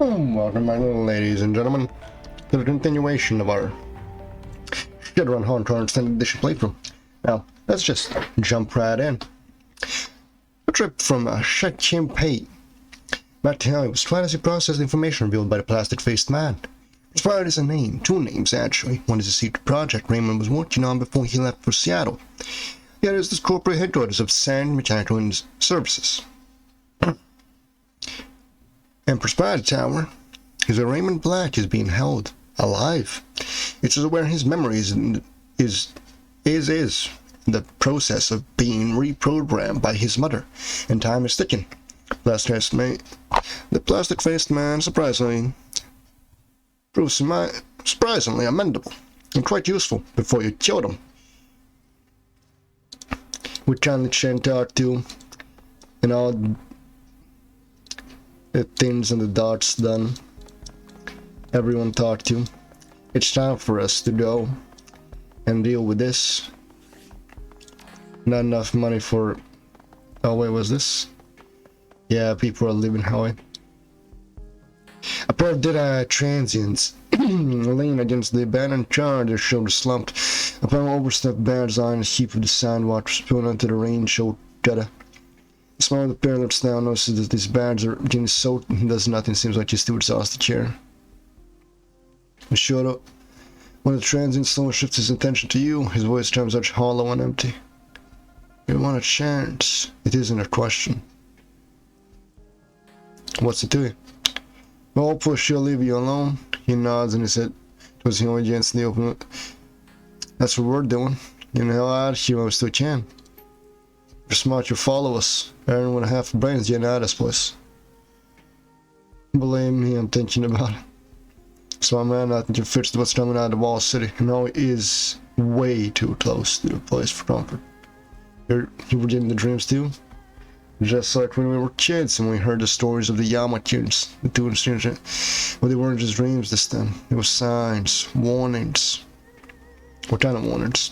Welcome back, ladies and gentlemen, to the continuation of our Shadowrun Hardcore Extended Edition playthrough. Now, let's just jump right in. A trip from Shadowrun back to how he was trying to process the information revealed by the plastic-faced man. Inspired is a name, two names actually. One is a secret project Raymond was working on before he left for Seattle. The other is the corporate headquarters of Sand Mechanical Services. Empress Pride Tower is where Raymond Black is being held alive. It's where his memories is in the process of being reprogrammed by his mother, and time is ticking. The plastic-faced man surprisingly amendable and quite useful before you killed him. With Johnny Chen talked to, and all the things and the dots done, everyone talked to. It's time for us to go and deal with this. Not enough money for... Oh wait, was this? Yeah, people are leaving Hawaii. A pair of dead-eyed transients lean against the abandoned car, their shoulders slumped. A pair of overstuffed bears on a heap of the sidewalk spilled onto the rain-choked gutter. The smile of the pair looks down, notices that these bags are getting soaked and does nothing. Seems like just to exhaust the chair. He showed up. When the transient slowly shifts his attention to you, his voice comes out hollow and empty. You want a chance. It isn't a question. What's it to you? Well, hopefully she'll leave you alone. He nods and his head towards the only chance in the open. That's what we're doing. You know how out here I still can. If you're smart, you'll follow us. Aaron with a half a brain's getting out of this place. Believe me, I'm thinking about it. So man, I think it fits what's coming out of Wall City. And now it is way too close to the place for comfort. You were getting the dreams too? Just like when we were kids and we heard the stories of the Yama kids, the two strangers. But they weren't just dreams this time. It was signs, warnings. What kind of warnings?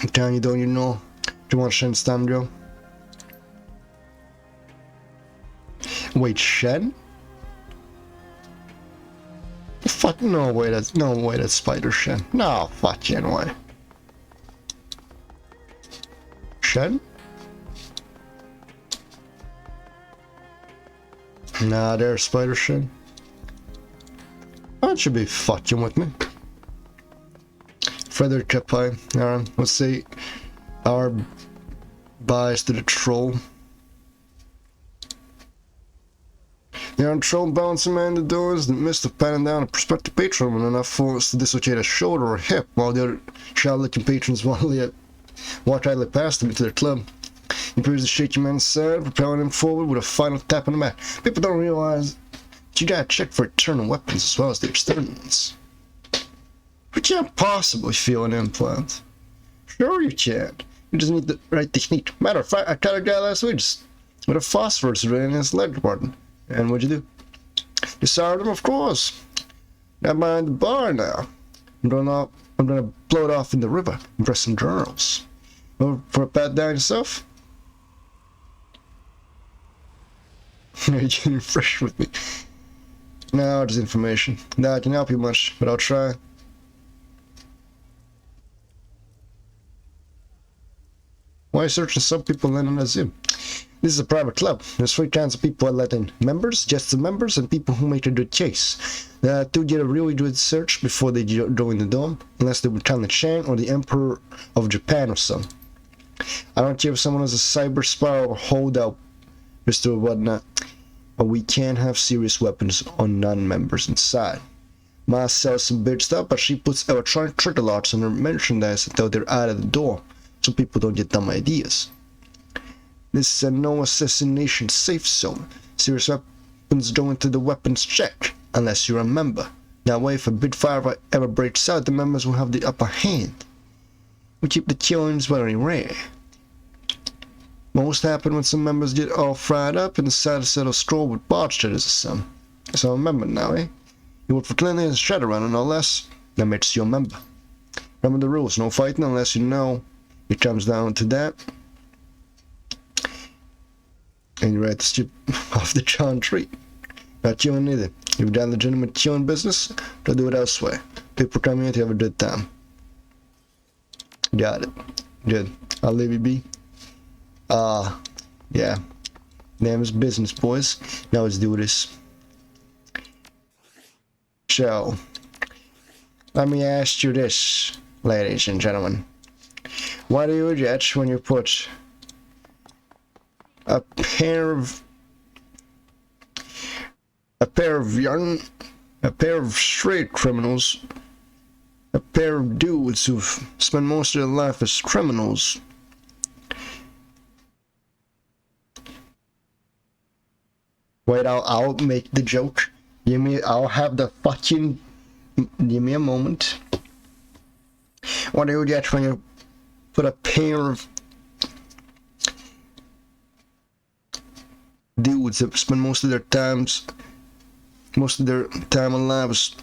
I'm telling you, don't you know? Do you want Shen's stand, Joe? Wait, Shen? Fuck, no way, that's Spider Shen. No fucking way. Shen? Nah, there's Spider Shen. That should be fucking with me. Frederick Kapai, Aaron, let's see our bias to the troll. The Aaron troll bouncing man the doors in the midst of patting down a prospective patron with enough force to dislocate a shoulder or hip, while the other child-looking patrons walk idly past him into their club. He appears to shake your man's side, propelling him forward with a final tap on the mat. People don't realize that you gotta check for eternal weapons as well as the external ones. We can't possibly feel an implant. Sure you can. You just need the right technique. Matter of fact, I caught a guy last week just with a phosphorus ray in his leg department. And what'd you do? Disarmed him, of course. Now behind the bar now. I'm gonna blow it off in the river. Impress some girls. Over for a pat down yourself? You're getting fresh with me. No, just information. Now I can help you much, but I'll try. Why searching some people landing as him? This is a private club. There's 3 kinds of people I let in. Members, just the members, and people who make a good case. To get a really good search before they join the dome, unless they become the Chan or the Emperor of Japan or some. I don't care if someone has a cyber spy or holdout, Mr. Whatnot, but we can't have serious weapons on non-members inside. Ma sells some bitch stuff, but she puts electronic trigger locks on her merchandise until they're out of the door, so people don't get dumb ideas. This is a no assassination safe zone. Serious weapons go into the weapons check, unless you're a member. That way, if a big firefight ever breaks out, the members will have the upper hand. We keep the killings very rare. Most happen when some members get all fried up and decide to settle score with bartenders or some. So I'm a member now, eh? You work for Clinton and Shadowrun and all less. That makes you a member. Remember the rules, no fighting unless you know it comes down to that. And you're right to skip off the John tree. Not killing either. You've done legitimate killing business, to do it elsewhere. People come here to have a good time. Got it. Good. I'll leave you be. Yeah. Name is business, boys. Now let's do this. So, let me ask you this, ladies and gentlemen. What do you get when you put a pair of straight criminals, a pair of dudes who've spent most of their life as criminals, wait, I'll make the joke. I'll have the fucking, give me a moment. What do you get when you put a pair of dudes that spend most of their time alive as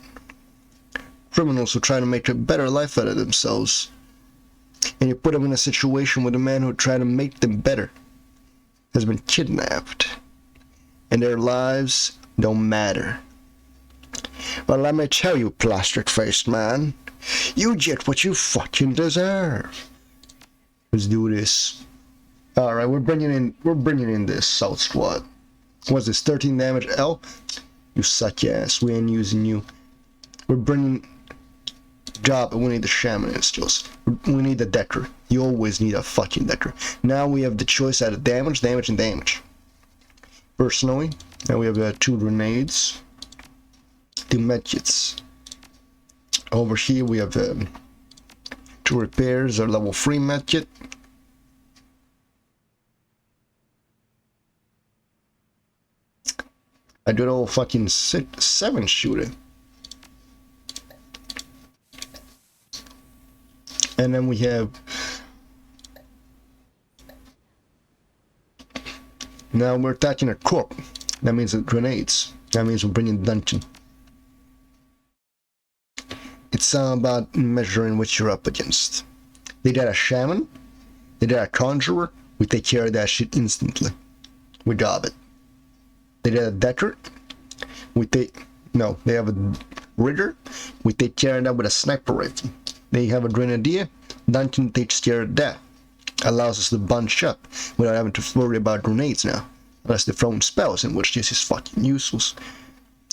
criminals who try to make a better life out of themselves, and you put them in a situation where the man who tried to make them better has been kidnapped, and their lives don't matter? Well, let me tell you, plastic-faced man, you get what you fucking deserve. Let's do this. Alright, we're bringing in this South Squad. What's this, 13 damage? L? You suck ass, we ain't using you. We're bringing job, we need the shaman skills. We need the decker. You always need a fucking decker. Now we have the choice out of damage, and damage. Personally, now we have 2 grenades, 2 medkits. Over here we have 2 repairs, our level 3 medkit. I did all fucking 7 shooting. And then we have, now we're attacking a corp. That means grenades. That means we're bringing dungeon. It's all about measuring what you're up against. They got a shaman, they got a conjurer, we take care of that shit instantly. We got it. They got a decker, they have a rigger, we take care of that with a sniper rifle. They have a grenadier, dungeon takes care of that. Allows us to bunch up without having to worry about grenades now. Unless they're throwing spells, in which this is fucking useless.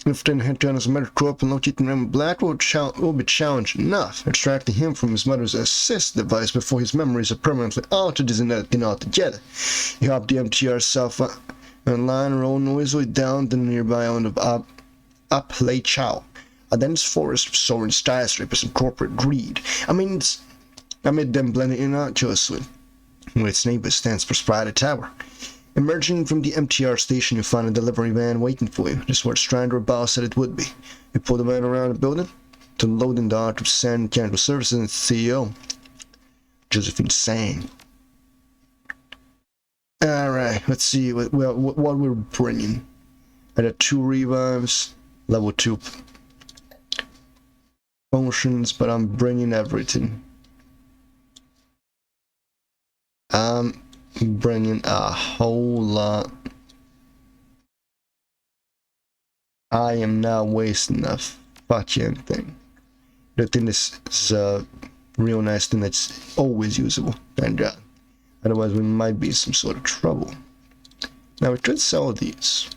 If then head to his murder corp and locating him black will be challenging enough. Extracting him from his mother's assist device before his memories are permanently altered isn't anything altogether. You hop the MTR self online and roll noisily down the nearby island of Lake Chow. A dense forest of soaring skyscrapers and corporate greed. Amid them blending in arduously. With its neighbor stands for Spider Tower. Emerging from the MTR station, you find a delivery van waiting for you, just where Strander Boss said it would be. You pull the van around the building to load in the Art of Sand Mechanical Services and its CEO, Josephine Sang. Alright, let's see what we're bringing. I got 2 revives, level 2 potions, but I'm bringing everything. I'm bringing a whole lot. I am not wasting a fucking thing. The thing is a real nice thing that's always usable, thank God. Otherwise we might be in some sort of trouble. Now we could sell these.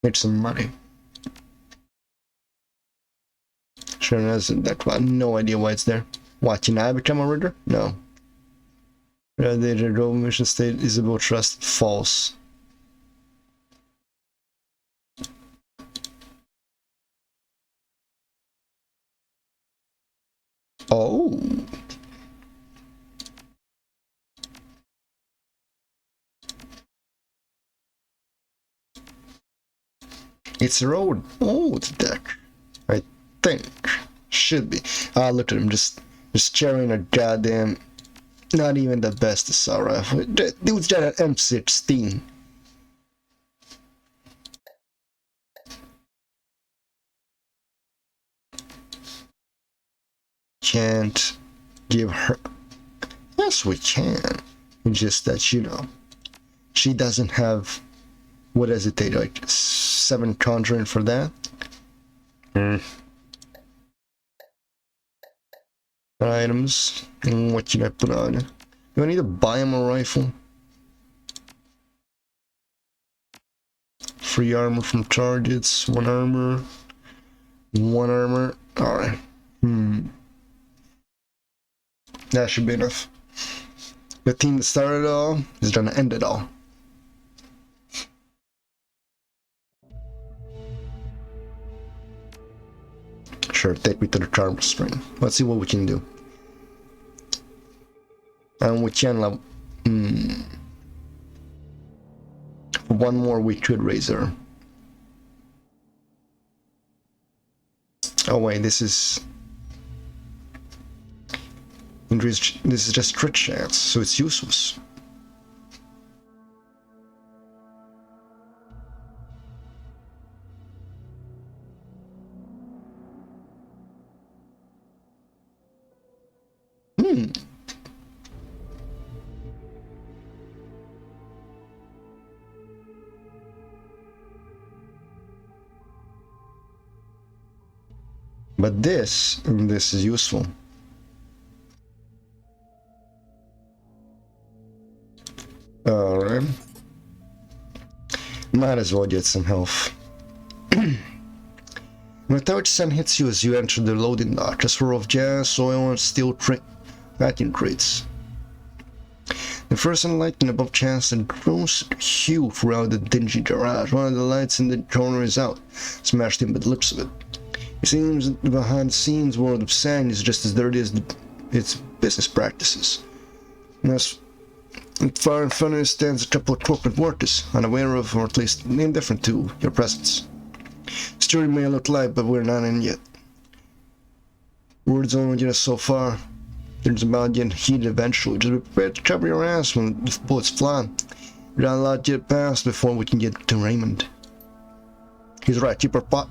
Make some money. Sure has that one. No idea why it's there. What, can I become a reader? No. The Role mission state is about trust. False. Oh. It's a road. Oh, it's deck. I think. Should be. Ah, look at him just carrying a goddamn. Not even the best assault rifle. Dude's got an M16. Can't give her. Yes, we can. It's just that, you know, she doesn't have. What does it take? Like 7 conjuring for that? Items. What can I put on? Do I need to buy him a rifle? Free armor from targets. 1 armor. 1 armor. Alright. That should be enough. The team that started it all is gonna end it all. Sure, take me to the charm string. Let's see what we can do. And we can level. For 1 more, we could raise her. Oh wait, this is increased. This is just crit chance, so it's useless. But this is useful. Alright. Might as well get some health. When a touch sun hits you as you enter the loading dock, a swirl of gas, oil, and steel vacuum crates. The first sunlight above chance and grows hue throughout the dingy garage. One of the lights in the corner is out, smashed in by the lips of it. It seems that the behind-the-scenes world of sand is just as dirty as its business practices. As far in front of it stands a couple of corporate workers, unaware of, or at least indifferent to, your presence. Story may look light, but we're not in yet. Words only get us so far. It's about getting heated eventually. Just be prepared to cover your ass when the bullets fly. We got a lot to get past before we can get to Raymond. He's right, keep our pot.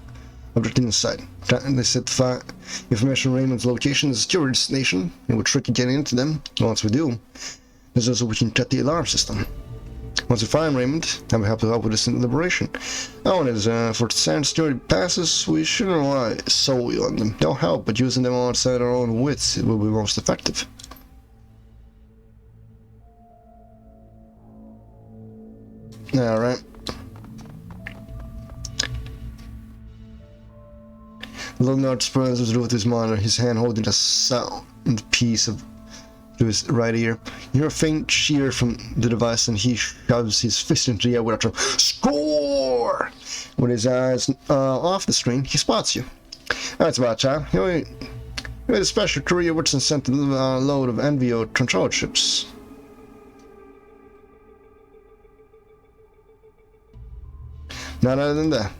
Everything inside. They said information on Raymond's location is a secure destination. It would trick you getting into them. Once we do, there's also we can cut the alarm system. Once we find Raymond, I'll be happy to help with this in liberation. Oh, and as for sand security passes, we shouldn't rely solely on them. They'll help, but using them outside our own wits, it will be most effective. Alright. Leonard spurs his with his monitor, his hand holding a sound piece of to his right ear. You hear a faint cheer from the device, and he shoves his fist into the air with a term, "Score!" With his eyes off the screen, he spots you. That's about time. You made a special courier which sent a load of NVO control chips. None other than that.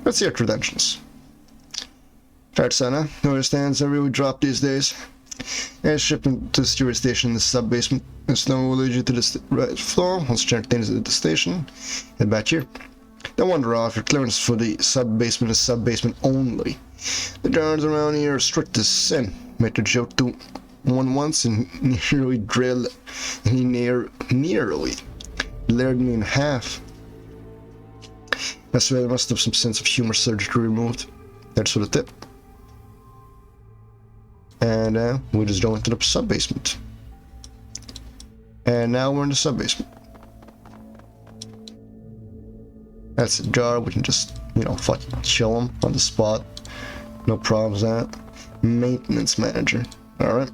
Let's see your credentials. Fair Sana, who understands every we drop these days. And shipping to the security station in the sub-basement. This no will lead you to the right floor. Once check things at the station, head back here. Don't wander off. Your clearance for the sub-basement is sub-basement only. The guards around here are strict as sin. Made a joke to one once and nearly drilled. He nearly layered me in half. That's why I must have some sense of humor surgically removed. That's for the tip. And we just go into the sub-basement. And now we're in the sub-basement. That's a jar, we can just, you know, fucking chill him on the spot. No problems with that. Maintenance manager. Alright.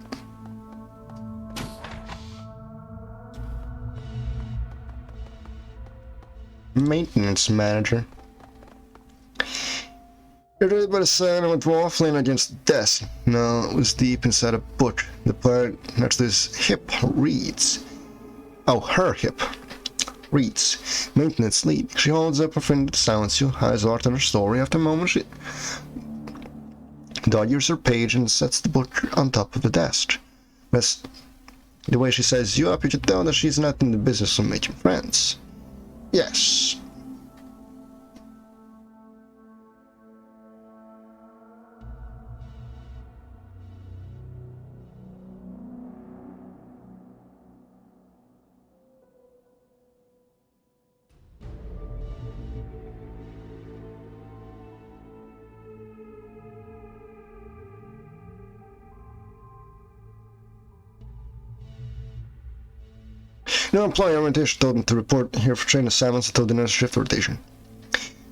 Maintenance manager. You're read by the sign I went waffling against the desk. No, it was deep inside a book. The part next to his hip reads. Oh, her hip reads. Maintenance lead. She holds up her finger to silence you. Eyes locked on her story. After a moment, she dodges her page and sets the book on top of the desk. That's the way she says you up, you can tell that she's not in the business of making friends. Yes. No employee orientation told him to report here for train assignments until the next shift rotation.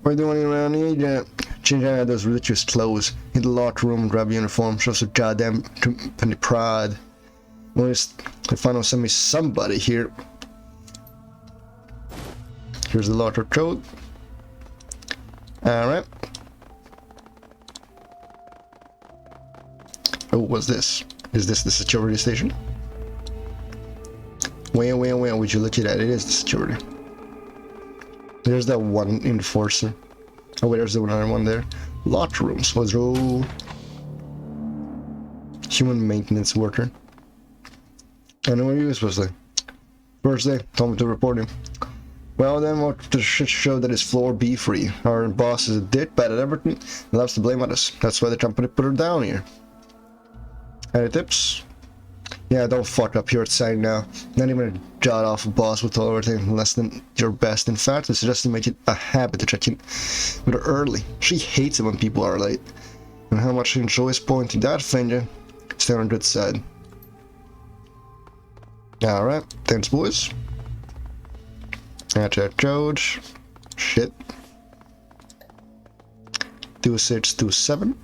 What are you doing around here? Yeah, change out of those ridiculous clothes. In the locker room, grab a uniform, show some goddamn company pride. Well, I finally send me somebody here. Here's the locker code. Alright. Oh, what's this? Is this the security station? Where would you look at that? It is the security. There's that one enforcer. Oh wait, there's another one there. Locker rooms. What's roll? Human maintenance worker. I know what you were supposed to say. First day, told me to report him. Well then, what the shit show that his floor be free. Our boss is a dick, bad at everything, and loves to blame others. That's why the company put her down here. Any tips? Yeah, don't fuck up your side now. Not even a jot off a boss will tolerate everything less than your best. In fact, I suggest to make it a habit to check in with her early. She hates it when people are late. And how much she enjoys pointing that finger. Stay on the good side. Alright, thanks boys. That's our code. Shit. 2627.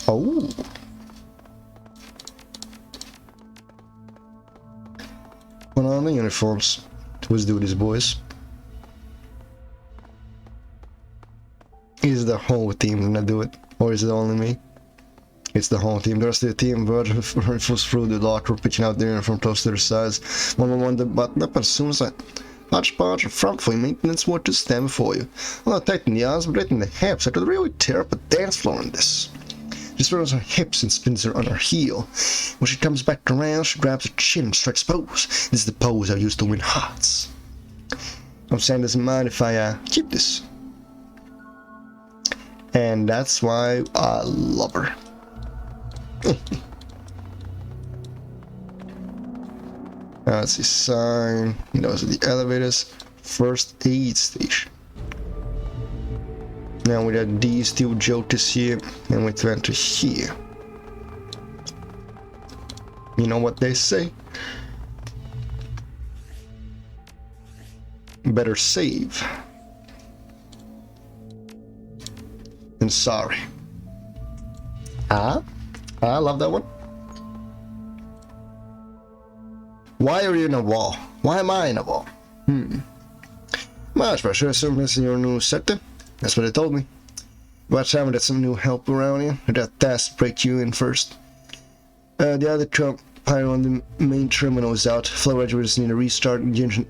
Oh. Put on the uniforms. Let's do this, boys. Is the whole team gonna do it? Or is it only me? It's the whole team. There's the team rifles through the locker, pitching out their uniform close to their sides. One the button up as soon as I hodgepodge in front for you, maintenance work to stand before you. I'm not taking the arms, but hitting the hips. I could really tear up a dance floor in this. She throws her hips and spins her on her heel. When she comes back around, she grabs her chin and strikes pose. This is the pose I use to win hearts. I'm saying doesn't mind if I keep this. And that's why I love her. Let's see, sign. Those are the elevators. First aid station. Now we got these two jokers here, and we turn to here. You know what they say? Better save than sorry. I love that one. Why are you in a wall? Why am I in a wall? Much pressure. Assume this in your new sector. That's what they told me. Watch out, there's some new help around here. I got tasked to break you in first. The other pilot on the main terminal is out. Flow regulators need a restart in the engine.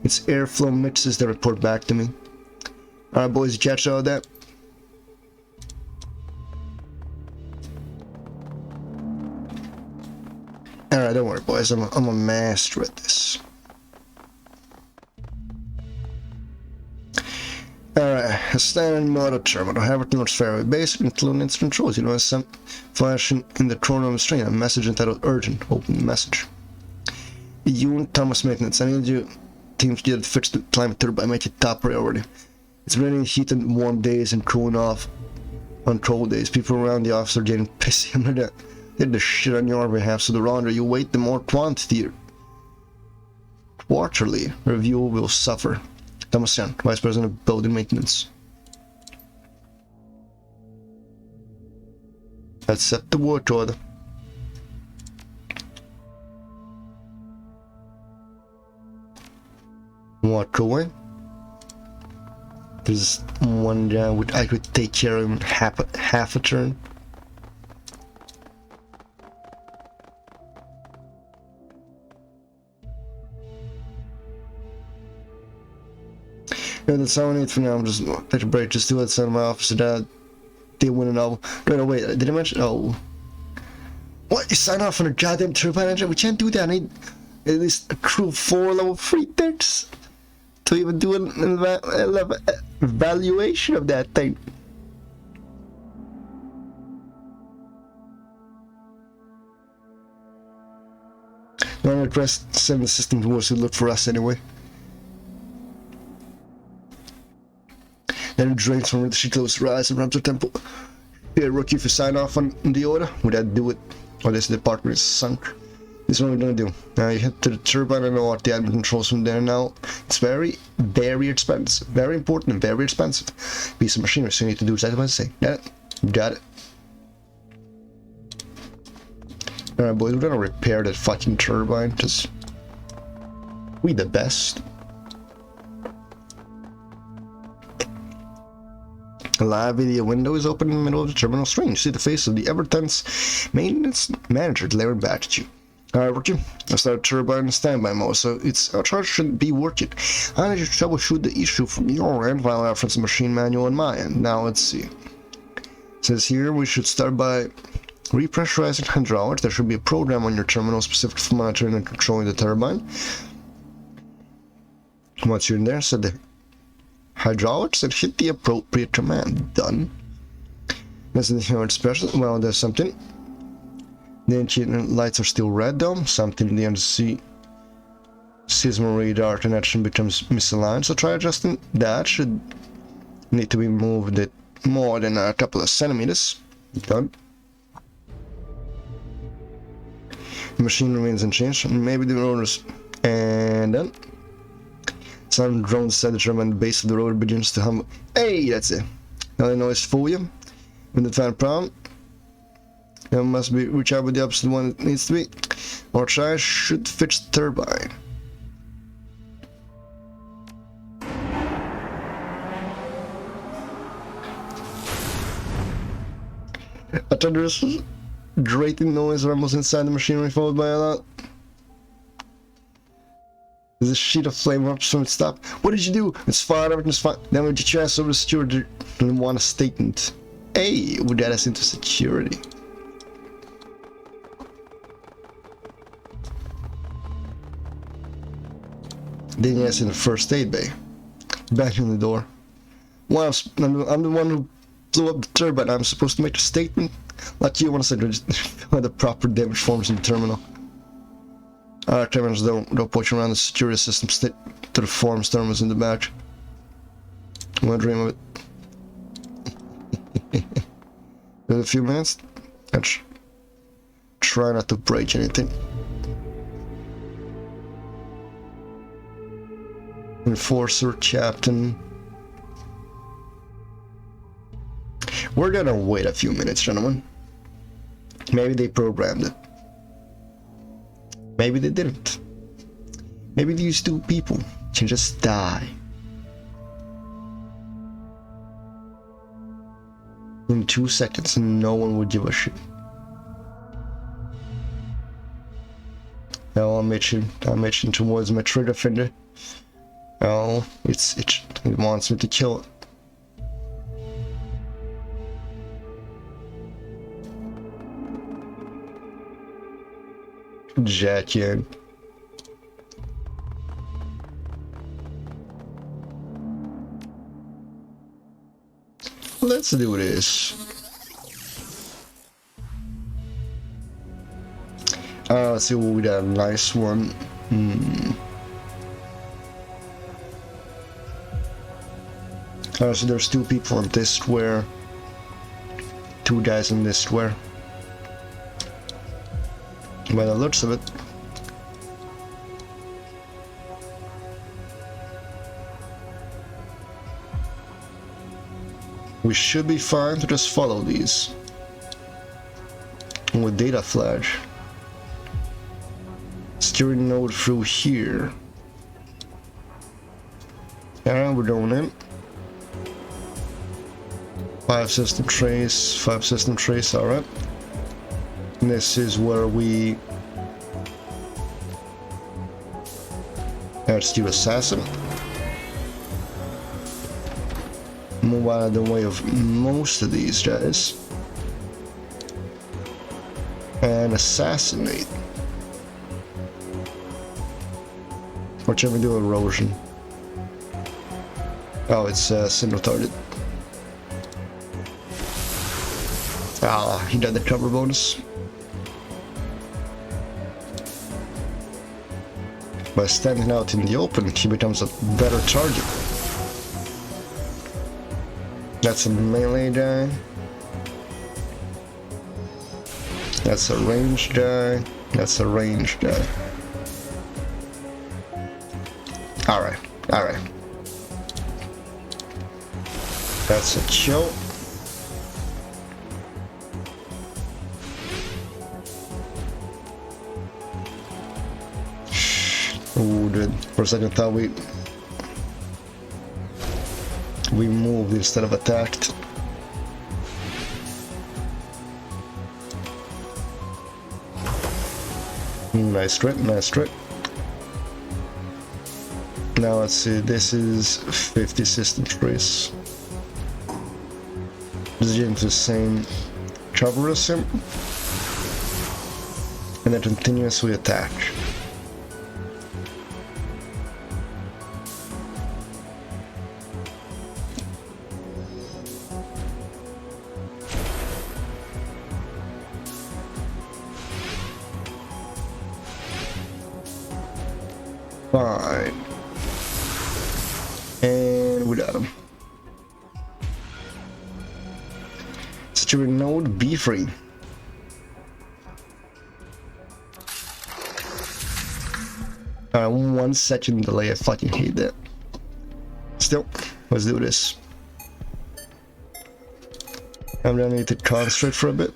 It's airflow mixes that report back to me. Alright boys, you catch all that? Alright, don't worry boys, I'm a master at this. Alright, a standard motor terminal. Everything looks fairly basic, including its controls. You know, some flashing in the corner of the screen. A message entitled Urgent. Open the message. You, Thomas Maintenance, I need you team to get it fixed to climate turbine, make it top priority. It's raining heat and warm days and cooling off on cold days. People around the office are getting pissy under that. did the shit on your behalf, so the longer you wait, the more quantity. Quarterly review will suffer. Thomas Jan, Vice President of Building Maintenance. Let's set the work order. Walk away. There's one guy I could take care of in half a turn. Yeah, that's all I need for now. I'm just take a break. Just do it. Send my officer that they win a novel. No, wait. Did I mention? Oh, what? You sign off on a goddamn turbine engine? We can't do that. I need at least a crew 4 level 3 decks to even do an evaluation of that thing. No request. Send the system to us to look for us anyway. Then it drains from she closes her eyes and runs her temple. Here, rookie, if you sign off on the order, would that do it? Or this department is sunk. This is what we're gonna do. Now you head to the turbine and know what the admin controls from there now. It's very, very expensive. Very important and very expensive. Piece of machinery, so you need to do exactly what I say. Got it? Got it. Alright boys, we're gonna repair that fucking turbine, because we the best. A live video window is open in the middle of the terminal screen. You see the face of the ever-tense maintenance manager glaring back at you. Alright, rookie, let's start turbine in standby mode, so our charge shouldn't be working. I need you to troubleshoot the issue from your end while I reference the machine manual on my end. Now let's see. It says here we should start by repressurizing hydraulics. There should be a program on your terminal specific for monitoring and controlling the turbine. Once you're in there, set the hydraulics and hit the appropriate command. Done. That's the special. Well, there's something. The engine lights are still red though. Something in the undersea seismo radar connection becomes misaligned. So try adjusting that. Should need to be moved it more than a couple of centimeters. Done. The machine remains unchanged. Maybe the rotors. And then some drones set the turbine the base of the rotor begins to hum. Hey, that's it. Now the noise for you. When the fan problem, there must be reach out with the opposite one it needs to be. Or try should fix the turbine. A thunderous grating noise rumbles inside the machinery, followed by a loud. There's a sheet of flame erupts from its top. What did you do? It's fine, everything's fine. Then with your chest over the steward and want a statement. Hey, would get us into security. Then yes, in the first aid bay. Back in the door. Well, I'm the one who blew up the turbine. I'm supposed to make a statement. Like you want to say the proper damage forms in the terminal. Our terminals don't push around the security system stick to the forms thermals in the back. I'm gonna dream of it. In a few minutes, let's try not to break anything. Enforcer, captain. We're gonna wait a few minutes, gentlemen. Maybe they programmed it. Maybe they didn't. Maybe these two people can just die. In 2 seconds and no one would give a shit. Now I'm itching towards my trigger finger. Oh, it's itching. It wants me to kill it. Jack in. Let's do this. Let's see what we got. Nice one. So there's 2 people on this square. 2 guys in this square. by the looks of it. We should be fine to just follow these. With data flash. Steering node through here. Yeah, we're doing it. 5 system trace, alright. This is where we... Let's do assassin. Move out of the way of most of these guys. And assassinate. Or should we do erosion? Oh, it's single target. Ah, he got the cover bonus. By standing out in the open, he becomes a better target. That's a melee guy. That's a ranged guy. That's a ranged guy. Alright, alright. That's a chill. Ooh, dude. For a second I thought we moved instead of attacked. Nice trick, nice trick. Now let's see, this is 50 system trace. This is into the same cover as him. And then continuously attack. Fine. And we got him. Secure node B free. Alright, 1 second delay, I fucking hate that. Still, let's do this. I'm gonna need to concentrate for a bit.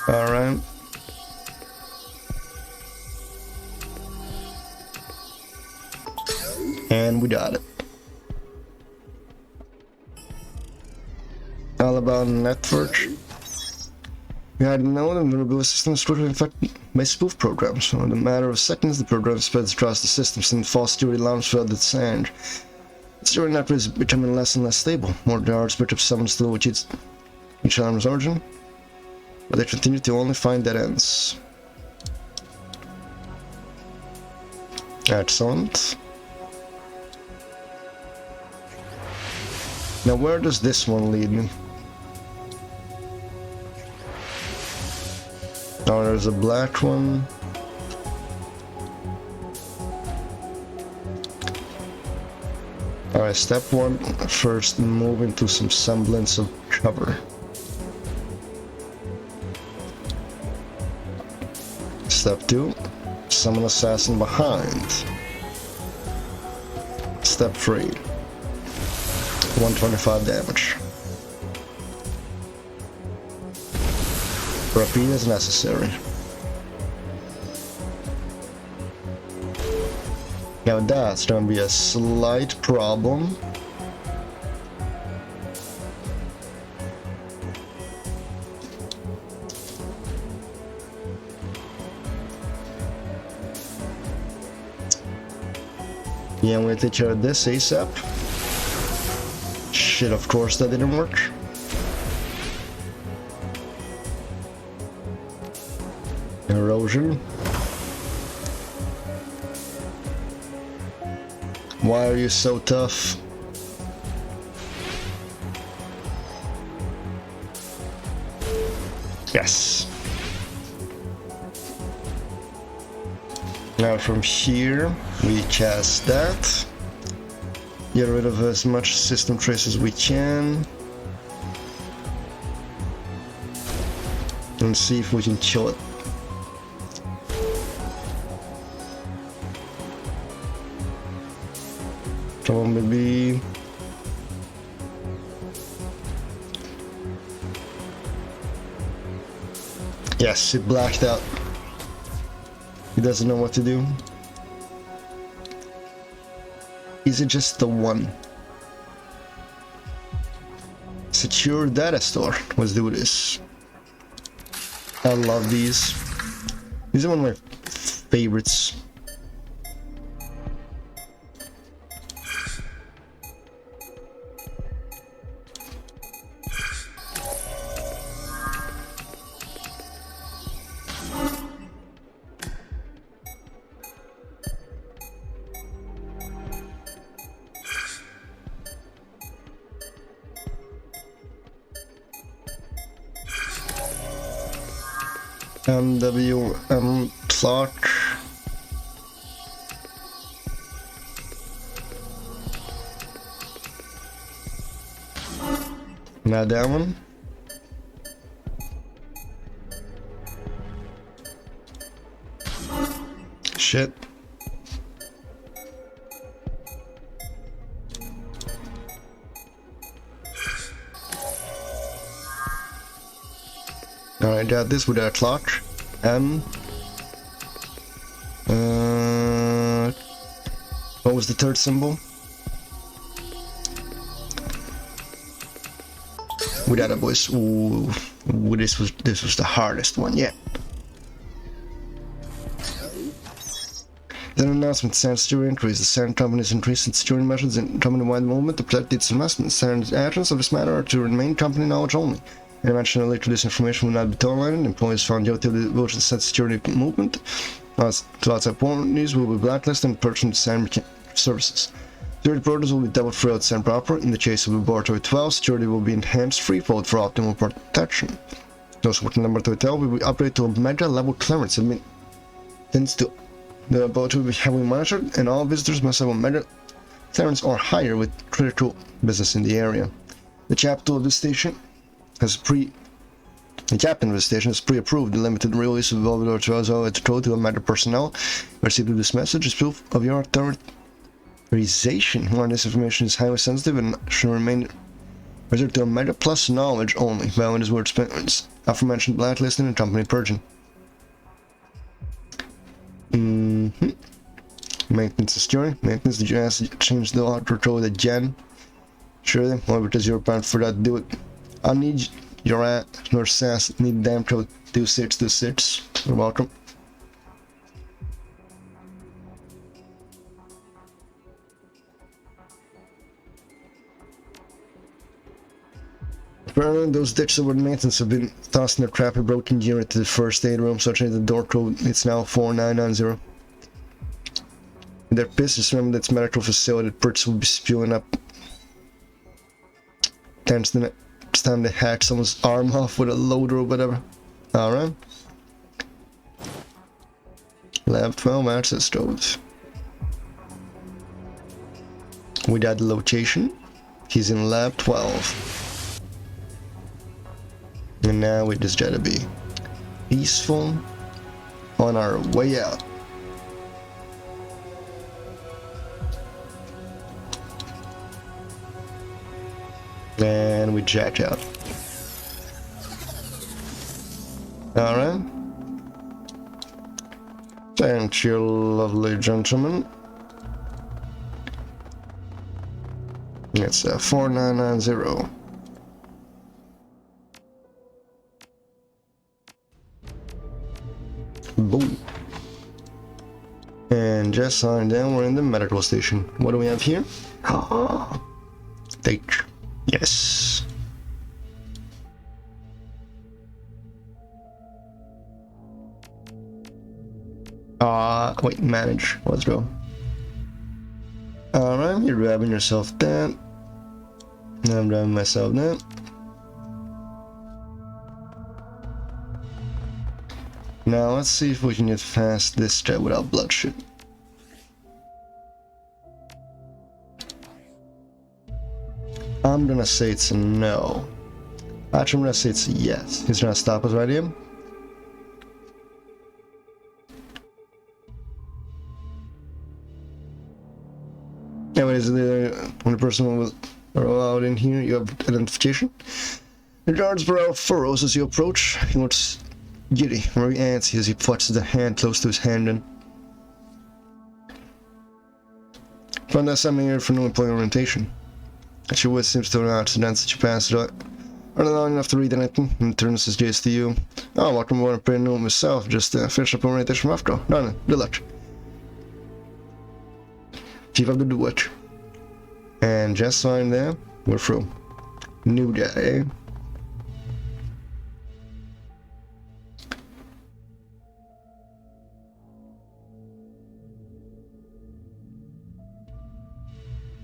Alright. And we got it. All about network. We had known and vulnerable systems were infected by spoof programs. So in a matter of seconds, the program spreads across the systems and false security alarms flood its sand. The security network is becoming less and less stable. More guards picked up summons to which each alarm's origin. But they continue to only find dead ends. Excellent. Now where does this one lead me? Oh, there's a black one. Alright, step 1. First move into some semblance of cover. Step 2. Summon assassin behind. Step 3. 125 damage. Repeat as necessary. Now that's gonna be a slight problem. Yeah, I'm gonna take care of this ASAP. Shit, of course that didn't work. Erosion. Why are you so tough? Yes. Now from here we cast that. Get rid of as much system trace as we can. and see if we can kill it. Probably. Yes, it blacked out. He doesn't know what to do. Is it just the one? Secure data store. Let's do this. I love these. These are one of my favorites. MWM clock. Now that one. Shit. Alright, got this with our clock. What was the third symbol? Without a voice. Ooh, this was the hardest one yet. Then announcement: Sand Security increase. The Sand company's increased its security measures in company-wide movement to protect its investments. Sand's actions of this matter are to remain company knowledge only. Any mention later this information will not be tolerated. Employees found guilty of the devotion to the Sand Security movement to outside parties will be blacklisted and purchased into Sand services. Security protocols will be doubled throughout Sand proper. In the case of Laboratory 12, security will be enhanced threefold for optimal protection. Those working in Laboratory 12 will be upgraded to a mega level clearance. It means to the laboratory will be heavily monitored, and all visitors must have a mega clearance or higher with critical business in the area. The captain of the station has pre-approved the limited release of Laboratory 12 at total to mega personnel. Received of this message is proof of your authorization. More this information is highly sensitive and should remain reserved to a mega plus knowledge only. Valid as word spent aforementioned blacklisting and company purging. Maintenance and security. Maintenance, did you ask to change the auto code again? Surely, whatever it is your plan for that, do it. I need your nurse says need damn code 2626. You're welcome. Apparently those ditches over the maintenance have been tossed in a crappy broken gear into the first aid room, so change the door code. It's now 4990. They're pissed. Just remember that's medical facility. Perks will be spewing up. Thanks to the next time they hack someone's arm off with a loader or whatever. Alright. Lab 12 access codes. We got the location. He's in lab 12. And now we just gotta be peaceful on our way out. And we jack out. Alright. Thank you, lovely gentlemen. It's 4990. Boom. And just signed down, we're in the medical station. What do we have here? Take. Yes. Wait, manage. Let's go. Alright, you're grabbing yourself that. I'm grabbing myself that. Now let's see if we can get past this step without bloodshed. I'm gonna say it's a no. Actually, I'm gonna say it's a yes. He's gonna stop us right here. Is the only person allowed in here? You have identification. The guards brow furrows as you approach. He looks giddy, very antsy as he puts the hand close to his hand and found that I'm here for no employee orientation. She always seems to have accidents that you passed out. Are not long enough to read anything, and turns his gaze to you. Oh, welcome aboard, I'm pretty new myself, just finished up orientation from after all. No, good luck. Chief of the Duet. And just signed there, we're through. New day, eh?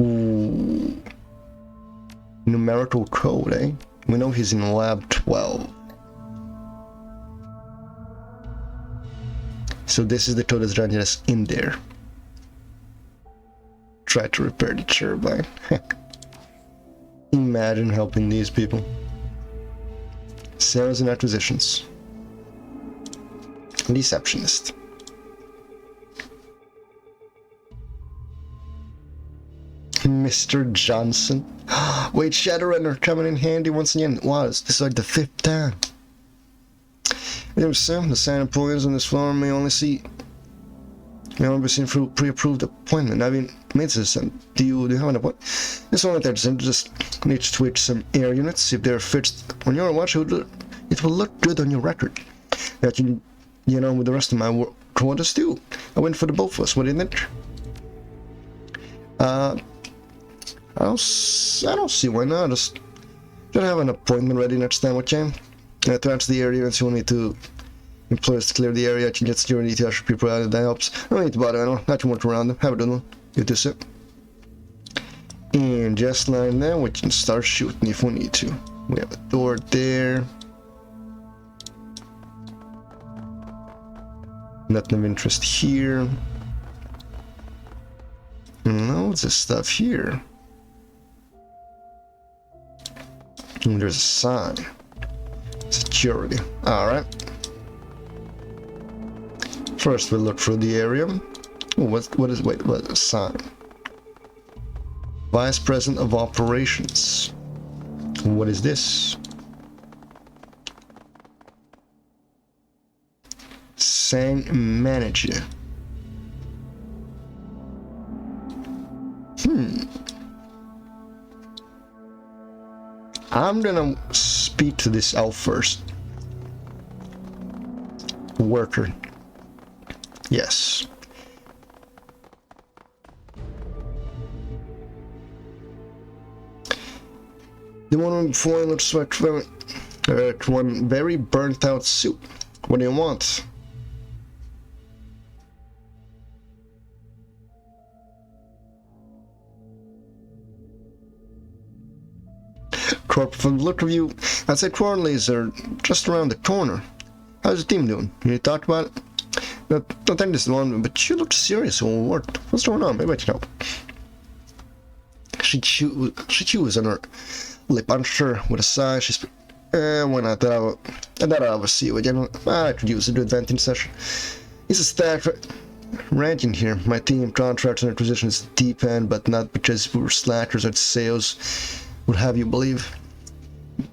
Ooh. Numerical code, eh? We know he's in lab 12. So this is the code that's driving us in there. Try to repair the turbine. Imagine helping these people. Sales and acquisitions. Deceptionist. Mr. Johnson. Wait, Shadowrun are coming in handy once again. Wow, this is like the 5th time. The sign employees on this floor may only be seen through pre-approved appointment. I mean, do you have an appointment? This one there just need to switch some air units. If they're fixed on your watch, it will look good on your record. That you know, with the rest of my work orders too. I went for the both of us. What do you think? I don't see why not. Just have an appointment ready next time, okay? To answer the area units, you will need to employees to clear the area. You can get security to usher people out. That helps. I don't need to bother anyone. Not too much around them. Have a good one. Get this up. And just like that, we can start shooting if we need to. We have a door there. Nothing of interest here. Loads of stuff here. And there's a sign. Security. Alright. First we'll look through the area. Oh, what is a sign? Vice President of Operations. What is this? Sang Manager. I'm gonna speak to this elf first. Worker. Yes. The one before looks like one very burnt out suit. What do you want? From the look of you, I'd say quarterlies are just around the corner. How's the team doing? You talked about it? Don't think this is the one, but you look serious when we worked. What's going on? Maybe I can help. She chews on her lip, unsure, with a sigh. She's when I thought I would see you again. I could use a good venting session. It's a stack ranking here. My team contracts and acquisitions deep end, but not because we were slackers at sales. Would have you believe.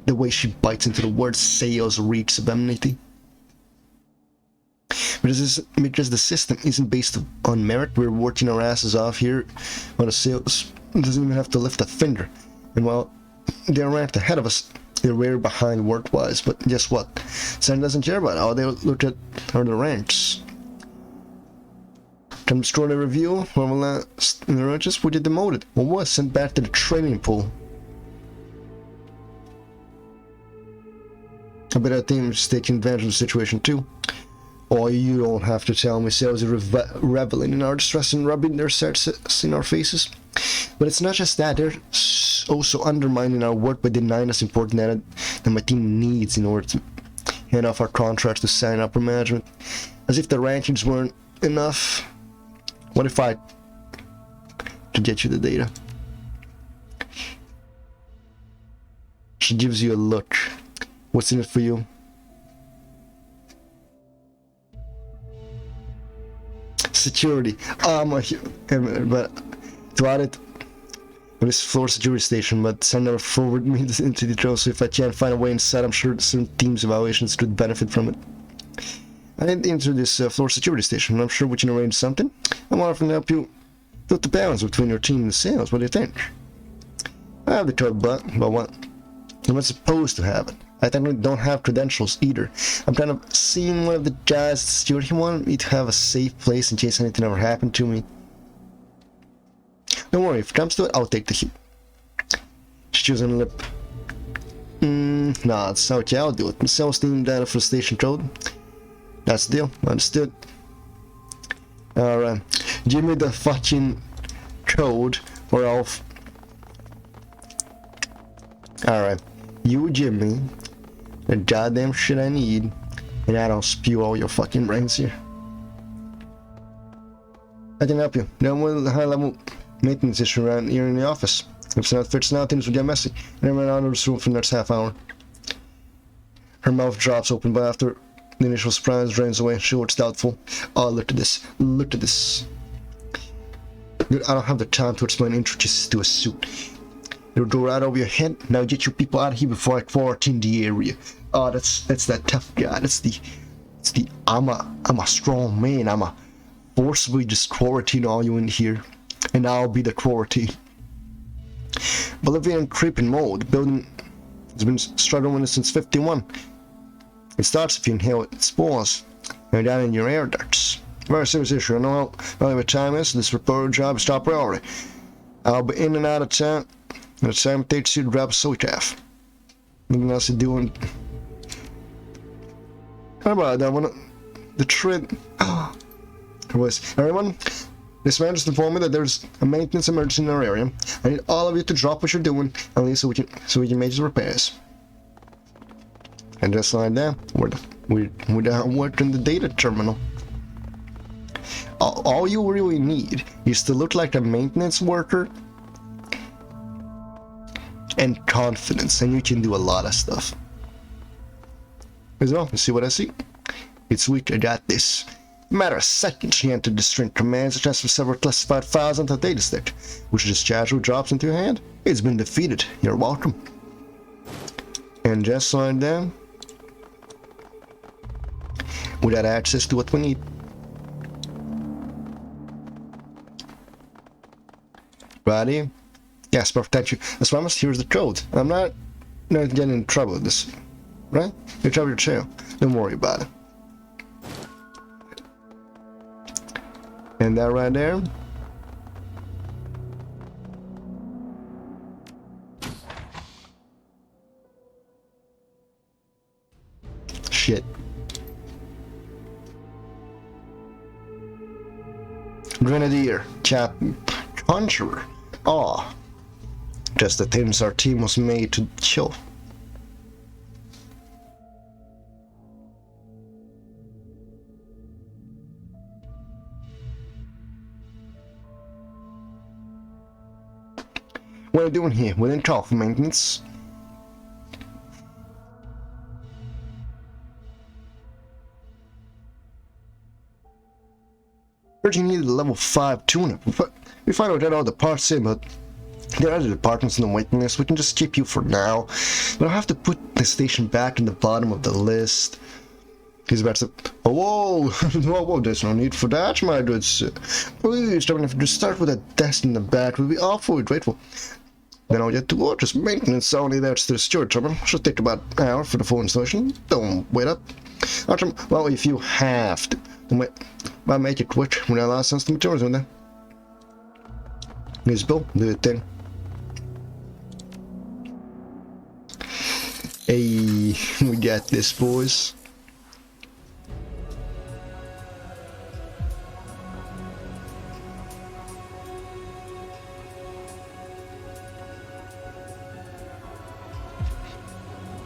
The way she bites into the word sales reeks of enmity. Because the system isn't based on merit, we're working our asses off here on the sales. It doesn't even have to lift a finger. And while they're ranked ahead of us, they're way behind work-wise. But guess what? Sam doesn't care about how they look at the ranks. Can destroy the review when we last in the ranches, we get demoted. Or was sent back to the training pool. I bet our team is taking advantage of the situation too. Oh, you don't have to tell me. Sales are reveling in our distress and rubbing their certs in our faces. But it's not just that, they're also undermining our work by denying us important data that my team needs in order to hand off our contracts to sign upper management. As if the rankings weren't enough. What if I could get you the data? She gives you a look. What's in it for you? Security. But throughout it, on this floor security station, but some never forwarded me into the drone, so if I can't find a way inside, I'm sure some team's evaluations could benefit from it. I need into this floor security station, and I'm sure we can arrange something. I'm offering to help you put the balance between your team and the sales. What do you think? I have the code, but what? I'm not supposed to have it. I technically don't have credentials either. I'm kind of seeing one of the guys at security want me to have a safe place in case anything ever happened to me. Don't worry, if it comes to it, I'll take the heat. She's choosing lip. Nah, it's okay, I'll do it. The sales team data for the station code. That's the deal. Understood. Alright. Give me the fucking code or I'll... Alright. You give me the goddamn shit I need, and I don't spew all your fucking brains here. I can help you. Then with the high-level maintenance issue around here in the office. If it's not fixed now, things will get messy. And I'm out of this room for the next half hour. Her mouth drops open, but after the initial surprise drains away, she looks doubtful. Oh, look at this. Look at this. Dude, I don't have the time to explain intricacies to a suit. It'll go right over your head. Now get you people out of here before I quarantine the area. Oh, that's that tough guy. It's the I'm a strong man. I'm a forcibly just quarantine all you in here, and I'll be the quarantine. Bolivian creeping mode. The building has been struggling with it since 51. It starts if you inhale its spores. They're down in your air ducts. Very serious issue. I know how valuable time is. This repair job is top priority. I'll be in and out of town. And the time it takes you to grab a soy-calf. Nothing else you're doing. How about that one? The trend. Everyone, this man just informed me that there's a maintenance emergency in our area. I need all of you to drop what you're doing, at least so we can make the repairs. And just like that, we're down working the data terminal. All you really need is to look like a maintenance worker and confidence, and you can do a lot of stuff. As well, you see what I see? It's weak, I got this. Matter of seconds, she entered the string commands to transfer several classified files onto the data stick, which just casually drops into your hand. It's been defeated. You're welcome. And just like that, we got access to what we need. Right here. Yes, protect you. As promised, here's the code. I'm not getting in trouble with this, right? You're trouble your trail. Don't worry about it. And that right there. Shit. Grenadier, Captain, Conjurer. Oh. Just the things our team was made to kill. What are you doing here? Within call for maintenance. Heard you needed a level 5 tune-up. We find out that all the parts in, but there are other departments in the waiting list. We can just skip you for now. But I'll have to put the station back in the bottom of the list. He's about to say, oh, whoa, whoa, there's no need for that, my good sir. Please, if you just start with a desk in the back, we'll be awfully grateful. Then I'll get to work, just maintenance only that's to the steward terminal. Should take about an hour for the full installation. Don't wait up. Well, if you have to, then wait. I'll make it quick when I last sense the materials in there. Here's Bill, do it then. Hey, we got this, boys.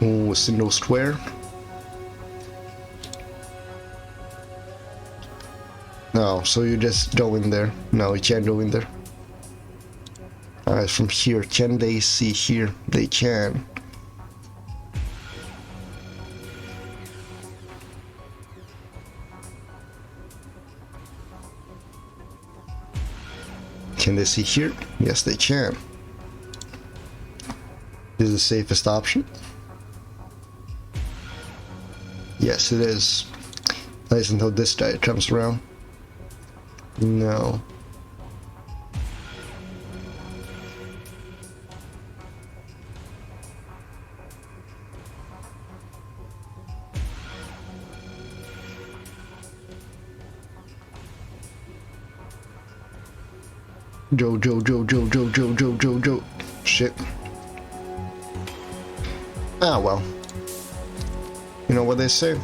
Oh, single square. No, so you just go in there. No, you can't go in there. Alright, from here, can they see here? They can. Can they see here? Yes, they can. This is the safest option. Yes, it is. At least until this guy comes around. No. Joe. Shit. Ah, well. You know what they say?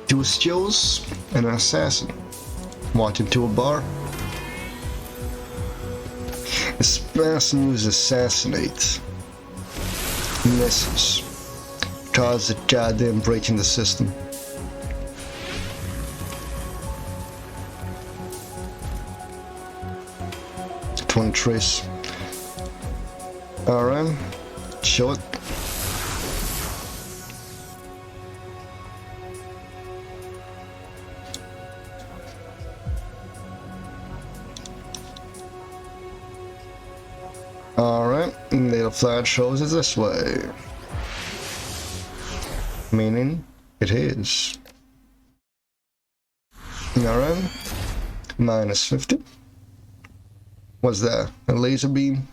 Two skills and an assassin. Walked into a bar. Assassin was assassinate. Misses. Cause a goddamn break in the system. Twin trace. Alright. Show it. Alright. Little flag shows it this way. Meaning it is. Alright. -50. What's that? A laser beam?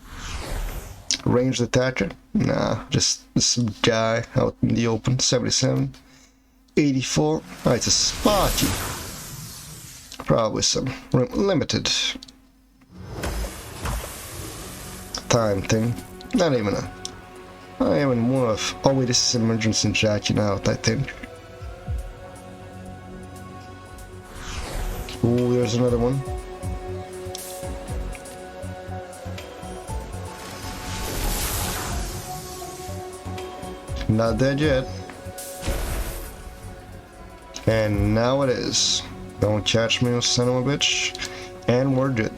Ranged attacker? Nah, just some guy out in the open. 77. 84. Oh, it's a Sparky. Probably some limited time thing. Not even worth. Oh wait, this is emergency jacking out, I think. Ooh, there's another one. Not dead yet. And now it is. Don't catch me, son of a bitch. And we're good.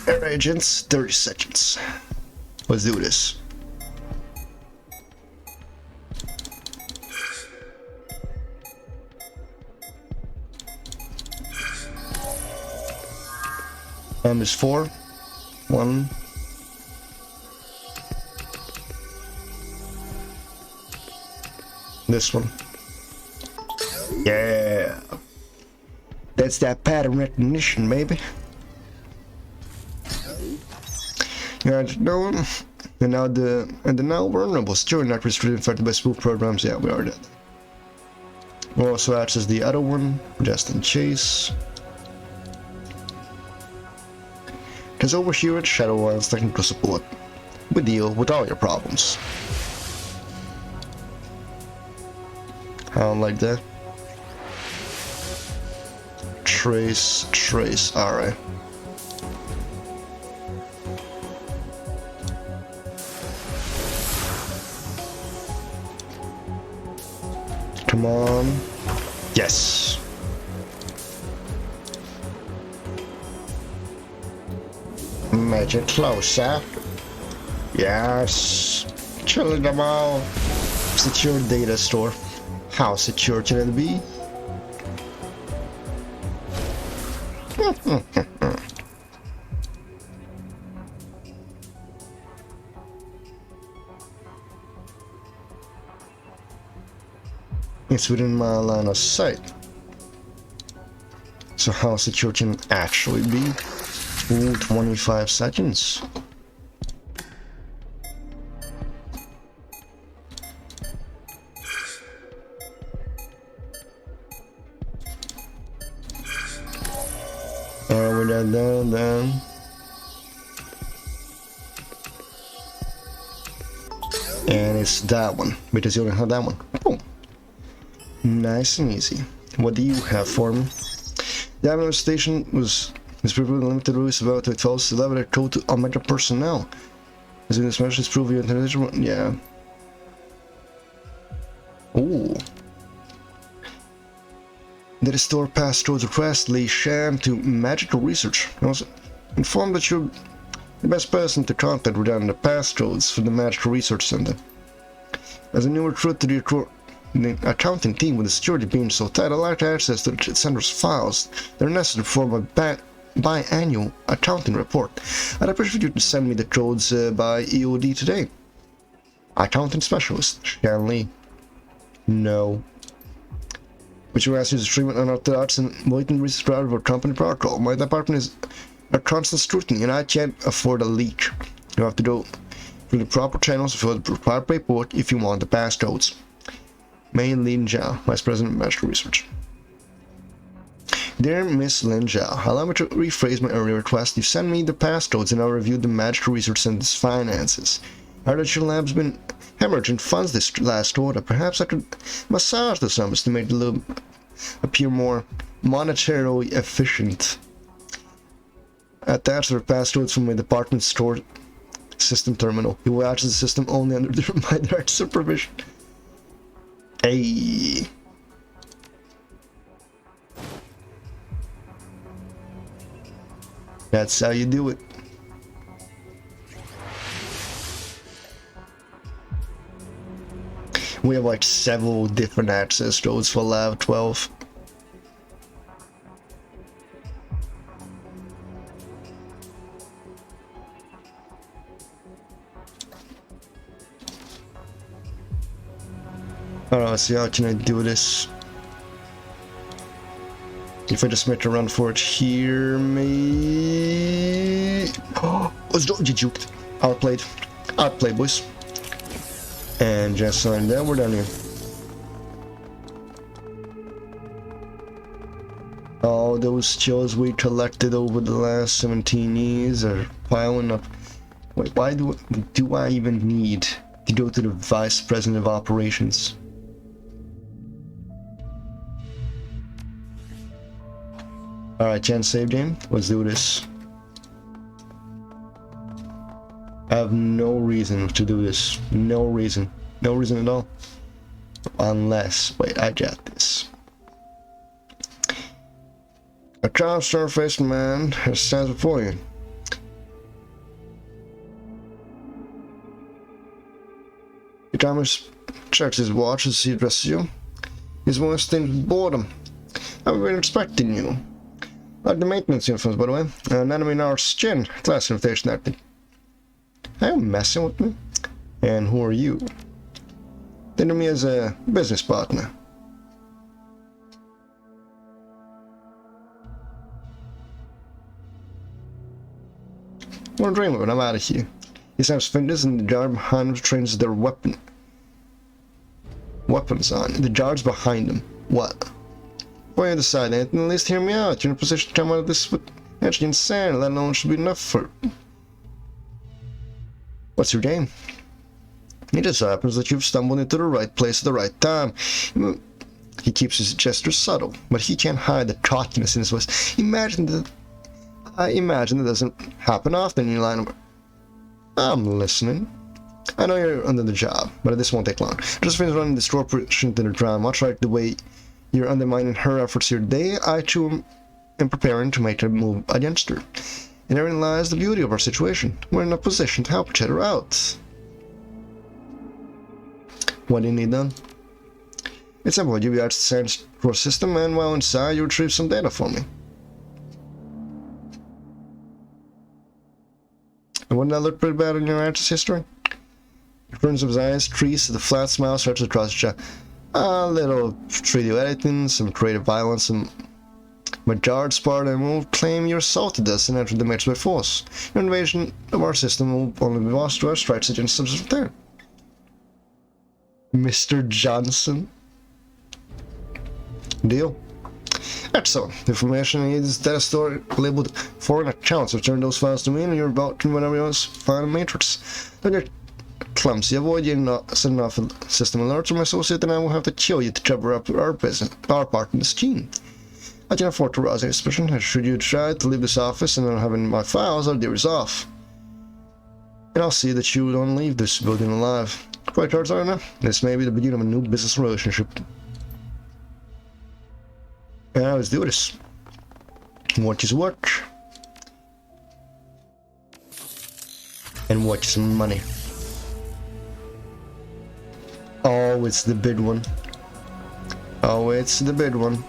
Alright, agents, 30 seconds. Let's do this. There's 4. 1. This one. Yeah. That's that pattern recognition, maybe. Yeah, no. And now the now vulnerable. Still not restricted infected by spoof programs. Yeah, we are dead. We'll also access the other one, just in case. Because over here at Shadowrun's technical support, we deal with all your problems. I don't like that. Trace, alright. Come on. Yes. Magic closer. Yes. Killing them all. Secure data store. How secure can it be? It's within my line of sight. So how secure can it actually be? Ooh, 25 seconds. Alright, we got down. And it's that one, because you only have that one. Boom. Nice and easy. What do you have for me? The ambulance station is proving limited release about to 12 level code to Omega personnel. Is it this message prove your intelligence? Yeah. Ooh. The restore passcode request Lee Sham to magical research. I was informed that you're the best person to contact regarding the passcodes for the magical research center. As a new recruit to the the accounting team, with the security being so tight, I lack access to the center's files. They're necessary for my biannual accounting report. I'd appreciate you to send me the codes by EOD today. Accounting specialist, Shanley. No. Which you ask you to treatment unorthodox and blatant disregard of our company protocol. My department is a constant scrutiny, and I can't afford a leak. You have to go through the proper channels to fill the required paperwork if you want the passcodes. Main Lin Zhao, Vice President of Medical Research. Dear Miss Lin Zhao, allow me to rephrase my earlier request. You send me the passcodes and I'll review the Medical Research Center's finances. I heard that your lab's been hemorrhaging funds this last quarter. Perhaps I could massage the numbers to make the lab appear more monetarily efficient. Attach the passcodes from my department store system terminal. You will access the system only under my direct supervision. Hey. That's how you do it. We have like several different access codes for Lab 12. Alright, let's see, how can I do this? If I just make a run for it here, me. Oh, let's go. You juked. Outplayed. Outplayed, boys. And just like that, we're done here. All those chills we collected over the last 17 years are piling up. Wait, why do I even need to go to the Vice President of Operations? Alright, chance save game. Let's do this. I have no reason to do this. No reason. No reason at all. Unless... wait, I got this. A calm, stern-faced man stands before you. Thomas checks his watch as he addresses you. His voice tinged with boredom. I've been expecting you. Like the maintenance uniforms, by the way. An enemy in our skin. Class invitation acted. Are you messing with me? And who are you? Think of me as a business partner. What a dream of it, I'm out of here. He snaps fingers and the jar behind him trains their weapons on. The jar's behind him. What? Why you decide anything? At least hear me out. You're in a position to come out of this with actually insane. That alone should be enough for... What's your game? It just happens that you've stumbled into the right place at the right time. He keeps his gestures subtle, but he can't hide the cockiness in his voice. I imagine that doesn't happen often in your line of... I'm listening. I know you're under the job, but this won't take long. Josephine's running this corporation to the ground, much like the way you're undermining her efforts here today. I too am preparing to make a move against her. And therein lies the beauty of our situation. We're in a position to help each other out. What do you need done? It's simple. I give you access to our system, and while inside, you retrieve some data for me. And wouldn't that look pretty bad in your access history? He turns of his eyes, trees to the flat smile stretches across his chest. A little 3D editing, some creative violence, and Majard's part and will claim you assaulted us and entered the match by force. Your invasion of our system will only be lost to our strikes against substance there. Mr. Johnson. Deal. Excellent. The information I need is data store labeled foreign accounts. Return those files to me and you're about to whenever else find a matrix. Don't get clumsy. Avoid setting off system alerts or my associate and I will have to kill you to cover up our business, our part in the scheme. I can afford to rouse any suspicion. Should you try to leave this office and not having my files, our deal is off. And I'll see that you don't leave this building alive. Quite cards are enough. This may be the beginning of a new business relationship. Yeah, let's do this. Watch is work. And watch some money. Oh, it's the big one. Oh, it's the big one.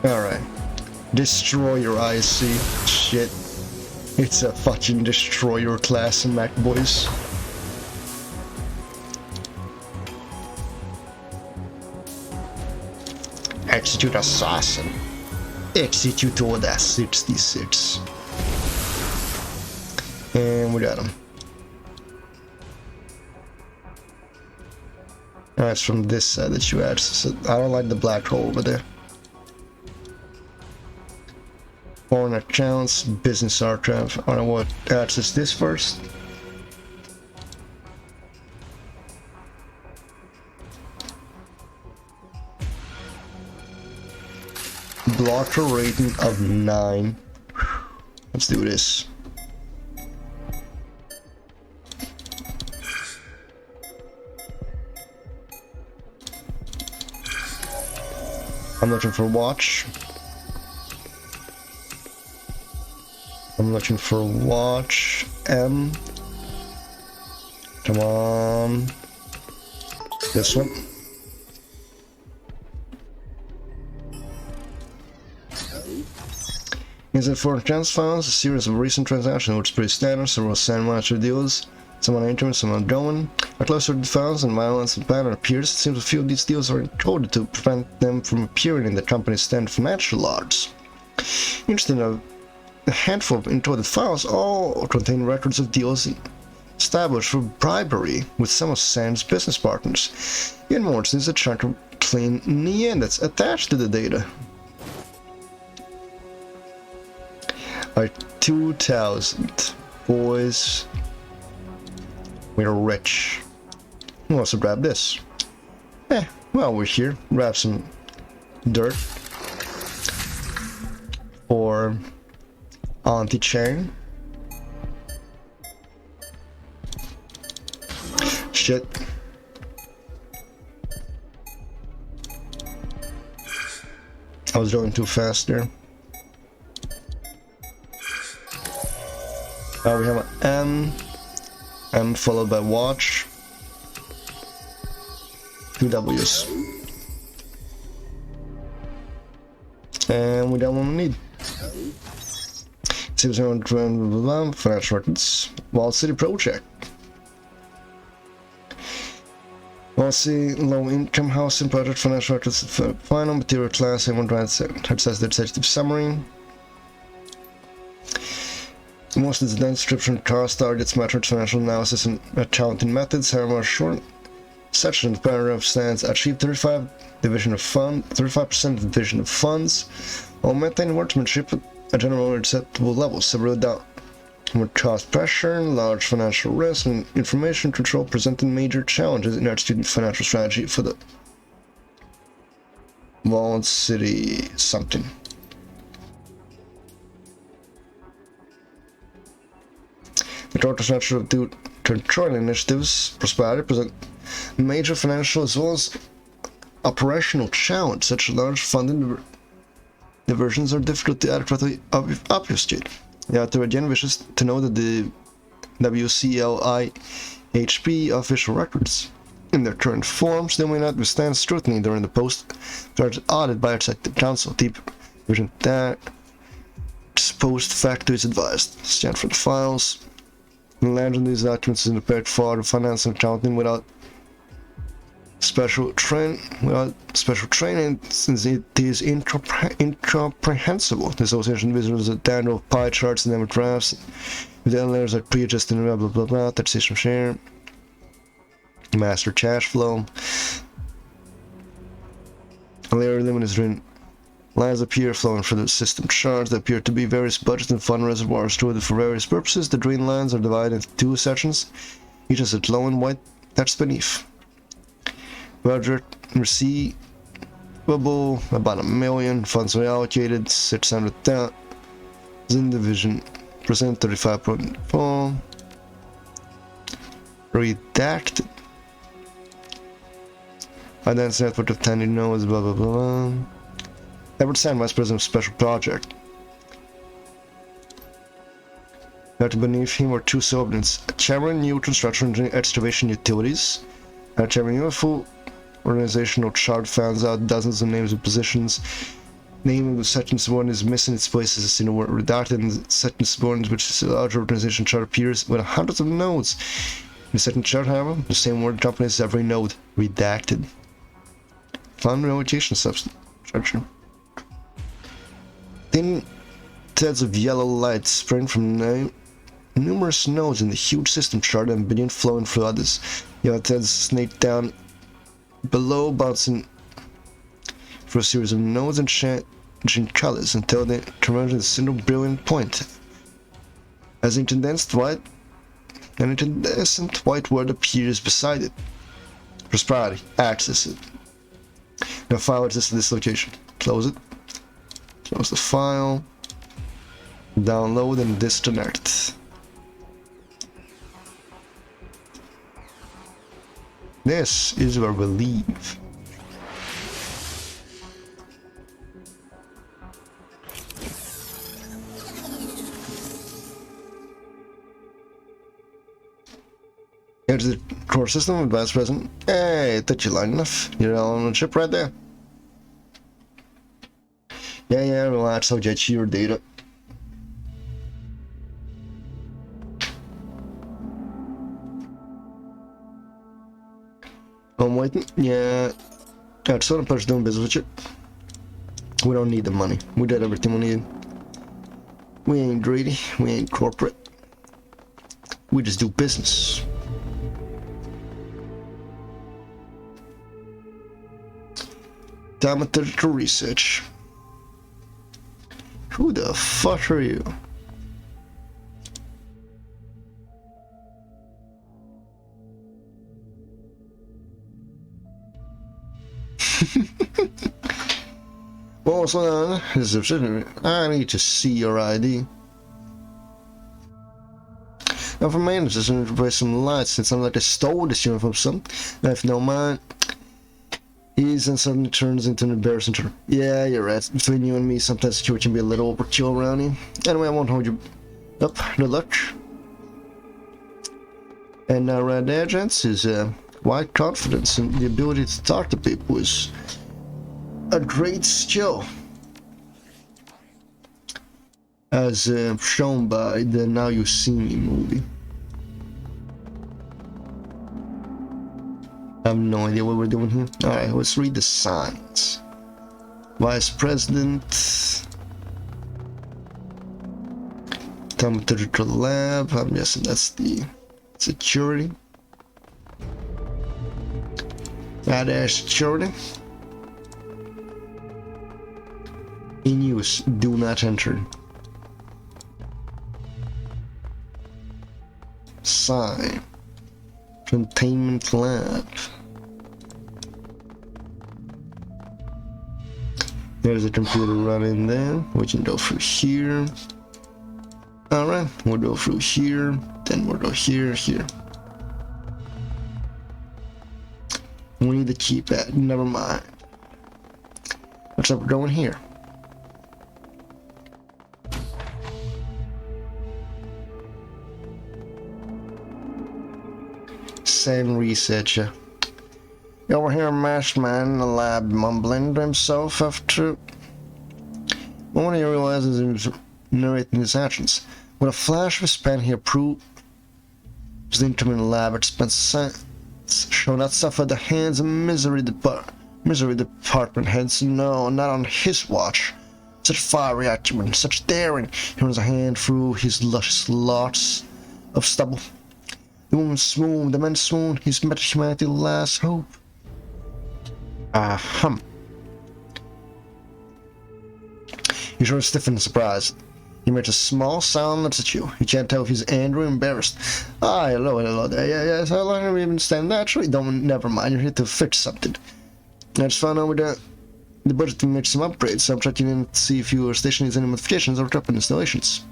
Alright. Destroyer, I see. Shit. It's a fucking destroyer class in Mac, boys. Execute assassin. Execute order 66. And we got him. Alright, it's from this side that you add. So I don't like the black hole over there. Foreign accounts, business archive. I don't know what access this first. Blocker rating of 9. Let's do this. I'm looking for watch. I'm looking for watch M. Come on. This one. Inside foreign trans files, a series of recent transactions which is pretty standard, several sandwich deals, some on entering, some ongoing. Are closer to the files and violence and pattern appears. It seems a few of these deals are encoded to prevent them from appearing in the company's standard financial logs. Interesting, a handful of encoded files all contain records of deals established for bribery with some of Sam's business partners. Even more, there's a chunk of clean yen that's attached to the data. Alright, 2,000. Boys, we're rich. Who wants to grab this? Well, we're here. Grab some dirt. Or anti-chain. Shit. I was going too fast there. Now we have an M followed by watch. 2 W's. And we got what we need. Seems we're on financial records. Wall City project. Wall City low income housing project financial records final material class and one says the executive summary. Most of the description cost targets methods financial analysis and accounting methods. However, short section of the paragraph stands achieve 35% division of division of funds while maintaining workmanship at a general acceptable level. Several down with cost pressure, large financial risk, and information control presenting major challenges in our student financial strategy for the Walled City something. The total structure of the control initiatives prosperity present major financial as well as operational challenge. Such large funding diversions are difficult to adequately obfuscate. The author again wishes to know that the WCLIHP official records, in their current forms, they may not withstand scrutiny during the post-charge audit by executive council. Deep vision that post facto is advised. Scan for the files. The land on these documents is prepared for finance and accounting without special training, since it is incomprehensible. The association visuals a data of pie charts and demographics. The layers are pre-adjusted blah blah blah blah. Taxation share, master cash flow. A layer limit is written. Lines appear flowing for the system charts. There appear to be various budgets and fund reservoirs stored for various purposes. The green lines are divided into 2 sections, each has a glow and white text beneath. Budget receivable about $1 million. Funds reallocated 600,000. Division percent 35.4. Redacted. Identity network of 10 nodes. Blah blah blah. Edward Sand, Vice President of Special Project. That beneath him were two subordinates, a chairman new construction and excavation utilities, a chairman UFO organizational chart finds out dozens of names and positions. Naming of such and subordinate is missing its place as a single word redacted, and such and subordinate, which is a large organization chart, appears with hundreds of nodes. In the second chart, however, the same word accompanies every node, redacted. Fun rotation structure. Thin threads of yellow light spring from numerous nodes in the huge system chart and begin flowing through others. Yellow threads snake down below, bouncing through a series of nodes and changing colors until they converge into a single brilliant point. As an incandescent white word appears beside it. Prosperity. Access it. Now file exists at this location. Close it. Close the file. Download and disconnect. This is where we leave. Here's the core system, Vice President. Hey, touch you long enough. You're all on the ship right there. Yeah, relax, I'll get you your data. I'm waiting. Yeah. Got sort of person doing business with you. We don't need the money. We did everything we needed. We ain't greedy. We ain't corporate. We just do business. Pharmaceutical research. Who the fuck are you? Well, what's going on? I need to see your ID. Now, for maintenance, just need to replace some lights since I'm like I stole this uniform from some. Now, if you don't mind, ease and suddenly turns into an embarrassing turn. Yeah, you're right. Between you and me, sometimes the situation can be a little overkill around here. Anyway, I won't hold you up. Good luck. And now, right there, gents, is white confidence and the ability to talk to people is a great skill, as shown by the Now You See Me movie. I have no idea what we're doing here. Alright, let's read the signs. Vice President, Pharmaceutical Lab, I'm guessing that's the security. Badass security. In use, do not enter. Sign. Containment lab. There's a computer running there. We can go through here. Alright, we'll go through here. Then we'll go here. We need the keypad. Never mind. Looks like we're going here. Same researcher. You over here, masked man in the lab mumbling to himself after. When he realizes he was narrating his actions. With a flash of his pen, he approved the incoming lab expense shall not suffer the hands of misery department heads. No, not on his watch. Such fiery acumen, such daring. He runs a hand through his luscious locks of stubble. The woman swooned, the men swooned. He's met humanity's last hope. He sort of stiffened in surprise. He makes a small sound, looks at you. You can't tell if he's angry or embarrassed. Ah, hello there. Yeah, how long have you been standing? Actually, never mind. You're here to fix something. I just found out with the budget to make some upgrades, so I'm checking in to see if your station needs any modifications or drop installations.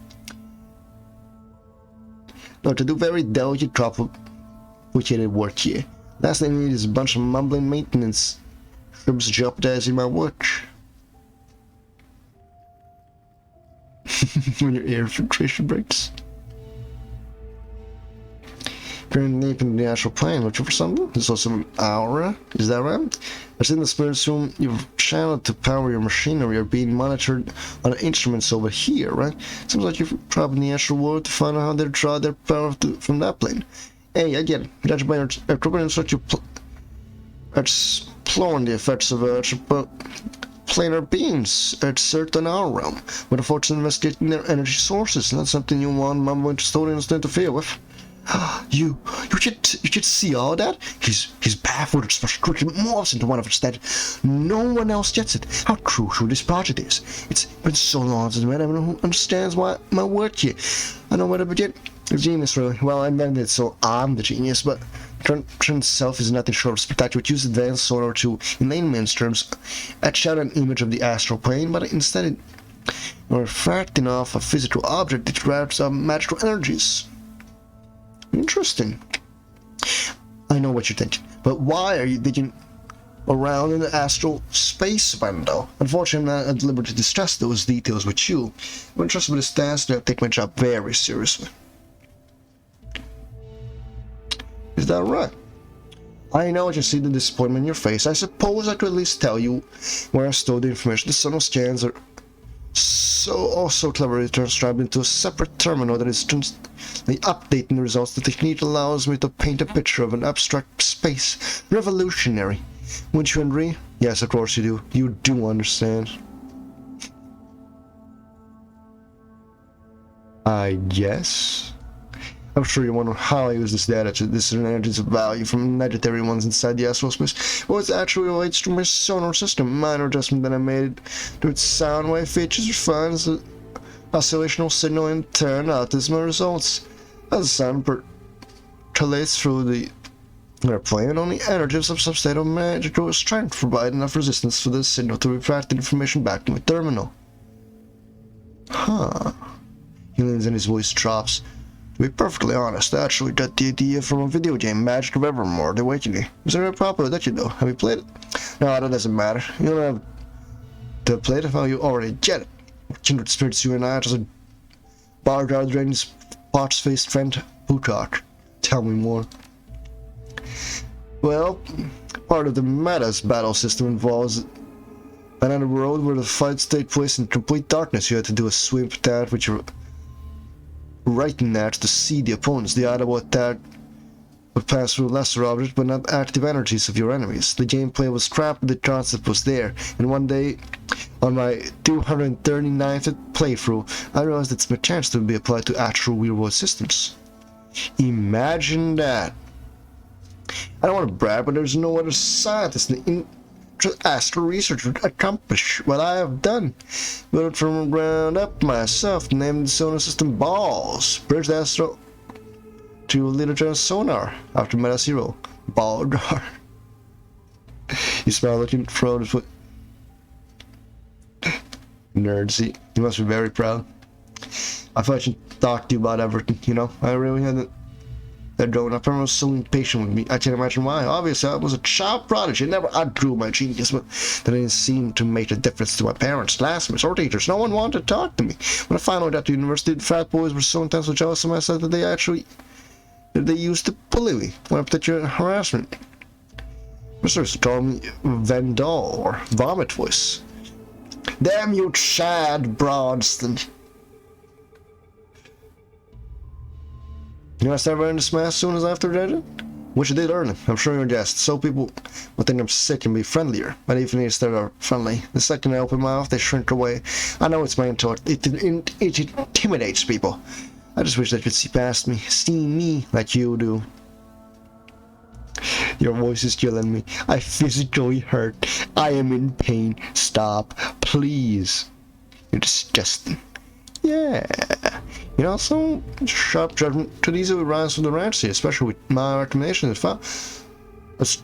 No, to do very delicate, complicated work here. Last thing I need is a bunch of mumbling maintenance. Shrubs jeopardizing my work. When your air filtration breaks. Peering deep in the astral plane, looking for something? There's also an aura, is that right? As in the spirit room, you've channeled to power your machinery, you're being monitored on instruments over here, right? Seems like you've traveled in the astral world to find out how they draw their power from that plane. Hey, again, judged by your equipment, such you exploring the effects of planar beams at certain our realm, with a fortune investigating their energy sources. Not something you want Mumbo custodians to interfere with. You should see all that. His barefoot structure morphs into one of its that no one else gets it. How crucial this project is. It's been so long since I met anyone who understands my work here. I know where to begin. A genius, really. Well, I invented it, so I'm the genius, but the turn itself is nothing short of spectacular. Use advanced sonar to, in layman's terms, etch out an image of the astral plane, but instead refracting off a physical object that grabs magical energies. Interesting. I know what you're thinking, but why are you digging around in the astral space window? Unfortunately, I'm not at liberty to discuss those details with you. I'm entrusted with this task, I take my job very seriously. Is that right? I know I can see the disappointment in your face. I suppose I could at least tell you where I stole the information. The sonar scans are so cleverly transcribed into a separate terminal that is constantly updating the results. The technique allows me to paint a picture of an abstract space. Revolutionary. Wouldn't you agree? Yes, of course you do. You do understand. I guess. I'm sure you wonder how I use this data to discern energies of value from legendary ones inside the astral space. Well, it actually relates to my sonar system. Minor adjustment that I made to its sound wave features refines the oscillational signal and turn out as my results. As the sound percolates through the airplane, only energy of some state of magical strength provide enough resistance for the signal to refract the information back to my terminal. Huh. He leans and his voice drops. To be perfectly honest, I actually got the idea from a video game, Magic of Evermore, The Awakening. Is there a proper that you know? Have you played it? No, that doesn't matter. You don't have to play it, well, you already get it. Kindred spirits, you and I, just a Bargard Dragon's pox-faced friend, Plutarch. Tell me more. Well, part of the Meta's battle system involves another world where the fights take place in complete darkness. You had to do a sweep attack with your right net to see the opponents. The audible attack would pass through lesser objects but not active energies of your enemies. The gameplay was crap, but the concept was there. And one day, on my 239th playthrough, I realized its mechanics to be applied to actual real-world systems. Imagine that. I don't want to brag, but there's no other scientist in astral research would accomplish what I have done. Built it from the ground up myself, named the sonar system Balls. Bridged astral to literature sonar after Meta Zero. Balgar. You smile looking proud of nerdsy. You must be very proud. I thought I should talk to you about everything, you know? I really hadn't. That growing up, everyone was so impatient with me. I can't imagine why. Obviously, I was a child prodigy. I never outgrew my genius, but that didn't seem to make a difference to my parents, classmates, or teachers. No one wanted to talk to me. When I finally got to university, the frat boys were so intensely jealous of myself that they used to bully me when I particular harassment. Mr. used to call me Vandal or Vomit Voice. Damn you, Chad Brodston. You know, I started wearing this mask as soon as after graduating? Which I did early, I'm sure you're guessed. So people will think I'm sick and be friendlier. But even if they're friendly, the second I open my mouth, they shrink away. I know it's my intellect. It intimidates people. I just wish they could see past me, see me like you do. Your voice is killing me. I physically hurt. I am in pain. Stop, please. You're disgusting. Yeah. You know, some sharp judgment could easily rise from the ranks here, especially with my recommendation. That's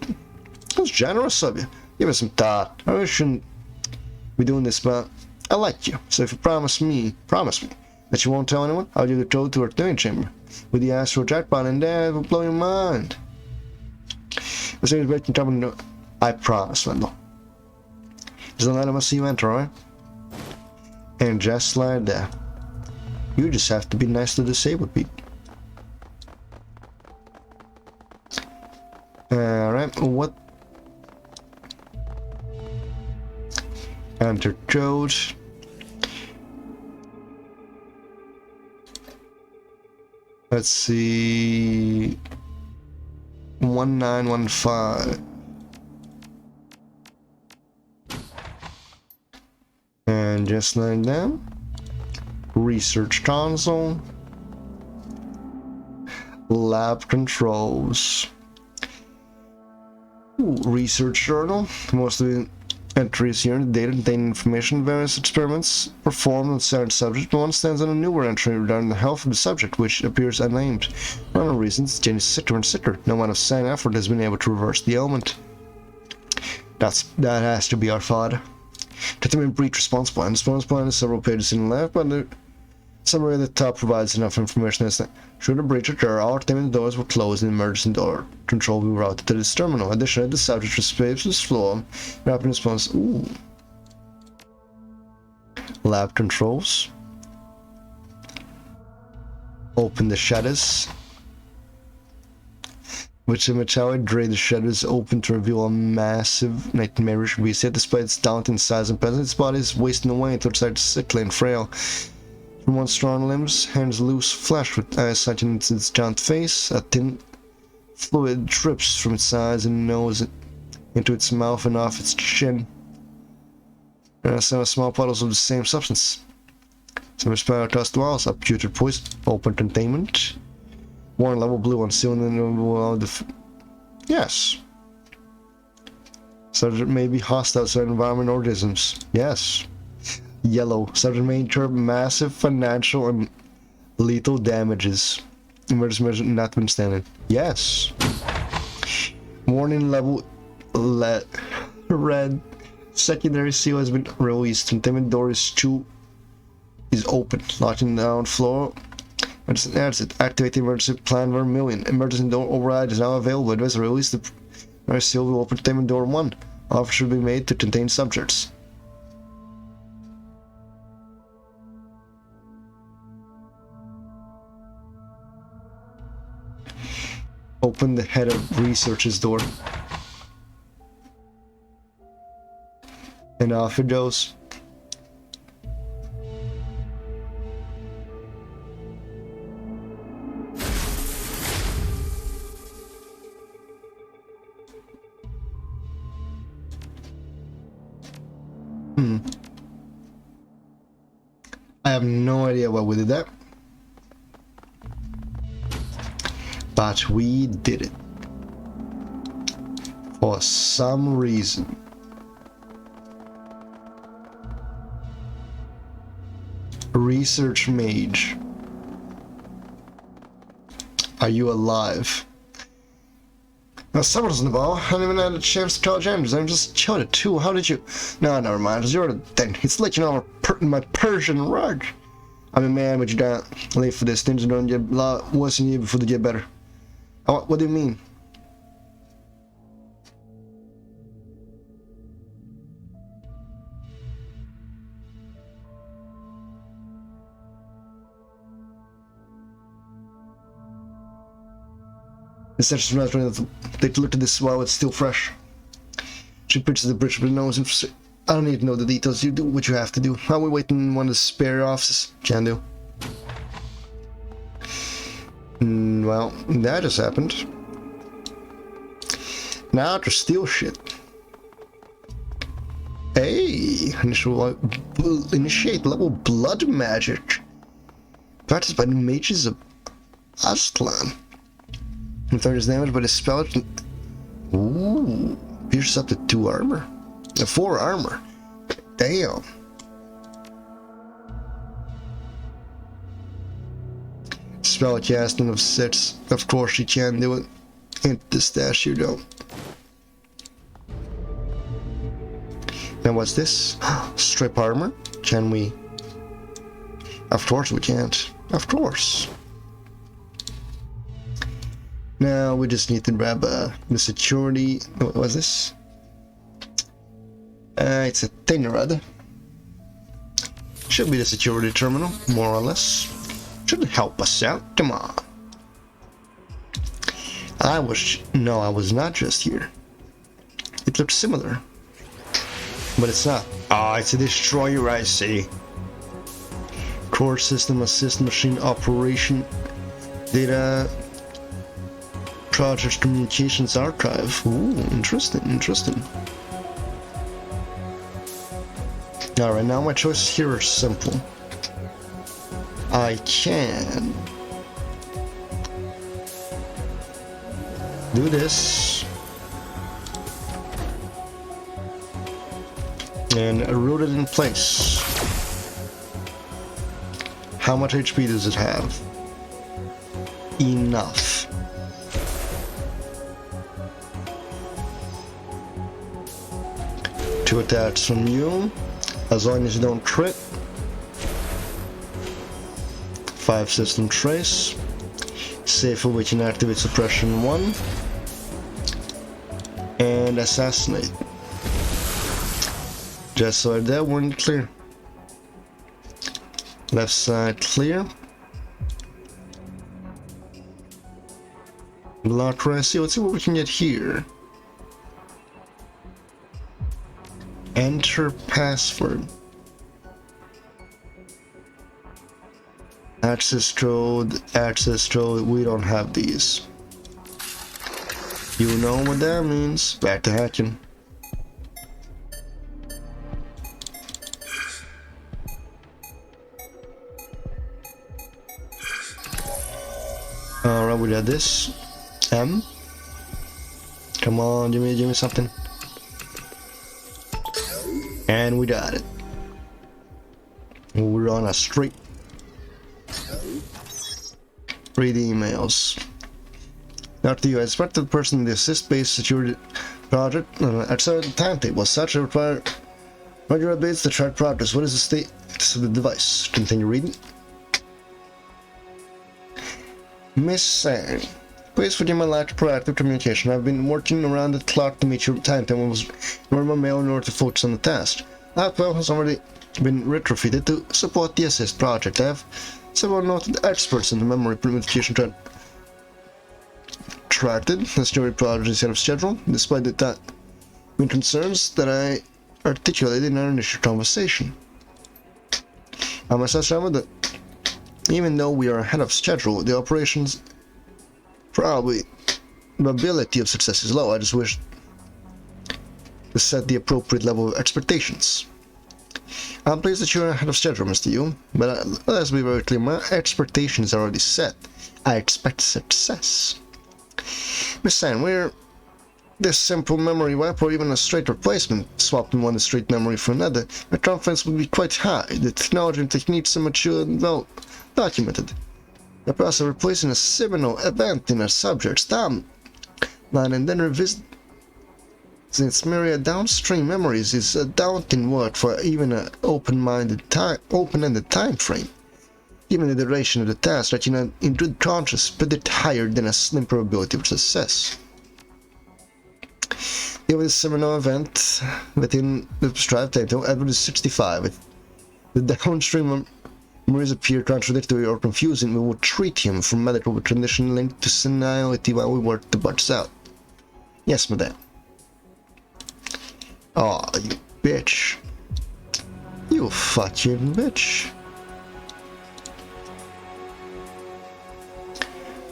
generous of you. Give it some thought. I really shouldn't be doing this, but I like you. So if you promise me that you won't tell anyone, I'll give the code to our clearing chamber with the astral jackpot, and that will blow your mind. I promise, Wendell. Just don't let him see you enter, alright? And just like that. You just have to be nice to disabled people. Alright, what? Enter code. Let's see. 1915. And just like that. Research console. Lab controls. Ooh, research journal. Most of the entries here in the data contain information various experiments performed on certain subject, but one stands on a newer entry regarding the health of the subject, which appears unnamed. For unknown reasons, Jenny is sicker and sicker. No amount of sane effort has been able to reverse the ailment. That has to be our father. Determine breach response plan. The response plan is several pages in the left, but the summary at the top provides enough information as that should a breach occur, all containment doors will close and the emergency door control will be routed to this terminal. Additionally, the subject will space this floor. Rapid response. Ooh. Lab controls. Open the shutters. Which image how I drain the shutters open to reveal a massive nightmarish beast. Yet despite its daunting size and presence, its body is wasting away until it starts sickly and frail. From one's strong limbs, hands loose flesh with eyes sighting into its giant face. A thin fluid drips from its eyes and nose into its mouth and off its chin. There are several small puddles of the same substance. Some expire across the walls. A putrid poison. Open containment. Warning level blue on ceiling and the yes. Subject may be hostile to environment organisms. Yes. Yellow. Subject may incur massive financial and lethal damages. Emergency measure notwithstanding. Yes. Warning level red. Secondary seal has been released. Containment door is open. Locking down floor. Exit. Activate the emergency plan Vermilion. Emergency door override is now available. Advise release the seal will open containment door 1. Offer should be made to contain subjects. Open the head of research's door. And off it goes. I have no idea why we did that. But we did it. For some reason. Research mage. Are you alive? Now, someone's in the ball. I haven't even had a chance to college Andrews. I'm just chilled at 2. How did you? No, never mind. It's your thing. It's like you know my Persian rug. I'm a man, but you don't leave for this. Things are going to get a lot worse than you before they get better. What do you mean? It's such a restaurant that they looked at this while it's still fresh. She pitches the bridge with her nose and I don't need to know the details. You do what you have to do. While we wait in one of the spare offices, can do. Well, that just happened. Now to steal shit. Hey, initiate level blood magic. Practiced by the mages of Aztlan. And 30 damage, but his spell. Ooh, pierces up to 2 armor. 4 armor. Damn. Spell casting of 6. Of course you can do it. Ain't the stash you don't. Now what's this? Strip armor? Can we? Of course we can't. Of course. Now we just need to grab the security. What was this? It's a thing or other. Should be the security terminal, more or less. Should help us out. Come on. No, I was not just here. It looked similar. But it's not. Ah, it's a destroyer, I see. Core system assist machine operation. Data. Project communications archive. Ooh, interesting, interesting. Alright, now my choices here are simple. I can do this and root it in place. How much HP does it have? Enough. To attach from you, as long as you don't crit. 5 system trace. Safer we can activate suppression 1. And assassinate. Just so that we're in the clear. Left side clear. Block resi. Let's see what we can get here. Enter password. Access code, we don't have these. You know what that means. Back to hacking. Alright, we got this. M. Come on, give me something. And we got it. We're on a streak. Read emails. Not to you, I expect the person in the assist-based security project at certain timetable. Such a require regular updates to track progress. What is the status of the device? Continue reading. Miss Sang, please forgive my lack of proactive communication. I've been working around the clock to meet your timetable. Was normal mail in order to focus on the task. Outwell has already been retrofitted to support the assist project. I have several noted experts in the memory communication tracted. The story project is out of schedule, despite the time concerns that I articulated in our initial conversation. I must assume that even though we are ahead of schedule, the operation's probability of success is low. I just wish to set the appropriate level of expectations. I'm pleased that you're ahead of schedule, Mr. Yu, but let's be very clear, my expectations are already set. I expect success. Miss San, we're this simple memory wipe or even a straight replacement, swapping one straight memory for another, my confidence would be quite high. The technology and techniques are mature and well documented. The process of replacing a seminal event in a subject's timeline and then revisit its myriad downstream memories is a daunting work for even an open-ended time frame. Given the duration of the task, stretching in good conscience, but it higher than a slim probability of success. Given the seminal event within the prescribed timetable, average is 65. If the downstream memories appear contradictory or confusing, we will treat him for medical condition linked to senility while we work the bugs out. Yes, madame. Aw, oh, you bitch. You fucking bitch.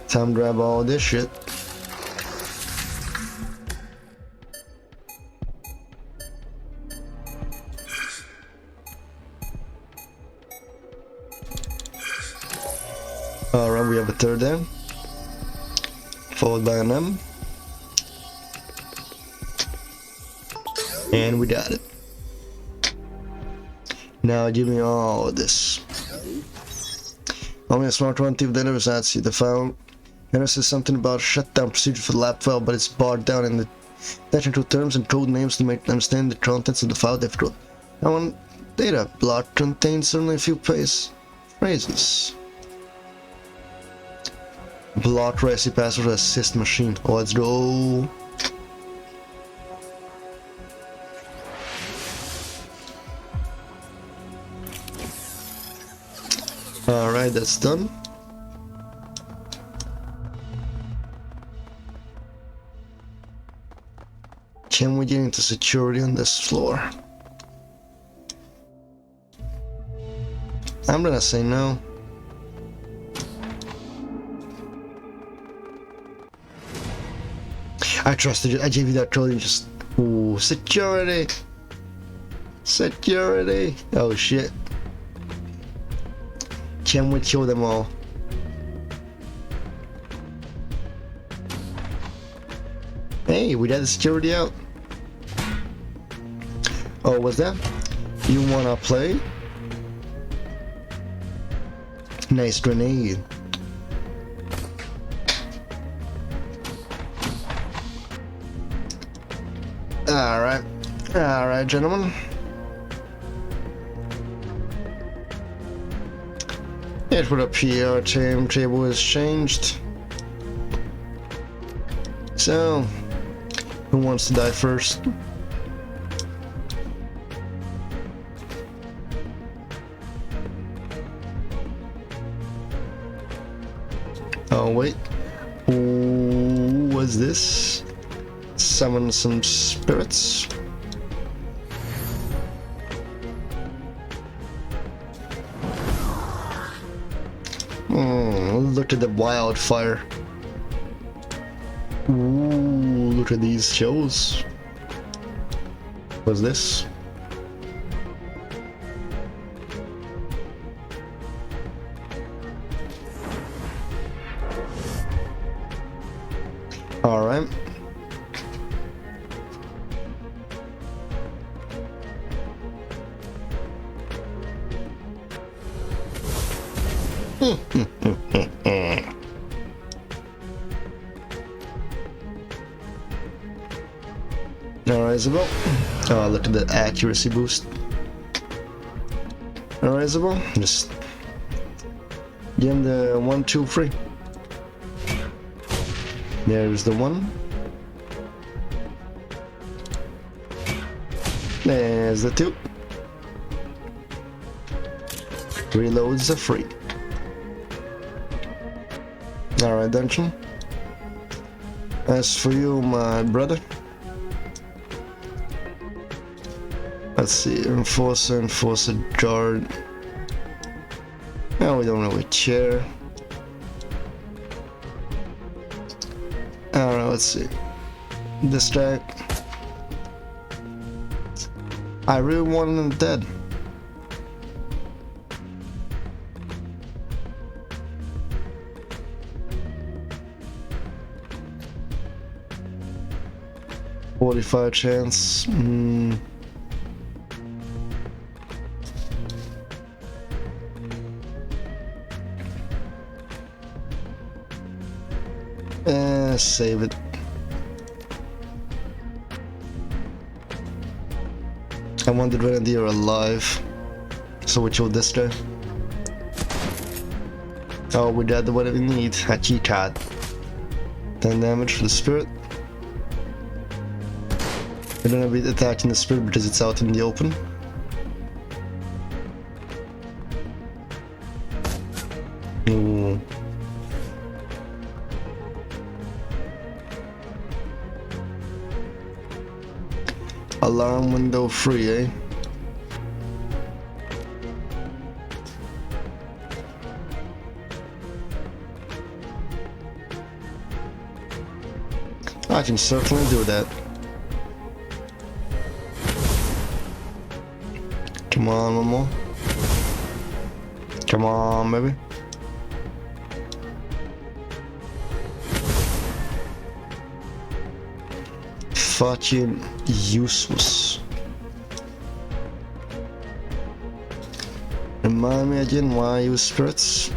Time to grab all this shit. Alright, we have a third M, followed by an M, and we got it. Now give me all of this. Only a smart one tip delivers at you. The file says something about shutdown procedure for the lab file, but it's barred down in the technical terms and code names to make understand the contents of the file difficult. One data block contains only a few phrases. Block resi password assist machine. Let's go. Alright, that's done. Can we get into security on this floor? I'm gonna say no. I trusted you. I gave you that troll. You just... Ooh, security! Security! Oh shit. Can we kill them all? Hey, we got the security out. Oh, what's that? You wanna play? Nice grenade. Alright. Alright, gentlemen. It would appear our timetable has changed. So, who wants to die first? Oh wait, what's this? Summon some spirits. Look at the wildfire. Ooh, look at these shows. What's this? All right. Alright, Isabel. Oh, look at the accuracy boost. Alright, Isabel. Just give him the 1, 2, 3. There's the 1. There's the 2. Reloads are free. Alright, Dungeon. As for you, my brother. Let's see, Enforcer, Guard. No, we don't really care. Alright, let's see. This guy. I really want him dead. .45 chance. Save it. I want the Grenadier alive, so we kill this guy. Oh, we got what we need. A key card. 10 damage for the spirit. We're gonna be attacking the spirit because it's out in the open. Ooh. Alarm window free, eh? I can certainly do that. Come on, one more. Come on, baby. Fucking useless. Remind me again why I use spirits.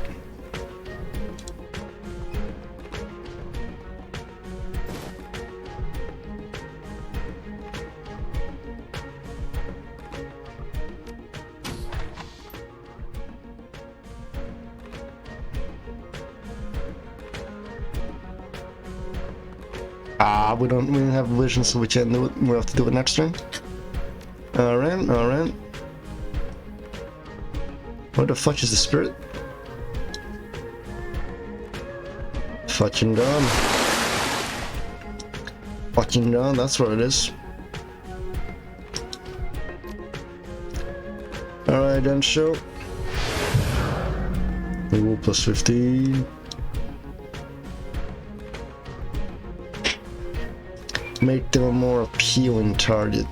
We don't have vision, so we can't do it. We'll have to do it next turn. Alright, alright. Where the fuck is the spirit? Fucking gone. Fucking gone, that's where it is. Alright then, show. Ooh, plus 15. Make them a more appealing target.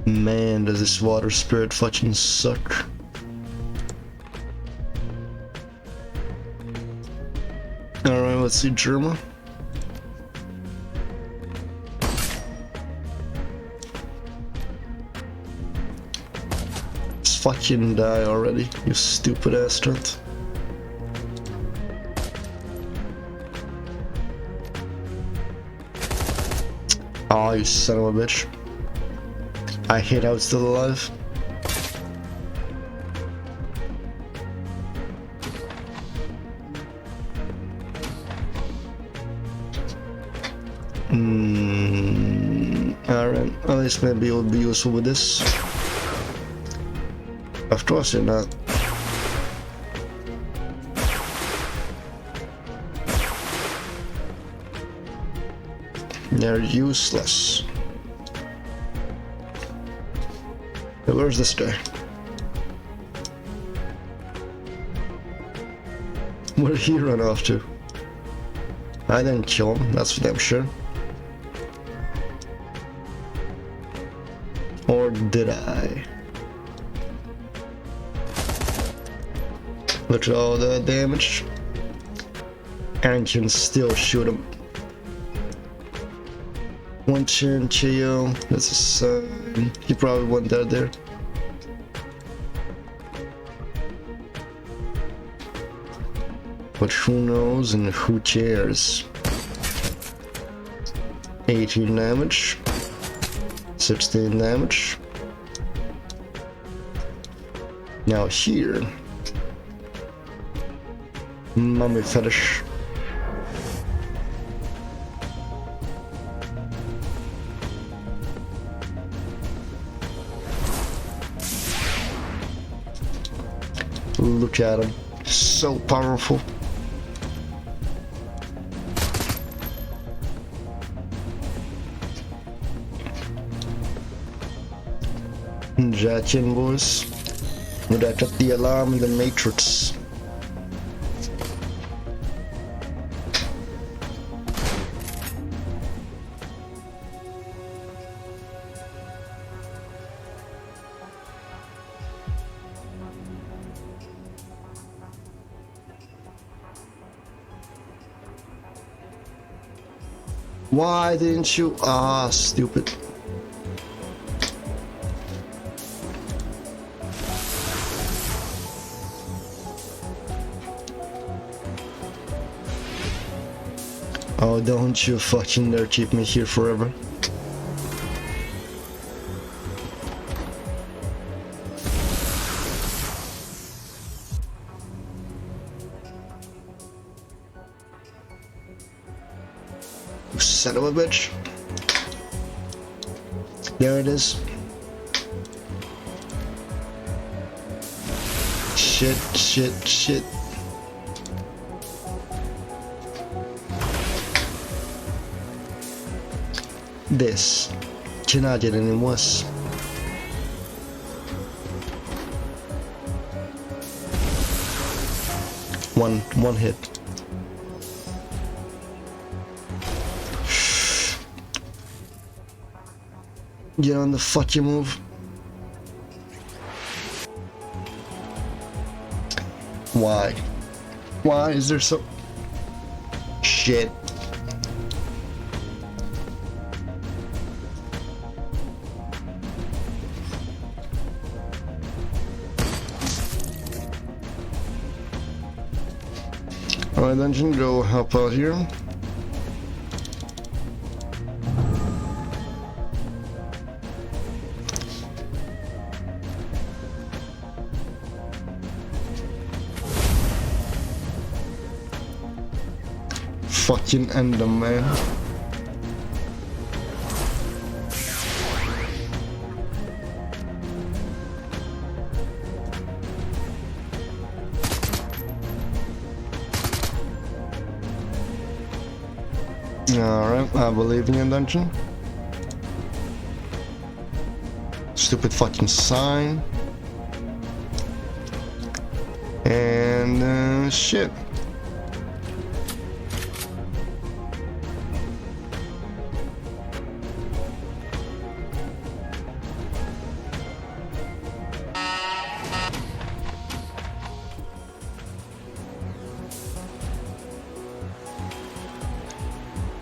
Man, does this water spirit fucking suck. Alright, let's see Jerma. Let's fucking die already, you stupid ass strength. Oh, you son of a bitch. I hate how it's still alive. Alright, at least maybe it will be useful with this. Of course you're not. They're useless. Hey, where's this guy? Where did he run off to? I didn't kill him, that's for damn sure. Or did I? Look at all the damage. And can still shoot him. One chin, Chio. That's a sign. He probably went dead there. But who knows and who cares? 18 damage. 16 damage. Now here. Mummy fetish. Look at him. So powerful. Jackin, boys. Would I cut the alarm in the Matrix? Why didn't you? Ah, stupid. Oh, don't you fucking dare keep me here forever. You son of a bitch. There it is. Shit, shit, shit. This cannot get any worse. One hit. Get on the fucking move. Why? Why is there so... Shit. Alright, dungeon, go help out here. Fucking end them, man. Alright, I believe in your dungeon. Stupid fucking sign. And shit.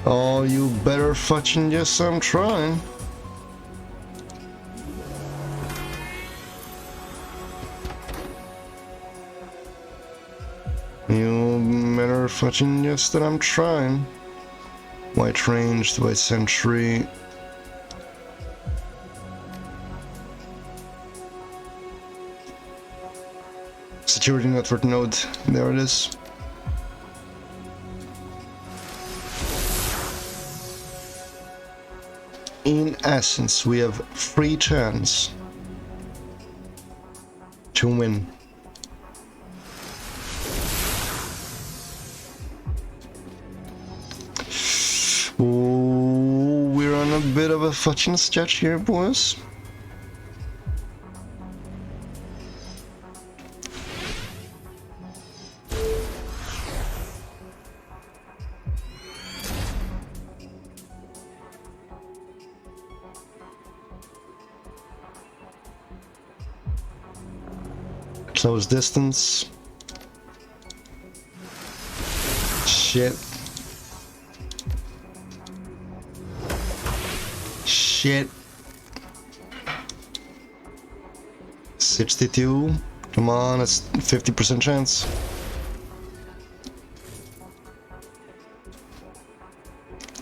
Oh, you better fucking yes, I'm trying. You better fucking yes that I'm trying. White ranged, white sentry. Security network node, there it is. In essence, we have 3 chances to win. Ooh, we're on a bit of a fucking stretch here, boys. Close distance. Shit. Shit. 62. Come on, it's 50% chance.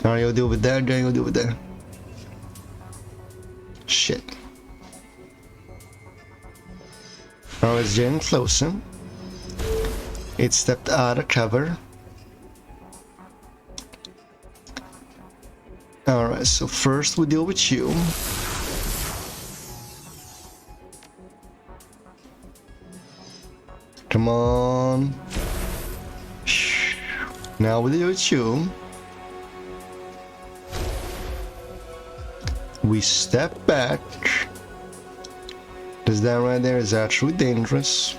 Alright, you'll deal with that guy, you'll deal with that. Shit. Now it's getting closer. It stepped out of cover. Alright, so first we deal with you. Come on. Now we deal with you. We step back. Because that right there is actually dangerous.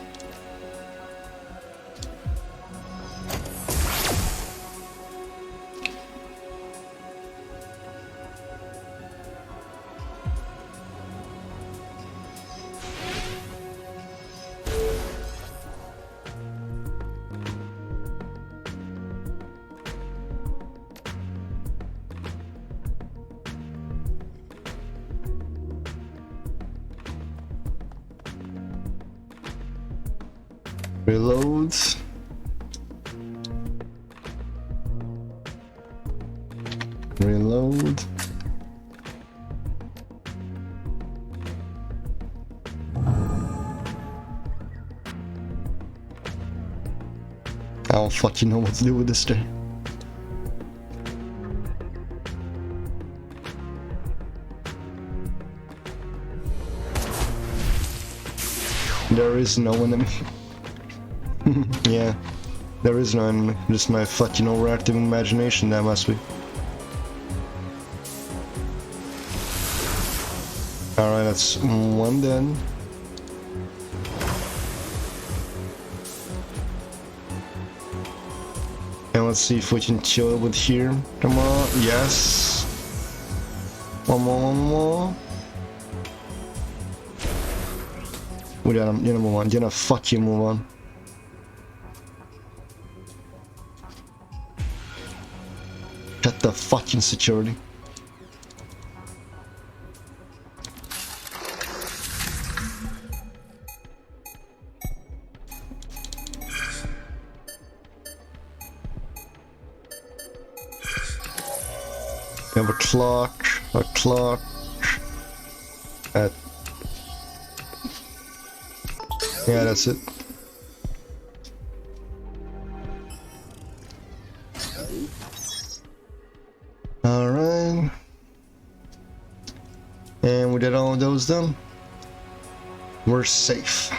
Reload. Reload. I don't fucking know what to do with this thing. There is no enemy. Yeah, there is no enemy. Just my fucking overactive imagination, that must be. Alright, that's one dead. And let's see if we can chill with here. Come on, yes. One more. We gotta move on. Gonna fucking move on. Shut the fucking security. We have a clock. Yeah, that's it. Alright. And we did all of those done. We're safe.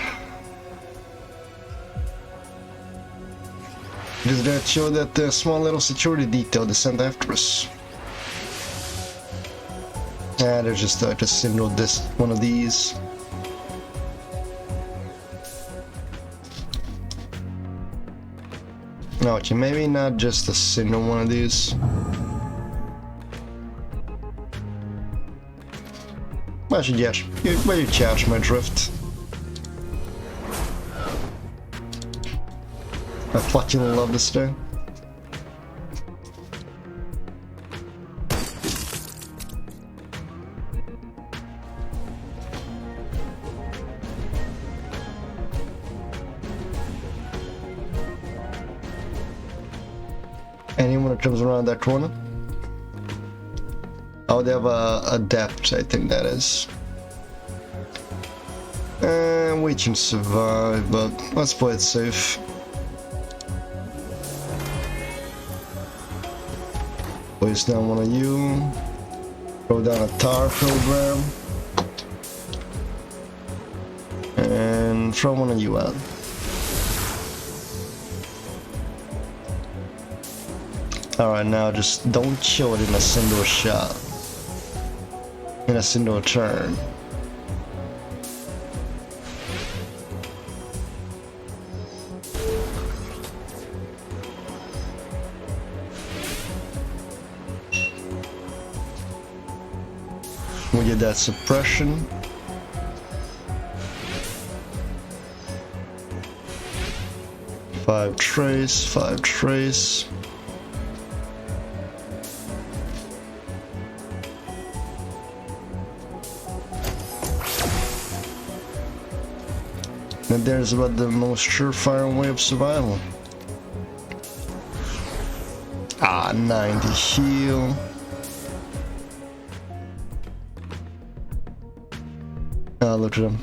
Just there to show that the small little security detail they sent after us. Ah, there's just single this one of these. Okay, maybe not just a single one of these. But you catch my drift. I fucking love this thing. Anyone that comes around that corner? Oh, they have a depth, I think that is. We can survive, but let's play it safe. Place down one of you. Throw down a tar program. And throw one of you out. Alright, now just don't kill it in a single shot. In a single turn. We get that suppression. Five trace. And there's about the most surefire way of survival. Ah, 90 heal. Ah, look at him.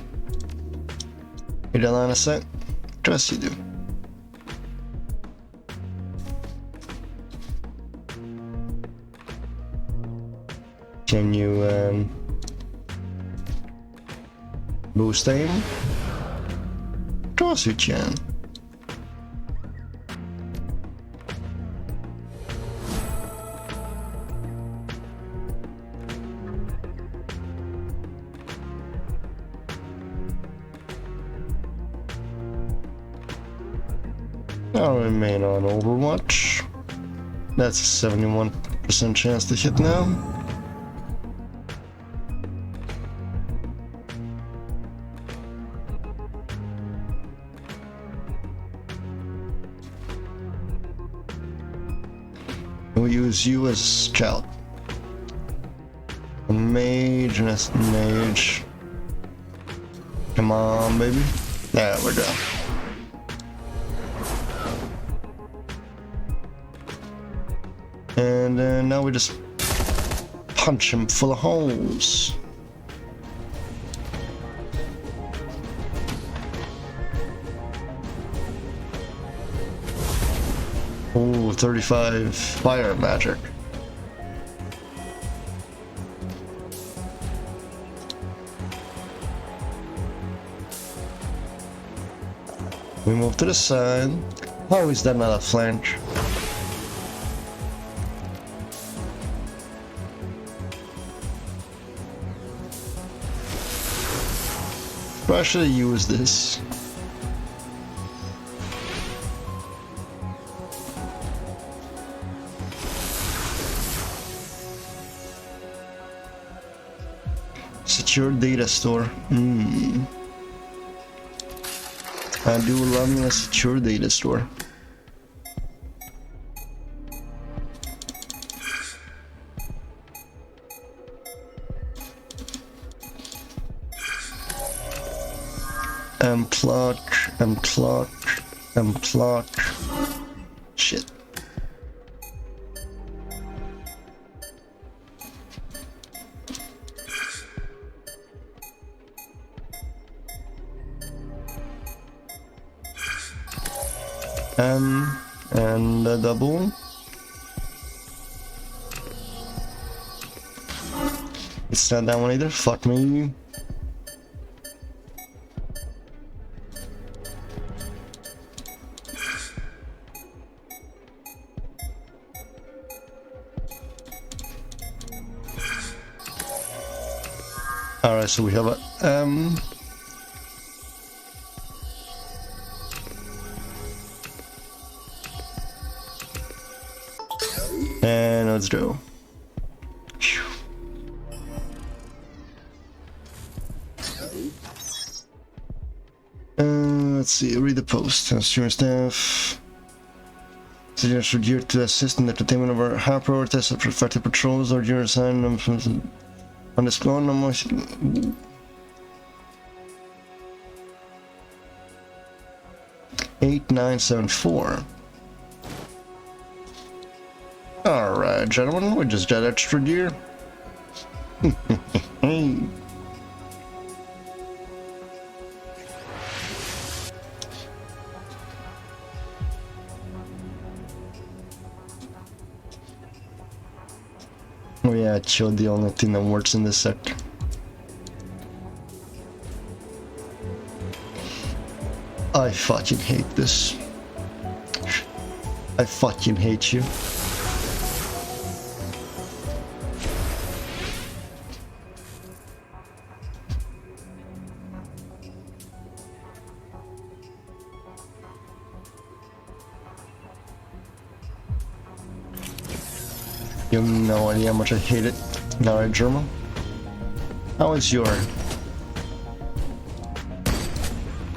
You got line of sight? Trust you do. Can you boost aim? Of course you can. I'll remain on Overwatch. That's a 71% chance to hit now. We'll use you as a scout. A mage and a mage. Come on, baby. There we go. And now we just punch him full of holes. Ooh, 35 fire magic. We move to the side. How is that not a flank? I should have used this. Secure data store. I do love me a secure data store. Unplug. Shit. And a double. It's not that one either. Fuck me. Alright, so we have a and let's do. Let's see, read the post. Student staff suggest we're geared to assist in the entertainment of our high priorities of effective patrols or during assigned on this floor. 8974. Alright, gentlemen, we just got extra gear. Hey. Oh yeah, chill, the only thing that works in this sector. I fucking hate this. I fucking hate you. You have no idea how much I hate it. Alright, Jerma. How is your?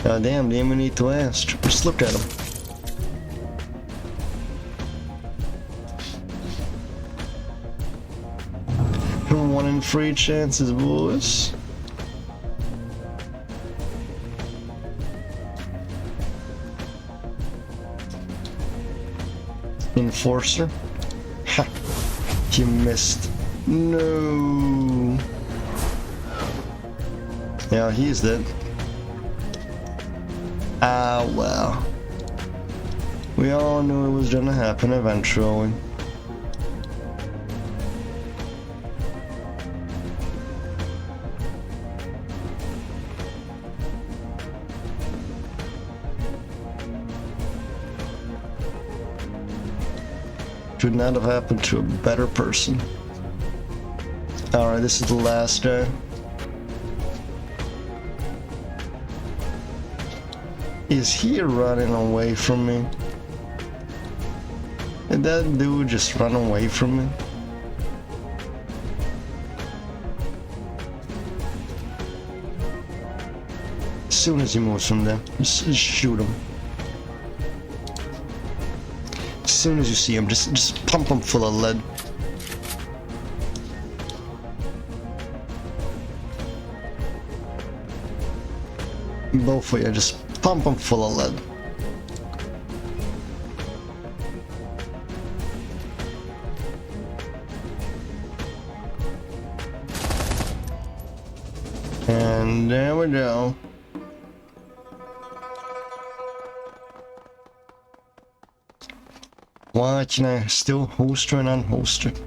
God damn, damn, we need to ask. Just look at him. One in 3 chances, boys. Enforcer. Ha! You missed. No. Yeah, he's dead. Ah, well. We all knew it was gonna happen eventually. Could not have happened to a better person. Alright, this is the last guy. Is he running away from me? Did that dude just run away from me? As soon as he moves from there, just shoot him. As soon as you see him, just pump him full of lead. Both of you, just pump him full of lead. And there we go. Why can I still holster and unholster?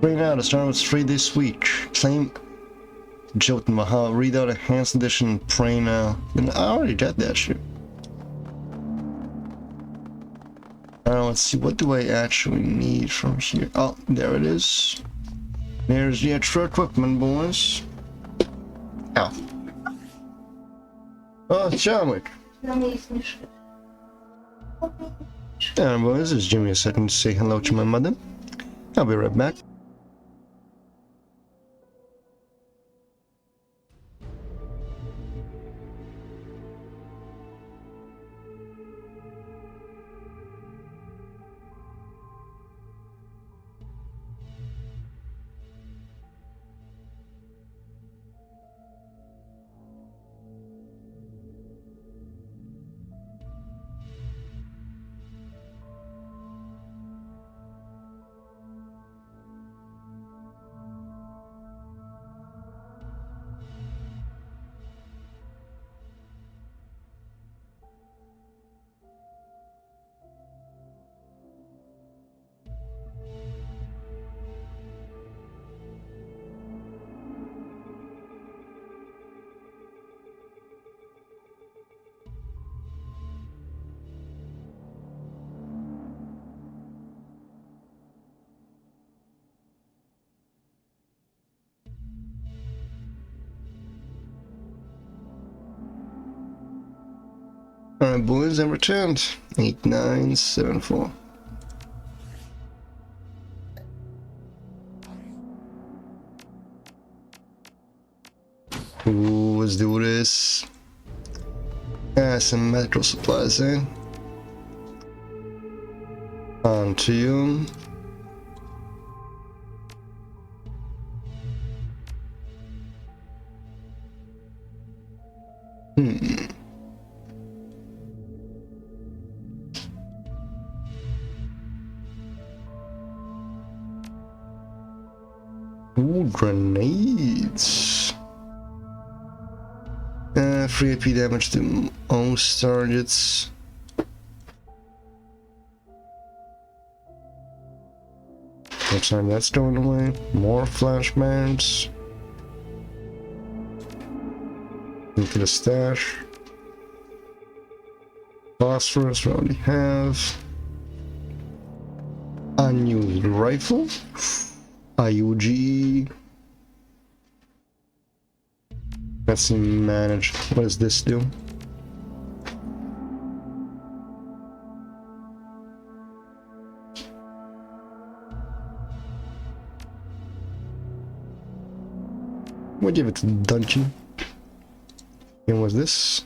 Right now, the start was free this week. Claim Jotun Mahal, read out Enhanced Edition and pray now. And I already got that shit. Now let's see, what do I actually need from here? Oh, there it is. There's the extra equipment, boys. Ow. Oh, Charmick. Yeah, boys, just give me a second to say hello to my mother. I'll be right back. Alright, boys, I've returned. 8974. Ooh, let's do this. Some medical supplies, eh? On to you. Ooh, grenades. 3 AP damage to most targets. Looks like that's going away. More flashbangs. Into the stash. Phosphorus we already have. Unused rifle. IUG. Let's see, manage. What does this do? We'll give it to dungeon. And what's this?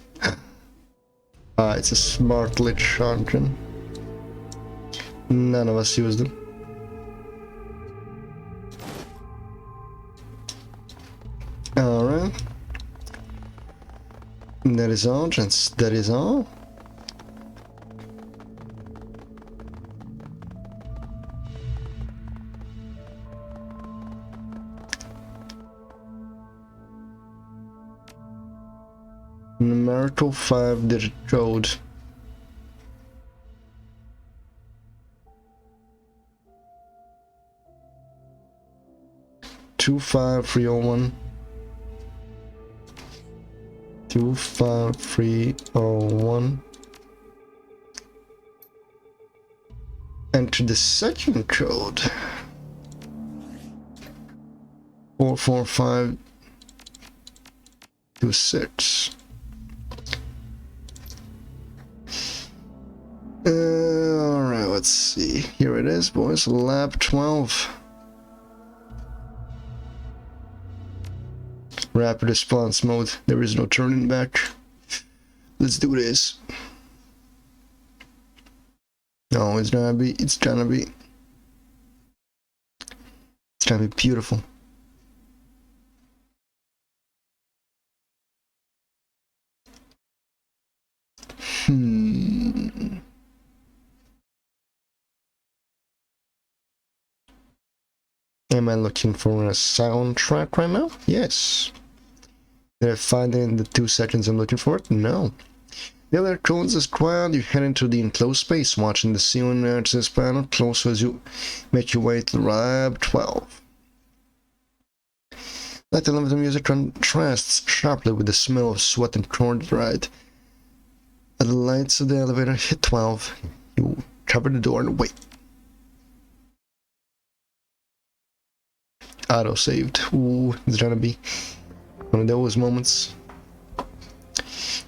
It's a smart lit shotgun. None of us use them. Alright. That is all, gents. That is all. Numerical 5-digit code. Two 5301. 25301. Enter the second code. 44526. Alright, let's see. Here it is, boys. Lab 12. Rapid response mode. There is no turning back. Let's do this. No, it's gonna be beautiful. Am I looking for a soundtrack right now? Yes. Did I find it in the 2 seconds I'm looking for it? No. The other codes is quiet. You head into the enclosed space, watching the ceiling access panel closer as you make your way to lab 12. That elevator music contrasts sharply with the smell of sweat and chloride. As the lights of the elevator hit 12, you cover the door and wait. Auto-saved. Ooh, it's gonna be one of those moments.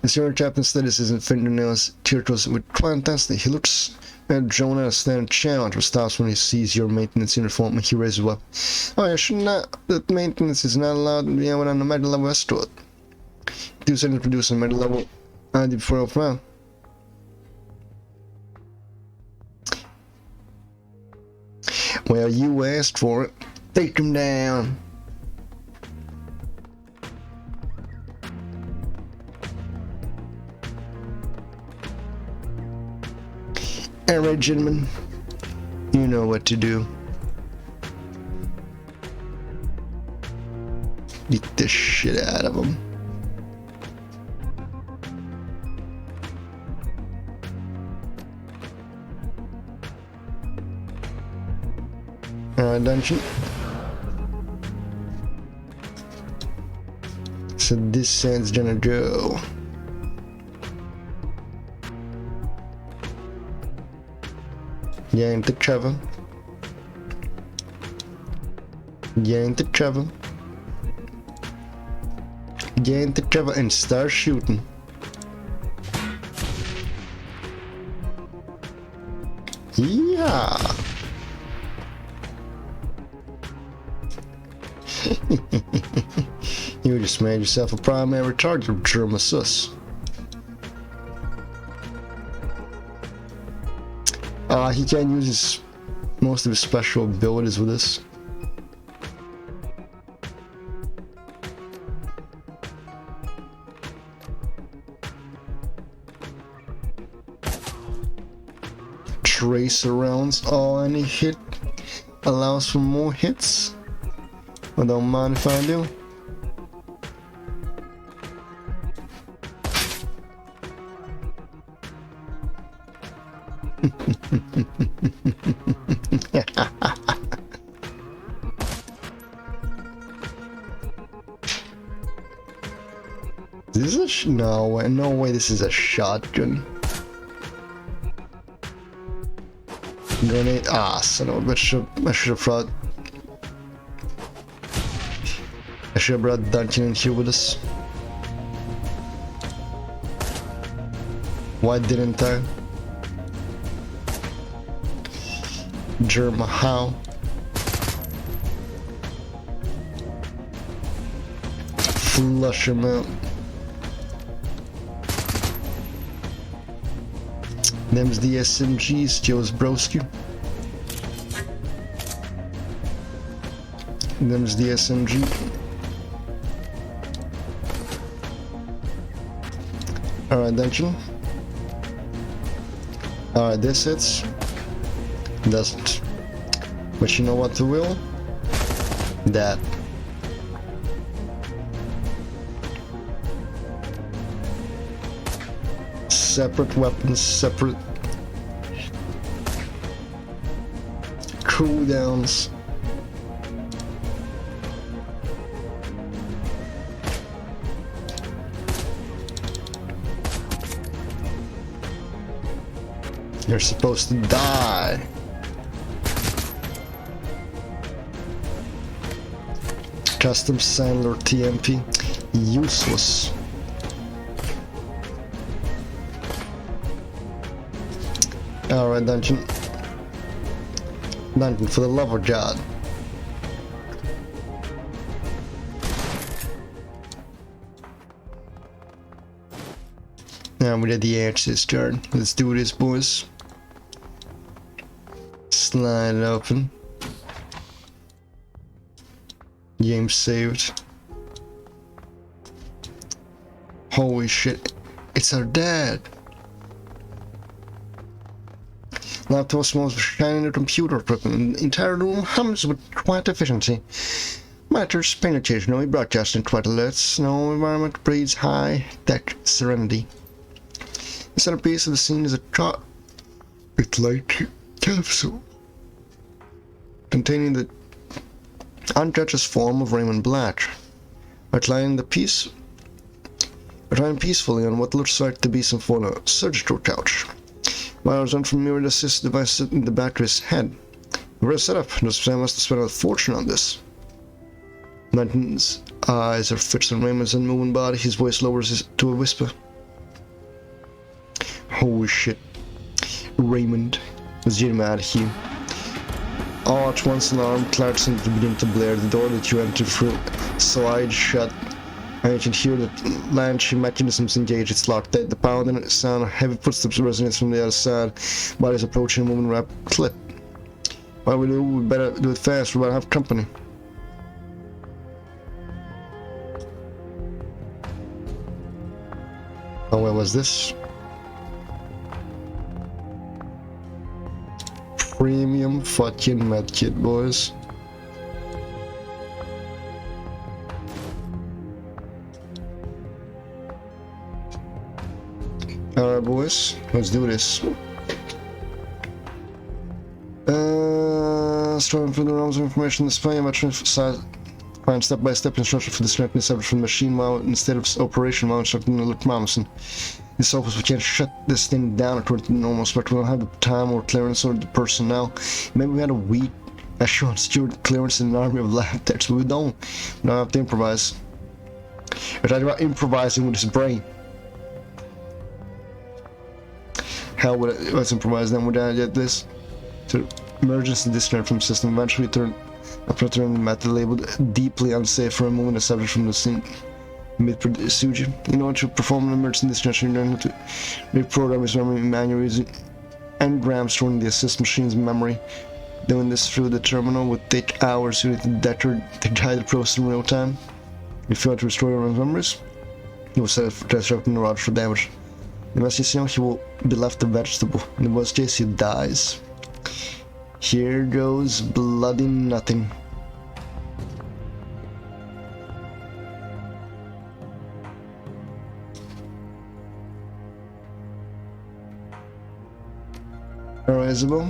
The senior captain studies his fingernails, tears with fantastic. He looks at Jonah stand challenge, but stops when he sees your maintenance uniform and he raises well. Oh, I should not. That maintenance is not allowed to be out on the metal level escort. Do something to produce a metal level ID before well. Well, you asked for it. Take him down. Alright, gentlemen. You know what to do. Beat the shit out of them. Alright, dungeon. So this side's gonna go. Yank the cover. Yank the cover. Yank the cover and start shooting. Yeah. You just made yourself a primary target of JermaSUS. He can't use most of his special abilities with this. Tracer rounds. Oh, any hit allows for more hits. I don't mind if I do. This is a no way this is a shotgun. Grenade. Son of a bitch. I should have brought. I should have brought Dungeon in here with us. Why didn't I? Jerma, how? Flush him out. Them's the SMGs, Joe's broski. Them's the SMG. Alright, dungeon. Alright, this hits. Doesn't. But you know what the will? That. Separate weapons, separate cooldowns. You're supposed to die. Custom Sandler TMP. Useless. Alright, dungeon. Dungeon, for the love of God. Now we did the answers turn. Let's do this, boys. Slide it open. Game saved. Holy shit. It's our dad. Laptop smells of shiny computer equipment. The entire room hums with quiet efficiency. Matters pain occasionally, broadcasting quiet alerts. No environment breathes high-tech serenity. The centerpiece of the scene is a chocolate-like capsule containing the unconscious form of Raymond Black, reclining peacefully on what looks like to be some form of surgical couch. Myers unfamiliar assist device sitting in the back of his head. Real setup. This man must have spent a fortune on this. Martin's eyes are fixed on Raymond's unmoving body. His voice lowers to a whisper. Holy shit. Raymond. Let's get him out of here. All at once an alarm clouds and begin to blare. The door that you enter through slides shut. And you can hear the latch mechanisms engage. It's locked. The pounding sound of heavy footsteps resonates from the other side. Bodies approaching, moving rapid clip. What we do, we better do it fast. We better have company. Oh, where was this? Premium fucking medkit, boys. Alright, boys, let's do this. Striving for the realms of information display, I'm trying to find step-by-step instruction for disconnecting separate from the machine while instead of operation while instructing the look promising. This office, we can't shut this thing down according to the normal spec. We don't have the time or clearance or the personnel. Maybe we had a weak assurance security clearance in an army of lab techs, but we don't. We don't have to improvise. We're talking about improvising with his brain. How would I, let's improvise then, would I get this? to emergency disconnect from system. Eventually return the method labeled deeply unsafe for removing the subject from the scene. Mid-procedure. In order to perform an emergency disconnection, you're going to reprogram his memory manually using engrams stored in the assist machine's memory. Doing this through the terminal would take hours. You need to deactivate the process in real time. If you want to restore your memories, he will set for disrupting the neurology for damage. In the best case, he will be left a vegetable. In the worst case, he dies. Here goes bloody nothing. Alright, Isabel.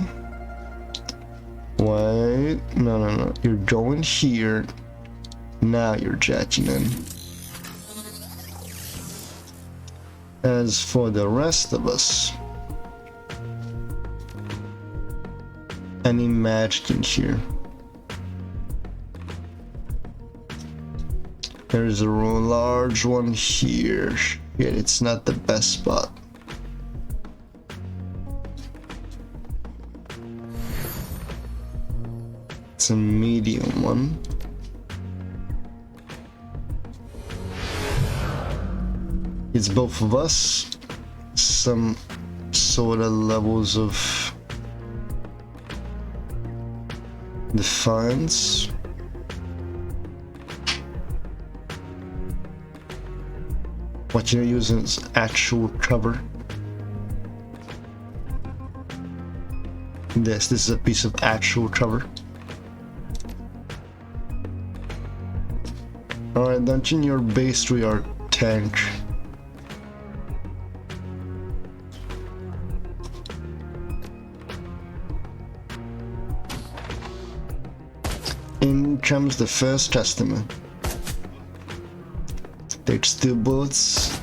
Wait. No. You're going here. Now you're jacking in. As for the rest of us, any magic in here? There's a large one here. Shit, it's not the best spot. It's a medium one. It's both of us. Some sort of levels of defiance. What you're using is actual cover. This is a piece of actual cover. Alright, dungeon, your base to your tank. In comes the first testament. Takes 2 bullets.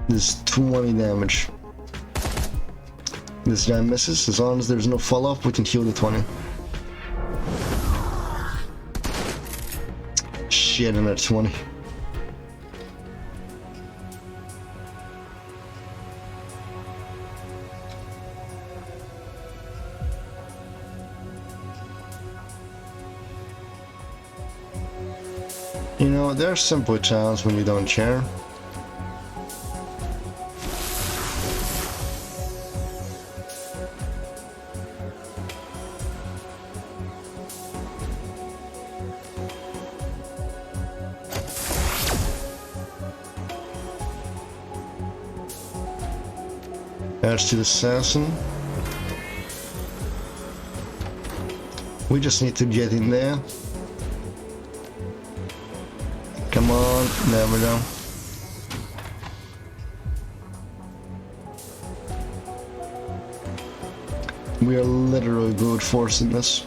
Does 20 damage. This guy misses. As long as there's no follow-up, we can heal the 20. Shit, another 20. You know, there are simple times when you don't care. There's the assassin. We just need to get in there. Come on, there we go. We are literally brute forcing this.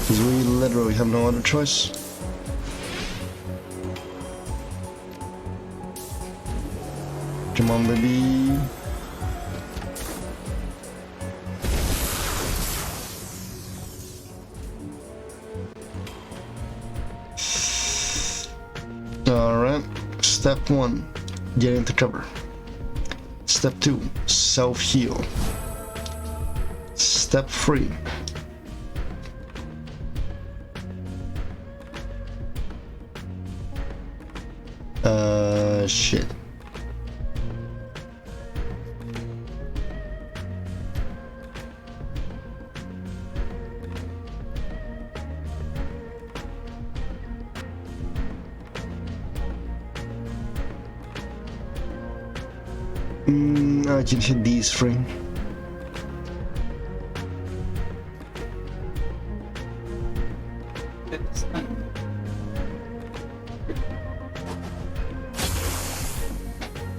Because we literally have no other choice. Come on, baby. Alright, step 1, get into cover. Step 2, self-heal. Step 3, shit. I can hit these 3.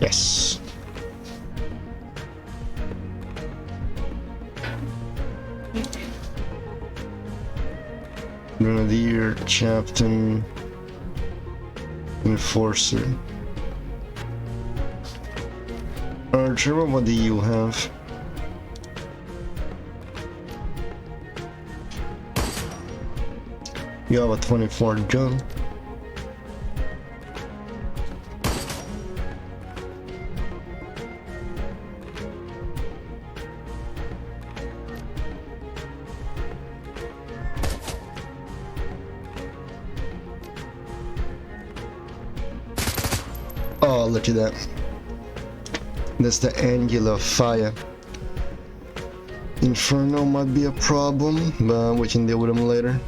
Yes. Grenadier, Captain, Enforcer. Archer, what do you have? You have a 24 gun. Oh, look at that. That's the angular fire. Inferno might be a problem, but we can deal with them later.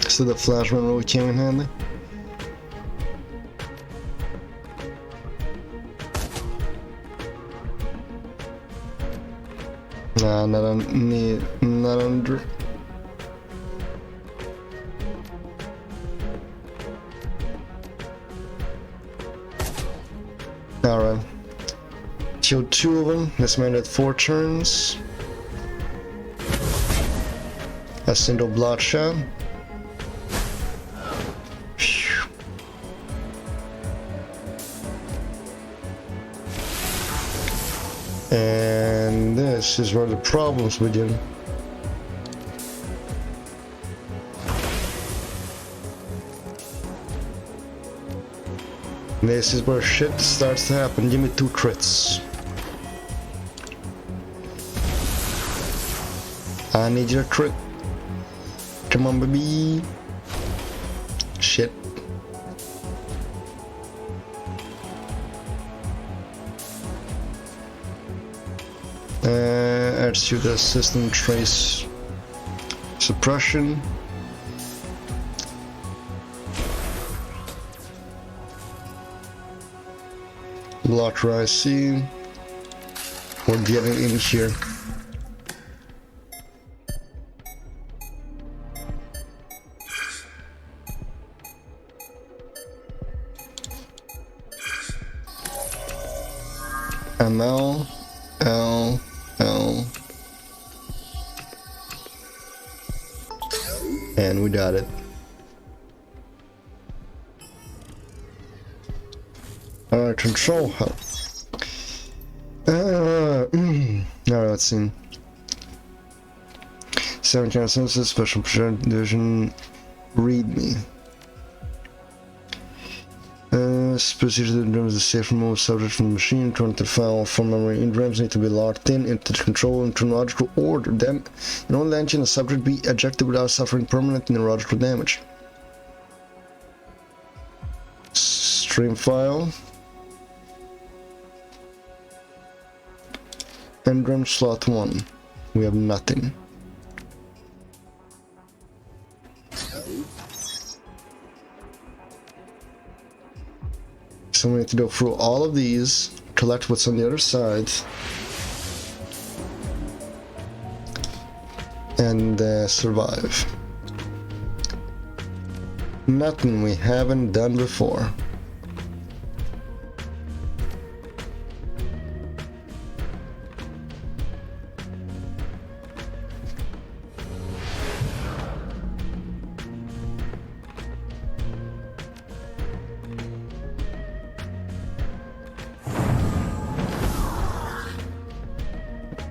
So the flash run really came in handy. Nah, not under. Alright. Killed 2 of them. This made it 4 turns. A single bloodshot. Phew. And this is where the problems begin. This is where shit starts to happen. Give me 2 crits. I need your crit. Come on, baby. Shit. Adds to the system trace suppression. Blocker IC. We're getting in here. ML, L, L. And we got it. Alright, control hub. Alright, let's see. 7 JermaSUS, Special Project Division, readme. Procedure that DRAMs is safe remove subject from the machine, turn the file from memory in DRAMs need to be locked in into the control in chronological order. Then, in only engine the subject be ejected without suffering permanent neurological damage. Stream file. And DRAM slot 1. We have nothing. So we need to go through all of these, collect what's on the other side, and survive. Nothing we haven't done before.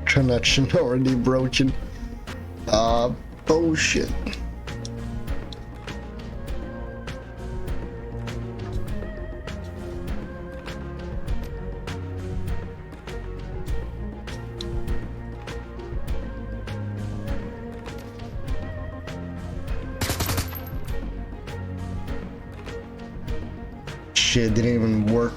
Connection already broken. Bullshit. Shit, didn't even work.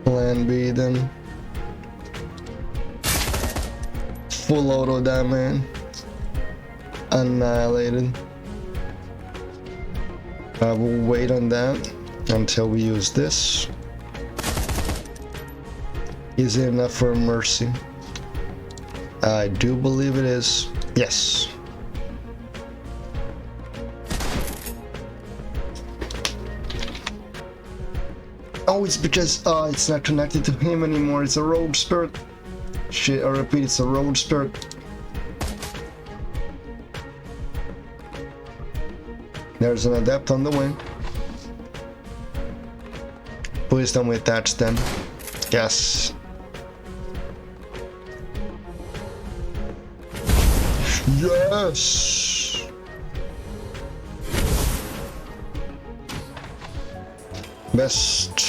Plan B then. Full auto that man. Annihilated. I will wait on that until we use this. Is it enough for mercy? I do believe it is. Yes. Oh, it's because it's not connected to him anymore. It's a rogue spirit. Shit, I repeat, it's a rogue spirit. There's an adept on the way. Please don't we attach them. Yes. Yes. Best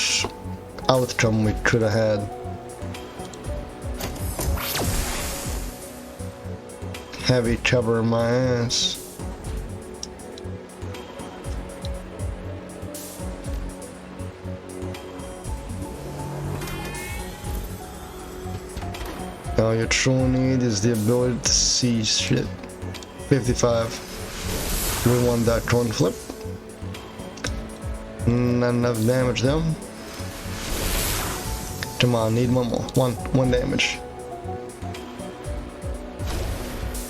outcome we could have had. Heavy cover my ass. All you truly need is the ability to see shit. 55. We won that coin flip. Not enough damage though. Come on, need one more. One damage.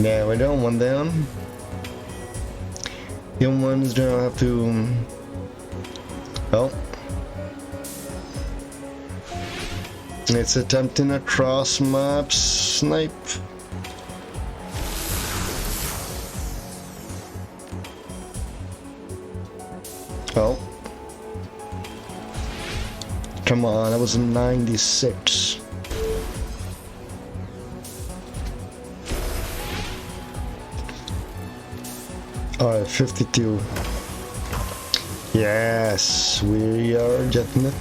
There we go, one down. The ones don't have to. Oh. It's attempting a cross map snipe. Oh. Come on, that was a 96. Alright, 52. Yes, we are getting it.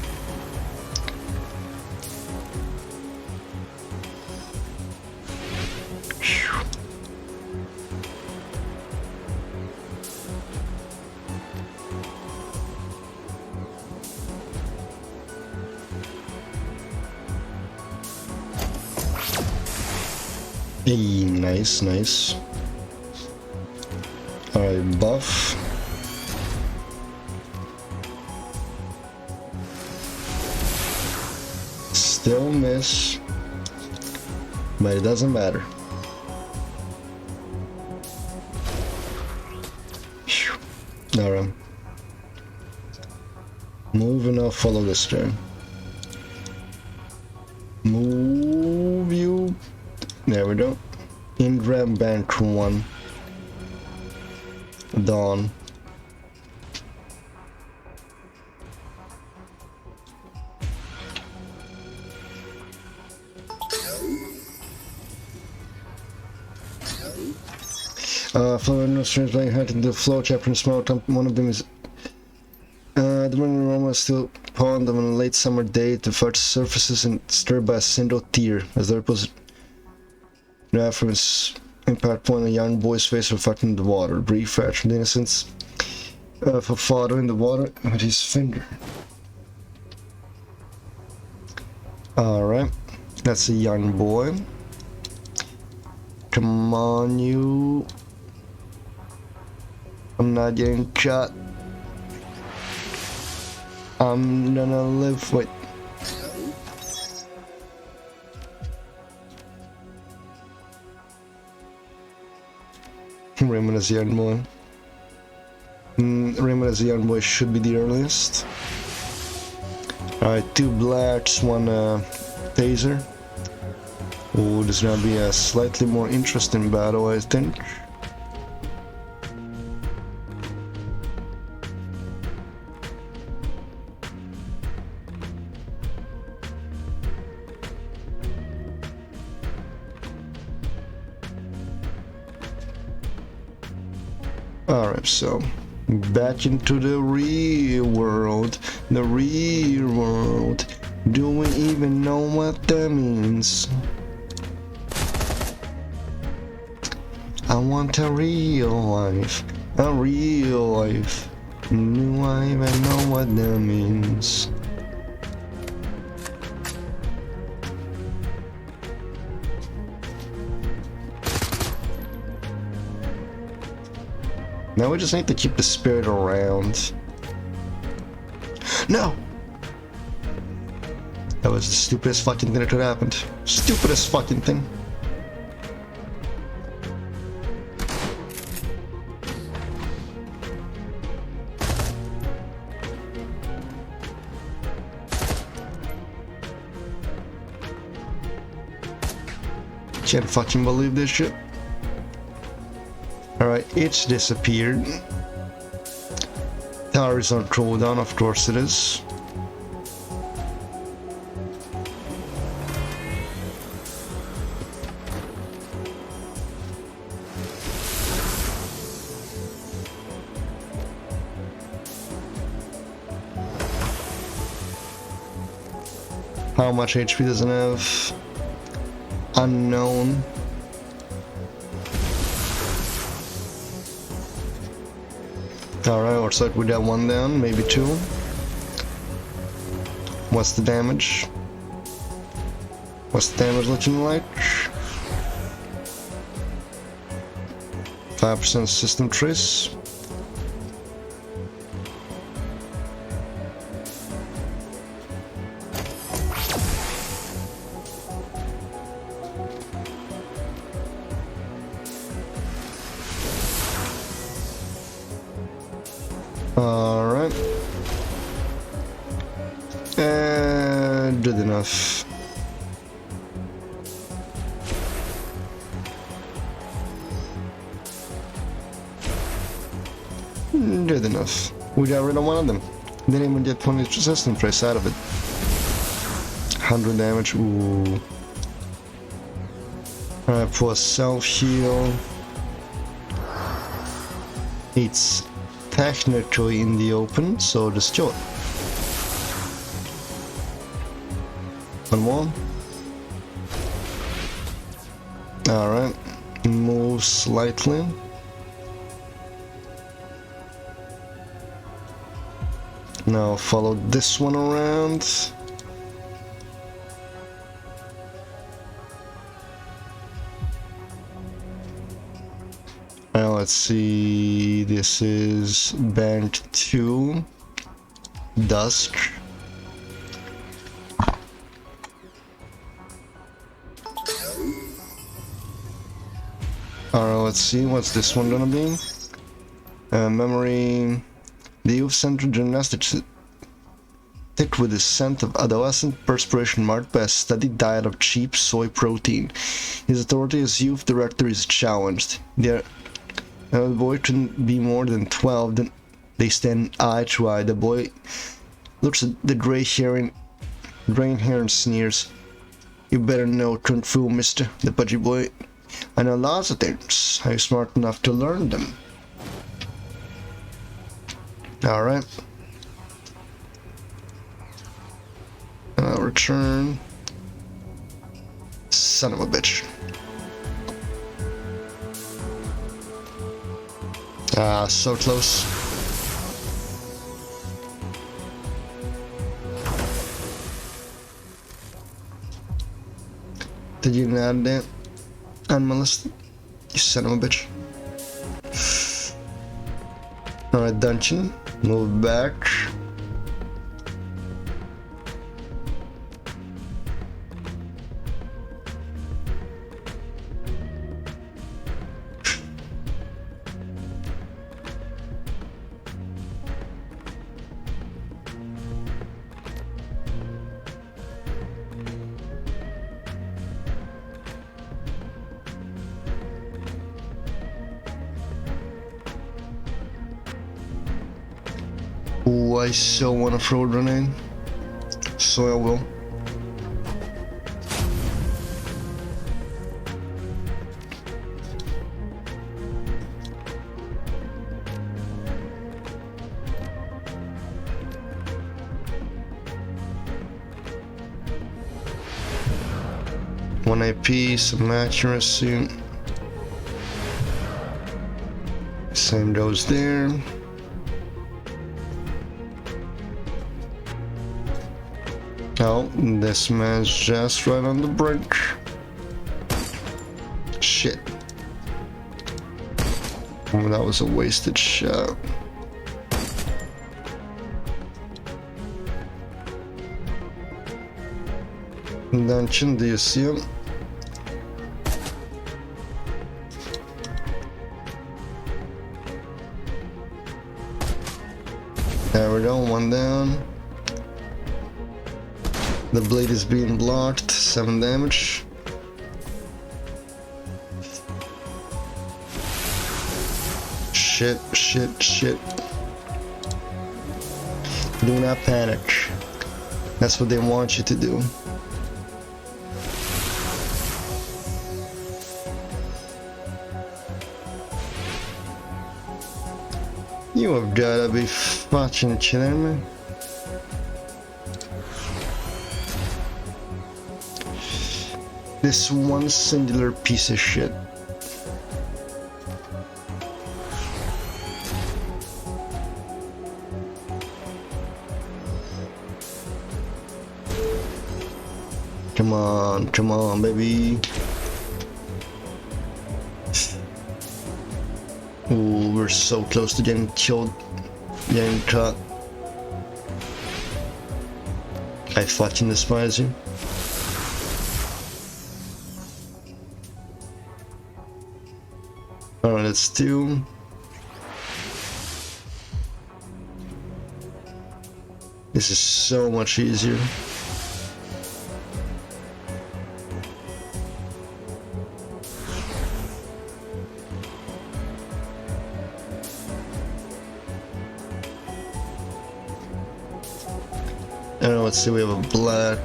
Hey, nice, nice. Alright, buff. Still miss. But it doesn't matter. Alright. Moving up, follow this turn. Move you. There we go. In-grab bank 1. Dawn. Flow and no strange playing hard in the flow chapter and small temp. One of them is the morning aroma is still pond on a late summer day. The first surfaces and stirred by a single tear as there was from its impact point a young boy's face reflecting the water. Brief flash from the innocence of a father in the water with his finger. Alright, that's a young boy. Come on, you. I'm not getting shot. I'm gonna live with. Raymond as a young boy. Raymond as a young boy should be the earliest. Alright, 2 blacks, 1 taser. Oh, this is gonna be a slightly more interesting battle, I think. Alright, so back into the real world. The real world. Do we even know what that means? I want a real life. A real life. Do I even know what that means? Now we just need to keep the spirit around. No! That was the stupidest fucking thing that could have happened. Stupidest fucking thing. Can't fucking believe this shit. Alright, it's disappeared. Tower is on cooldown, of course it is. How much HP does it have? Unknown. Alright, looks like we got one down, maybe two. What's the damage? What's the damage looking like? 5% system trace. Alright. And good enough. Good enough. We got rid of one of them. Didn't even get 20 system trace out of it. 100 damage. Ooh. Alright, plus self heal. It's technically in the open, so just kill it. One more. Alright. Move slightly. Now follow this one around. Now let's see, this is Bank 2, Dusk. Alright, let's see, what's this one gonna be? Memory. The youth center gymnastics thick with the scent of adolescent perspiration marked by a steady diet of cheap soy protein. His authority as youth director is challenged. The boy couldn't be more than 12, then they stand eye to eye. The boy looks at the gray hair and sneers. You better know Kung Fu, mister, the pudgy boy. I know lots of things. Are you smart enough to learn them? Alright. I'll return. Son of a bitch. Ah, so close. Did you not that? Unmolested? You son of a bitch. Alright, dungeon. Move back. Ooh, I so want to throw a grenade. So I will. One AP, some accuracy. Same goes there. Oh, this man's just right on the brink. Shit. Oh, that was a wasted shot. Dungeon, do you see him? There we go, one down. The blade is being blocked, 7 damage. Shit, shit, shit. Do not panic. That's what they want you to do. You have gotta be fucking kidding me. This one singular piece of shit. Come on, baby. Ooh, we're so close to getting killed, getting caught. I fucking despise you. Alright, let's do. This is so much easier. Let's see, we have a black,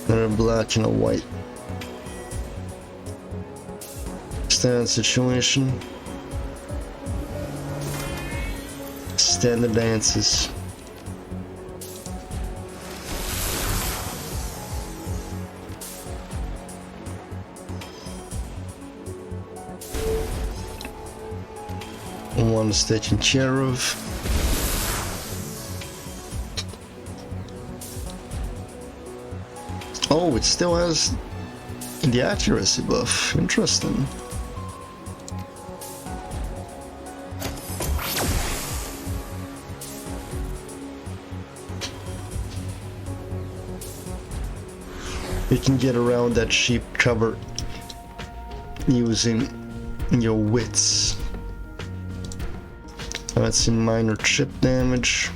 another black and a white. Standard situation. Standard dances. One is taken care of. Oh, it still has the accuracy buff. Interesting. You can get around that cheap cover using your wits. Let's see, minor chip damage.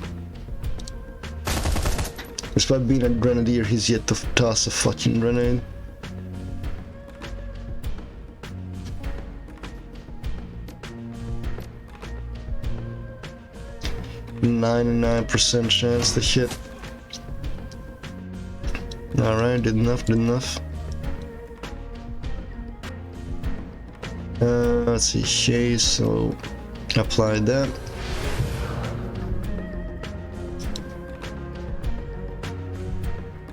Despite being a grenadier, he's yet to toss a fucking grenade. %99% chance to hit. Alright, did enough, did enough. Let's see, okay, so apply that.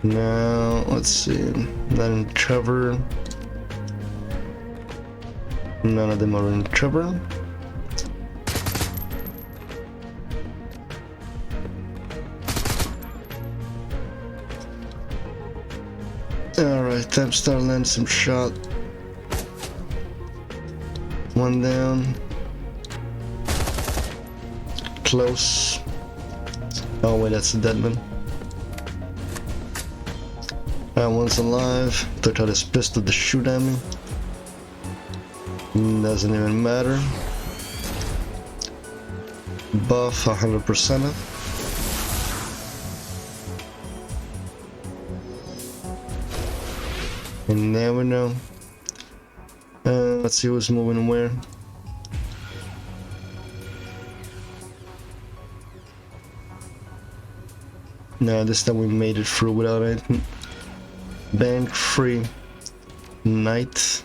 Now, let's see, that in cover. None of them are in cover. Alright, time to start landing some shot. One down. Close. Oh wait, that's a dead one. That one's alive. Took out his pistol to shoot at me. Doesn't even matter. Buff 100%. And now we know. Let's see who's moving where. No, this time we made it through without anything. Bank free night.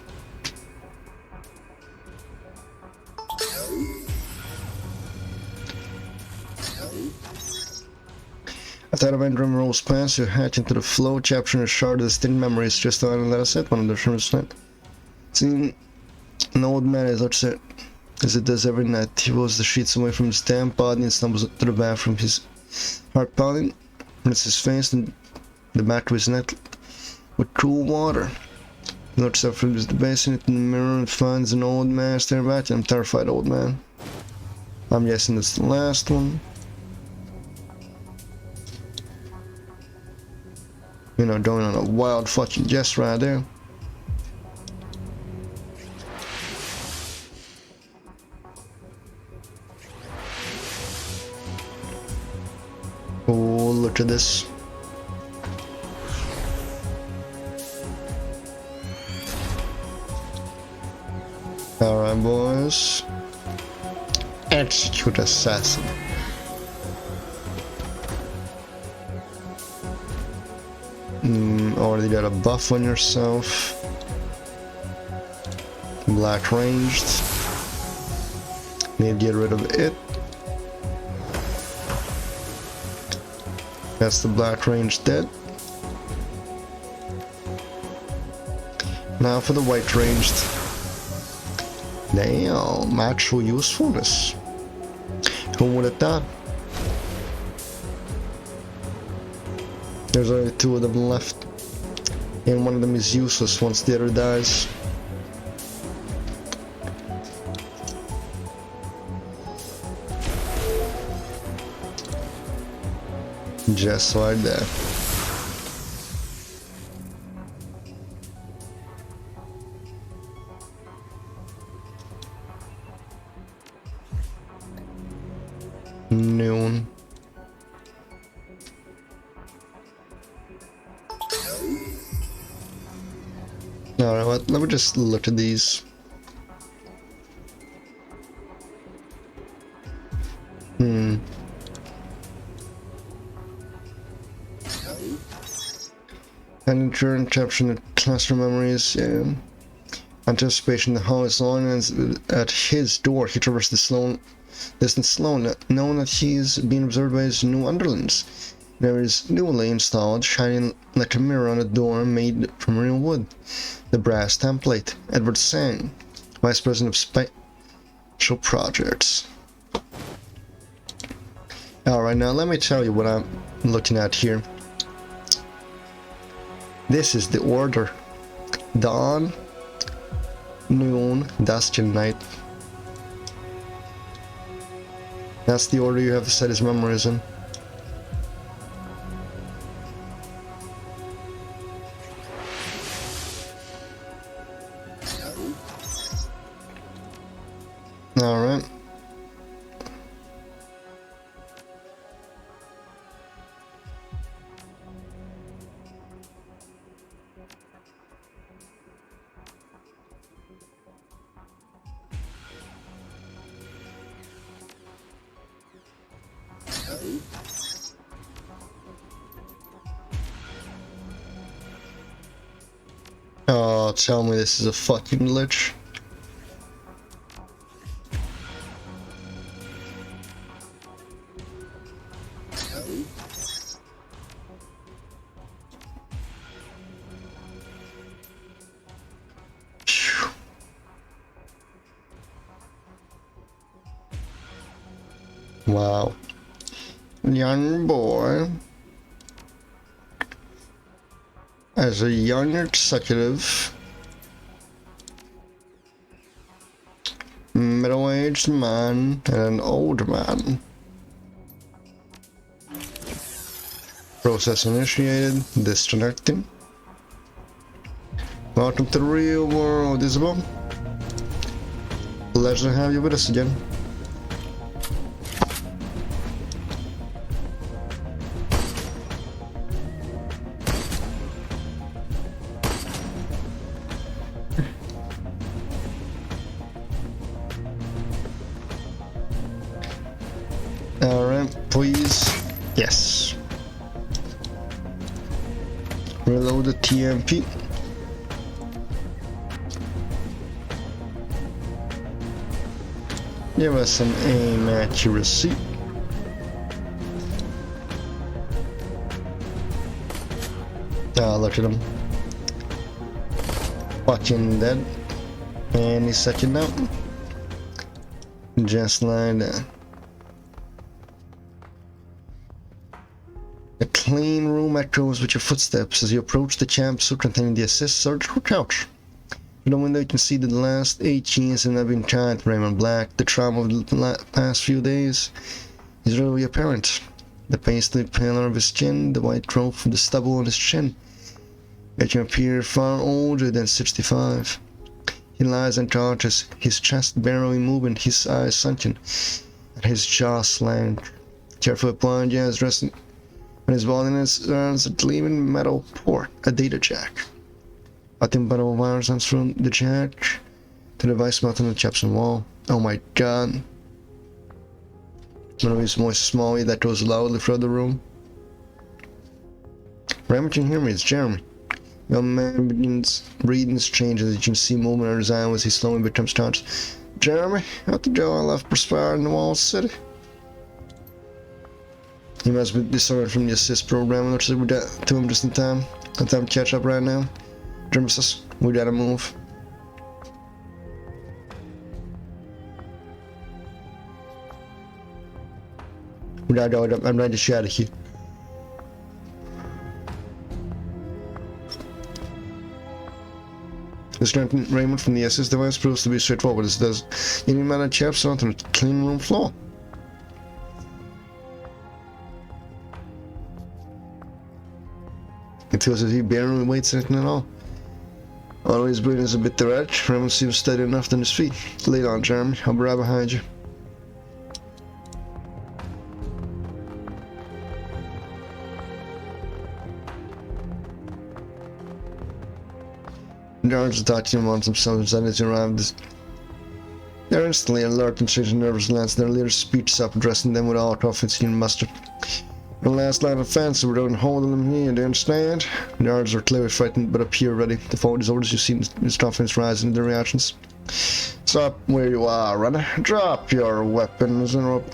After the dream rolls past, you hatch into the flow, capturing a shard of distinct memories just on that I said, one of the shrimps night. Seeing an old man is upset, as it does every night. He rolls the sheets away from his damp body and stumbles up to the bathroom, his heart pounding. It's his face and the back of his neck with cool water. He looks up from the basin into the mirror and finds an old man staring back at him. Terrified old man. I'm guessing that's the last one. You know, going on a wild fucking guess right there. Oh, look at this. Alright, boys. Execute assassin. Already got a buff on yourself. Black ranged. Need to get rid of it. That's the black range dead. Now for the white ranged. Damn, actual usefulness. Who would have thought? There's only 2 of them left. And one of them is useless once the other dies. Just like that. Noon. Alright, let me just look at these. And during interruption of classroom memories, anticipation, the hall is long, and at his door he traverses the distant slow, knowing that he is being observed by his new underlings. There is newly installed, shining like a mirror on a door made from real wood. The brass template. Edward Sang, Vice President of Special Projects. Alright, now let me tell you what I'm looking at here. This is the order. Dawn, noon, dusk, and night. That's the order you have to set his memories in. Alright. Oh, tell me this is a fucking glitch. Wow. Young boy. As a young executive, middle-aged man, and an old man. Process initiated. Disconnecting. Welcome to the real world, Isabel. Pleasure to have you with us again. Alright, please. Yes. Reload the TMP. Give us some aim accuracy. Ah, look at him. Fucking dead. Any second now. Just like that. A clean room echoes with your footsteps as you approach the campsite containing the assist surgical couch. From the window you can see that the last 8 years have been tried for Raymond Black. The trauma of the past few days is really apparent. The pasty pallor of his skin, the white growth of the stubble on his chin, make him appear far older than 65. He lies unconscious, his chest barely moving, his eyes sunken, and his jaw slanted. Carefully applied gas resting on his body surrounds a gleaming metal port, a data jack. A thin bundle of wires runs from the jack to the device mounted on the Jepson wall. Oh my god. One of his voices small that goes loudly through the room. Raymond can hear me, it's Jeremy. The young man begins breathing changes. You can see movement on his eye as he slowly becomes conscious. Jeremy, out the door I left perspired in the wall city. He must be disoriented from the assist program, which we got to him just in time. Let them catch up right now. JermaSUS. We gotta move. We gotta go. I'm ready to shadow here. The strength Raymond from the SS device proves to be straightforward. It does any amount of chaps on a clean room floor. It feels as if he barely weights anything at all. Always brain is a bit the edge. Raymond seems steady enough on his feet. Lay on, Jeremy. I'll be right behind you. The guards attacking him on themselves as he arrived. They're instantly alert and changing nervous glance. Their leader's speech up, addressing them with all confidence and muster. The last line of defense, we're doing holding them here, do you understand? The guards are clearly frightened but appear ready. To follow his orders, you've seen his confidence rise in their reactions. Stop where you are, runner. Drop your weapons and rope.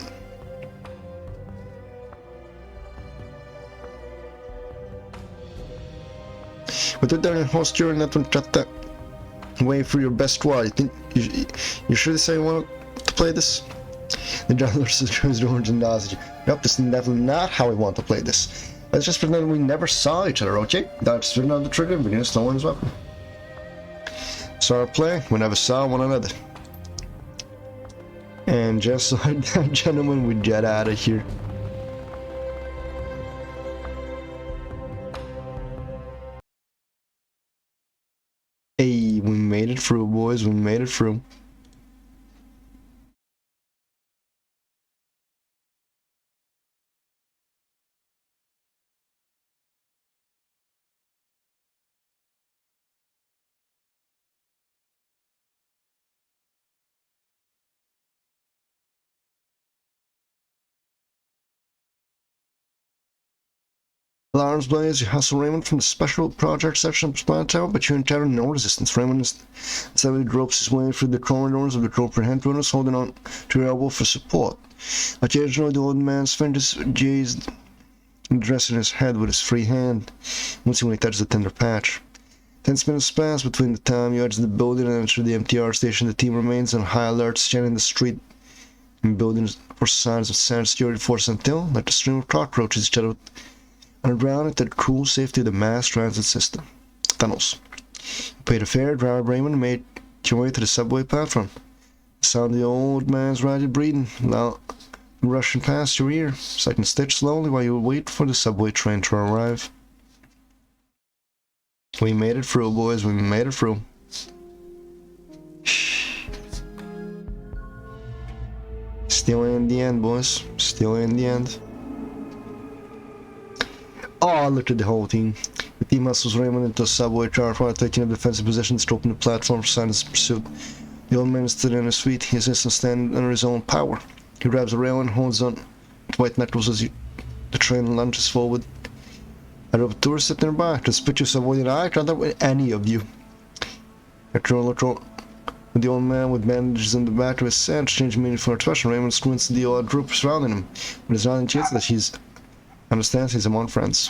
But they're there in host during that one, cut that way for your best war. You think you sure say you want to play this? The jungler secures the orange and nods. Nope, this is definitely not how we want to play this. Let's just pretend we never saw each other, okay? That's written on the trigger and begin to slow his weapon. So our play, we never saw one another. And just like that, gentlemen, we jet out of here. Hey, we made it through, boys. We made it through. Alarms blaze, you hustle Raymond from the special project section of the planet tower, but you encounter no resistance. Raymond steadily gropes his way through the corridors of the corporate runners, holding on to your elbow for support. Occasionally, the old man's fingers gazed, dressing his head with his free hand, once when he touches the tender patch. 10 minutes pass between the time you exit the building and enter the MTR station. The team remains on high alert, scanning the street and buildings for signs of sound security force until, like the stream of cockroaches, each other underground into the cool safety of the mass transit system. Tunnels. You paid a fare, driver Raymond, and made your way to the subway platform. The sound of the old man's ragged breathing loud rushing past your ear, second stitch slowly while you wait for the subway train to arrive. We made it through, boys. We made it through. Still in the end, boys. Still in the end. Oh, look at the whole team. The team muscles Raymond into a subway car while taking up defensive positions to open the platform for silence pursuit. The old man is still on his feet. He insists on standing under his own power. He grabs a rail and holds on to white knuckles as the train lunges forward. A row of tourists sit nearby to spit you subway in eye contact with any of you. After a look with the old man with bandages in the back of his head, changing meaning for expression, Raymond squints at the odd group surrounding him, with his knowledge that he's understands he's among friends.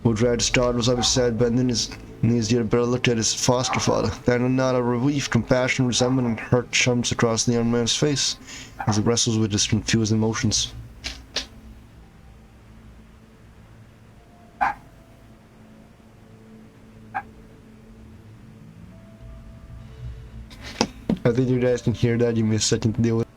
Woodrad's daughter was obviously sad, bending his knees to get a better look at his foster father. Then a nod of relief, compassion, resentment, and hurt chums across the young man's face as he wrestles with his confused emotions. I think you guys can hear that. Give me a second to deal with it.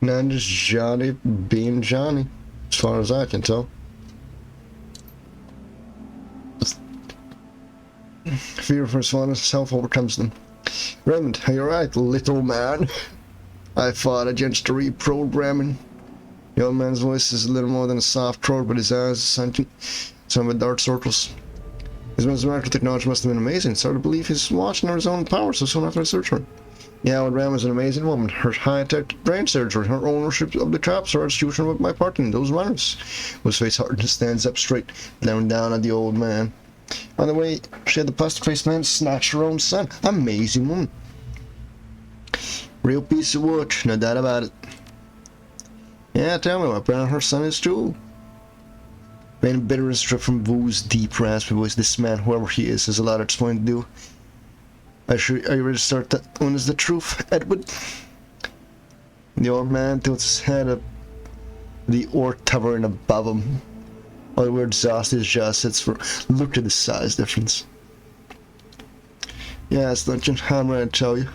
Not just Johnny being Johnny, as far as I can tell. Fear for his father's self overcomes them. Raymond, are you alright, little man? I fought against the reprogramming. The old man's voice is a little more than a soft croak, but his eyes are sunken, some with dark circles. His mesmeric technology must have been amazing. It's hard to believe he's watching his own power so soon after his surgery. Yeah, what Ram was an amazing woman. Her high-tech brain surgery, her ownership of the cops, her institution with my part in those runners. His face hardened, stands up straight, glaring down at the old man. On the way, she had the plastic-faced man snatch her own son. Amazing woman. Real piece of work, no doubt about it. Yeah, tell me what brand her son is too. Rain bitterness stripped from Wu's deep raspy voice. This man, whoever he is, has a lot to explain to do. Are you ready to start that one is the truth, Edward? The old man tilts his head up the orc towering above him. All the weird exhausted his jaw sits for look at the size difference. Yes, Dungeon, I'm ready to tell you.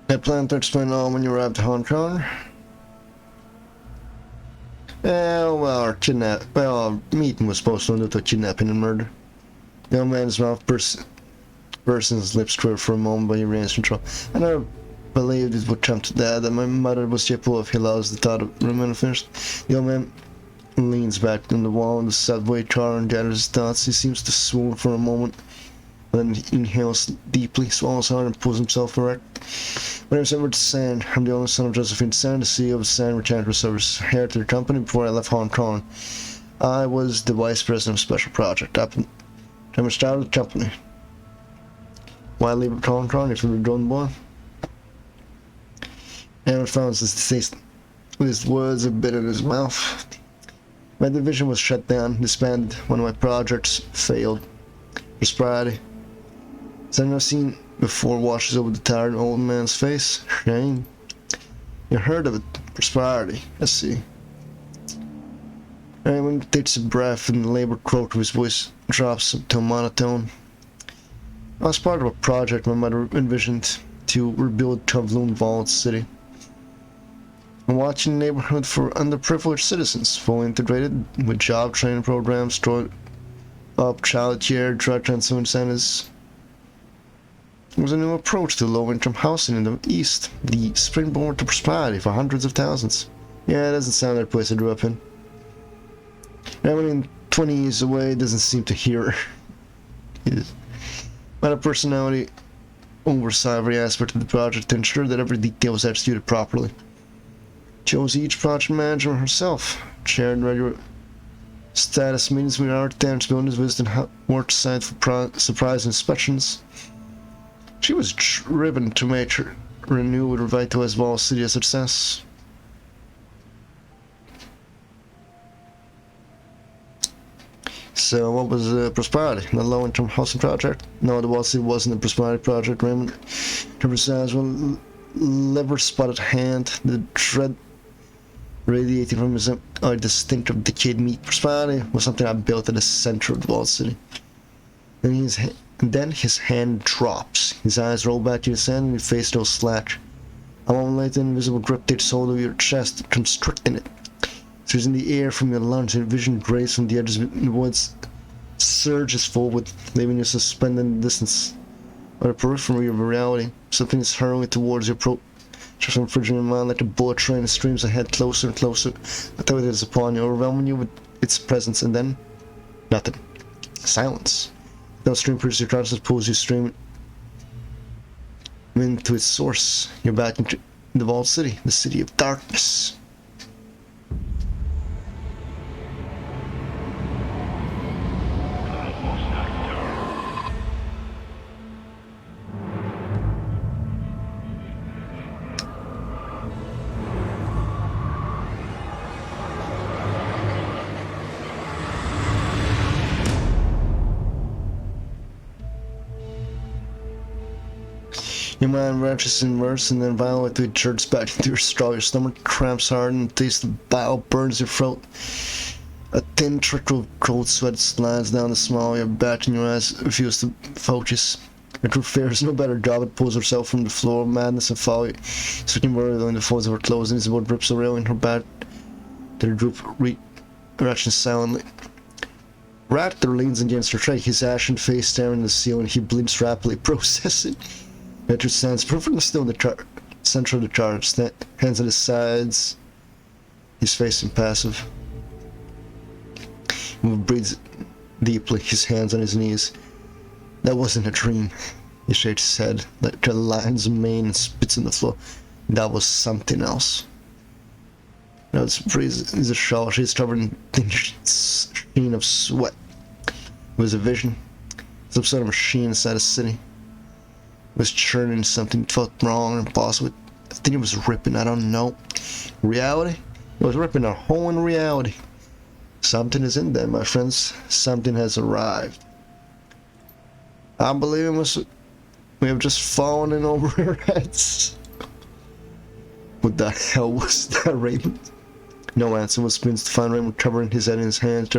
I planned to explain all when you arrived at Hong Kong. Our meeting was postponed due to kidnapping and murder. The old man's mouth burst his lips quivered for a moment, but he regained control. I never believed it would come to that my mother was capable of. He allows the thought of remaining finished. The old man leans back on the wall in the subway car and gathers his thoughts. He seems to swoon for a moment, then he inhales deeply, swallows hard, and pulls himself erect. When I was ever to Sand, I'm the only son of Josephine Sand, the CEO of Sand Return Service, heir to the company before I left Hong Kong. I was the vice president of special project. Up and I started the company. Why leave Hong Kong if you were a grown boy? Aaron found his words a bit in his mouth. My division was shut down, disbanded. One of my projects failed. Prosperity. As I've never seen before washes over the tired old man's face. Shame. You heard of it. Prosperity. I see. Raymond takes a breath and the labored croak of his voice drops to a monotone. I was part of a project my mother envisioned to rebuild Kowloon Vault City. I'm watching the neighborhood for underprivileged citizens, fully integrated with job training programs, up child care, drug transfer incentives. It was a new approach to low-income housing in the East, the springboard to prosperity for hundreds of thousands. Yeah, it doesn't sound like a place I grew up in. I mean, 20 years away doesn't seem to hear. But a personality oversaw every aspect of the project to ensure that every detail was executed properly. Chose each project manager herself, chaired regular status meetings with architects, buildings, visited work site for surprise inspections. She was driven to make her renew and revitalize Vault City a success. So what was Prosperity? The low-income housing project? No, the Vault City wasn't a Prosperity project, Raymond. Emphasized one liver-spotted hand, the dread radiating from his distinctive decayed meat. Prosperity was something I built at the center of the Vault City. And then his hand drops. His eyes roll back to his hand and his face goes slack. A moment later, an invisible grip takes hold of your chest, constricting it. So it's in the air from your lungs, and vision grays from the edges of the woods surges forward, leaving you suspended in the distance. On the periphery of reality, something is hurling towards your just from fridging your mind like a bullet train. It streams ahead closer and closer until it is upon you, overwhelming you with its presence, and then nothing. Silence. No stream produces your consciousness, pulls you stream into its source. You're back into the Vault City, the city of darkness. Your mind wrenches inwards and then violently jerks back into your straw. Your stomach cramps hard and the taste of bile burns your throat. A thin trickle of cold sweat slides down the small of your back and your eyes refuse to focus. Your true fear is no better job. It pulls herself from the floor of madness and folly, switching worriedly in the folds of her clothes, and his blood grips a rail in her back. Their droop retching silently. Raptor leans against her tray, his ashen face staring at the ceiling. He blinks rapidly, processing. Raptor stands perfectly still in the center of the charge, hands at his sides, his face impassive. He breathes deeply, his hands on his knees. That wasn't a dream. He shakes his head, like lines mane and spits on the floor. That was something else. Now it's breeze is a shawl. She's covered in thin sheen of sweat. It was a vision. Some sort of machine inside a city. It was churning something. It felt wrong and impossible. I think it was ripping. I don't know. Reality? It was ripping our whole in reality. Something is in there, my friends. Something has arrived. I believe it was. We have just fallen in over our heads. What the hell was that, Raymond? No answer. Was spins to find Raymond covering his head in his hands.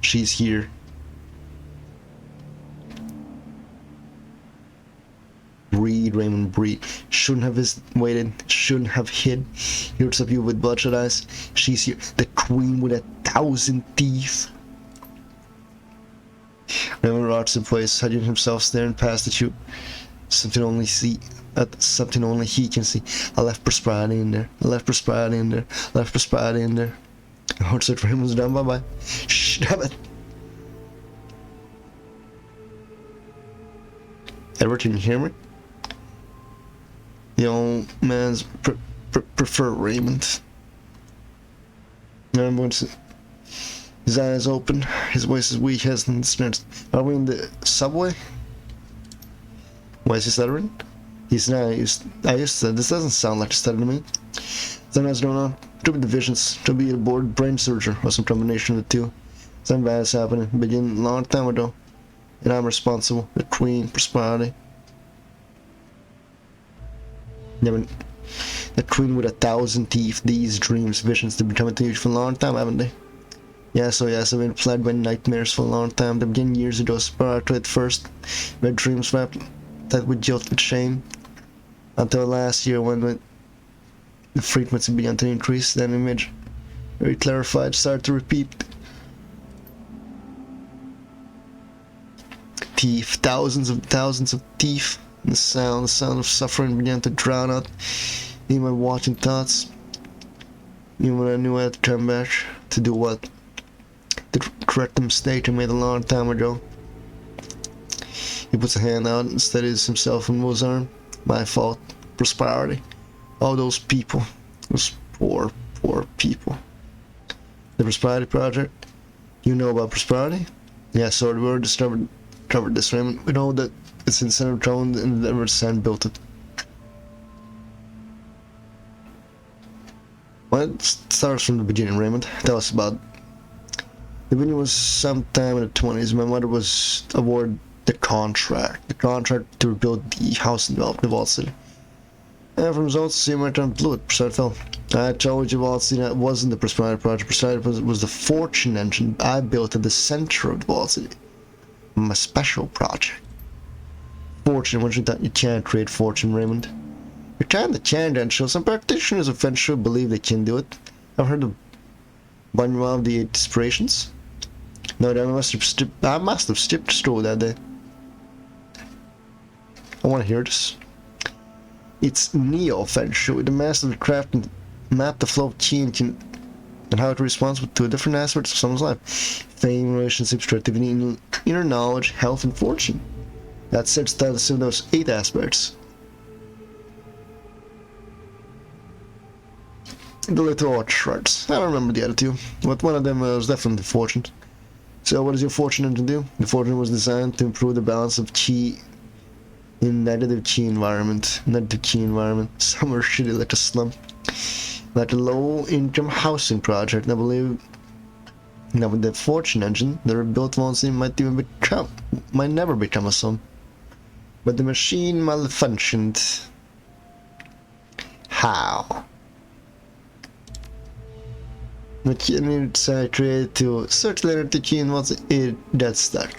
She's here. Breathe, Raymond, breathe. Shouldn't have waited. Shouldn't have hid. He looks at you with bloodshot eyes. She's here. The queen with 1,000 teeth. Raymond rocks in place, hiding himself staring past the tube. Something only he can see. I left prosperity in there. I left prosperity in there. Left prosperity in there. The heart search for him was done. Bye-bye. Shh, damn it. Edward, can you hear me? The old man's prefer Raymond. Remember his eyes open, his voice is weak, hesitant, spirits. Are we in the subway? Why is he stuttering? He's not. This doesn't sound like a stutter to me. Something else going on. Could be the visions, could be a bored brain surgery, or some combination of the two. Something bad is happening. Beginning a long time ago. And I'm responsible. The queen, prosperity. The queen with 1,000 teeth. These dreams, visions, they've been coming to you for a long time, haven't they? Yes, I've been plagued by nightmares for a long time. They began years ago, spiritual at first. My dreams wrapped that with guilt, with shame. Until last year when the frequency began to increase, then image, very clarified, started to repeat. Teeth, thousands of teeth. The sound of suffering began to drown out in my watching thoughts. Even when I knew I had to come back to do what? To correct the mistake I made a long time ago. He puts a hand out and steadies himself on Mo's arm. My fault. Prosperity. All those people. Those poor people. The Prosperity Project. You know about Prosperity? Yeah, so we already covered this, Raymond. We know that it's in Center Drone and Edward Sand built it. Well, it starts from the beginning, Raymond. Tell us about it. The beginning was sometime in the 20s. My mother was awarded the contract to rebuild the house in the Vault City. And from results, see my turn blew it. Prosperity fell. I told you, Vault City, that wasn't the Prosperity Project. Prosperity was the fortune engine I built at the center of the Vault City. My special project. Fortune, once you thought you can't create fortune, Raymond. You're trying to change and show some practitioners eventually believe they can do it. I've heard of one of the 8 inspirations. No, I must have skipped school that day. I want to hear this. It's Neo Feng Shui, the master of the craft and map the flow of chi and how it responds to different aspects of someone's life. Fame, relationships, creativity, inner knowledge, health, and fortune. That sets to those 8 aspects. The little orc shrugs. I don't remember the other 2, but one of them was definitely fortune. So what does your fortune engine do? The fortune was designed to improve the balance of chi in negative chi environment. Somewhere shitty like a slum. Like a low-income housing project. I believe now with the fortune engine, the rebuilt ones might never become a slum. But the machine malfunctioned. How? Mechanics are created to circulate the key and once it gets stuck.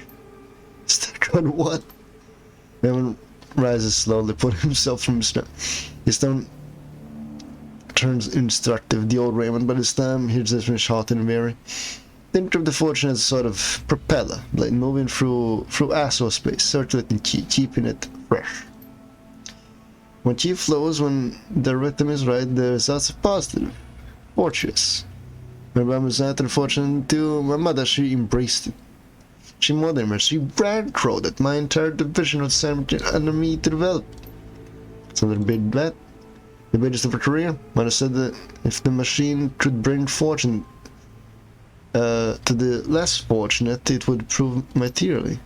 Stuck on what? Raymond rises slowly, putting himself from his stone. His tone turns instructive, the old Raymond, but this time he's just been shot and weary. Think of the fortune as a sort of propeller, like moving through astral space, circulating chi, keeping it fresh. When chi flows, when the rhythm is right, the results are positive, fortuitous. When I was after fortune to my mother, she embraced it. She mothered me, she bankrolled it. My entire division was sent under me to develop. So the big bet, the biggest of her career. Mother said that if the machine could bring fortune to the less fortunate, it would prove materially.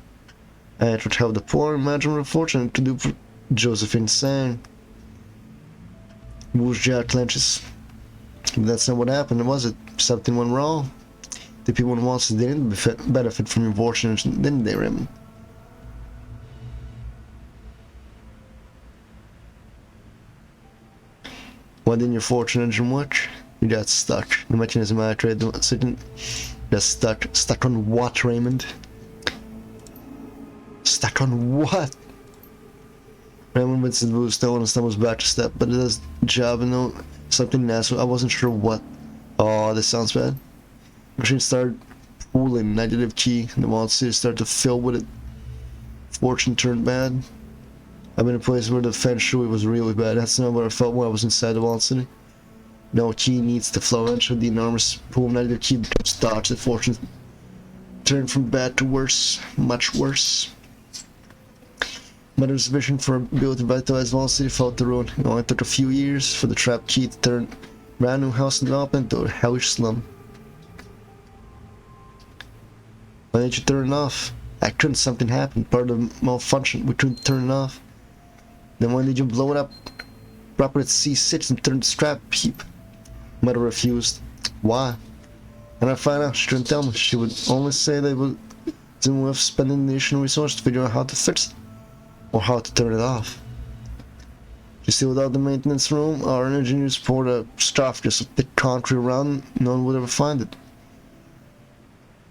And it would help the poor imagine what fortune to do for Josephine sang. Woo's jaw clenches. But that's not what happened, was it? Something went wrong. The people in Wall Street didn't benefit from your fortune, didn't they, Raymond? Why didn't your fortune engine work? You got stuck. The mechanism I tried to got stuck. Stuck on what, Raymond? Stuck on what? Raymond Vincent was still on stumbles back a step, but it does job and no something else. I wasn't sure what. Oh, this sounds bad. The machine started pooling negative chi, and the Wall City started to fill with it. Fortune turned bad. I'm in a place where the feng shui was really bad. That's not what I felt when I was inside the Wall City. No, chi needs to flow. Eventually, the enormous pool of negative chi becomes starch. The fortune turned from bad to worse, much worse. Mother's vision for ability to revitalize Wall City fell to ruin. It only took a few years for the trapped chi to turn brand new house development into a hellish slum. Why didn't you turn it off? I couldn't. Something happened. Part of the malfunction. We couldn't turn it off. Then why did you blow it up? Proper at C6 and turn the strap heap. Mother refused. Why? And I found out she couldn't tell me. She would only say that it wasn't worth spending the additional resources to figure out how to fix it. Or how to turn it off. You see, without the maintenance room, our engineers poured a stuff just a thick concrete around. No one would ever find it.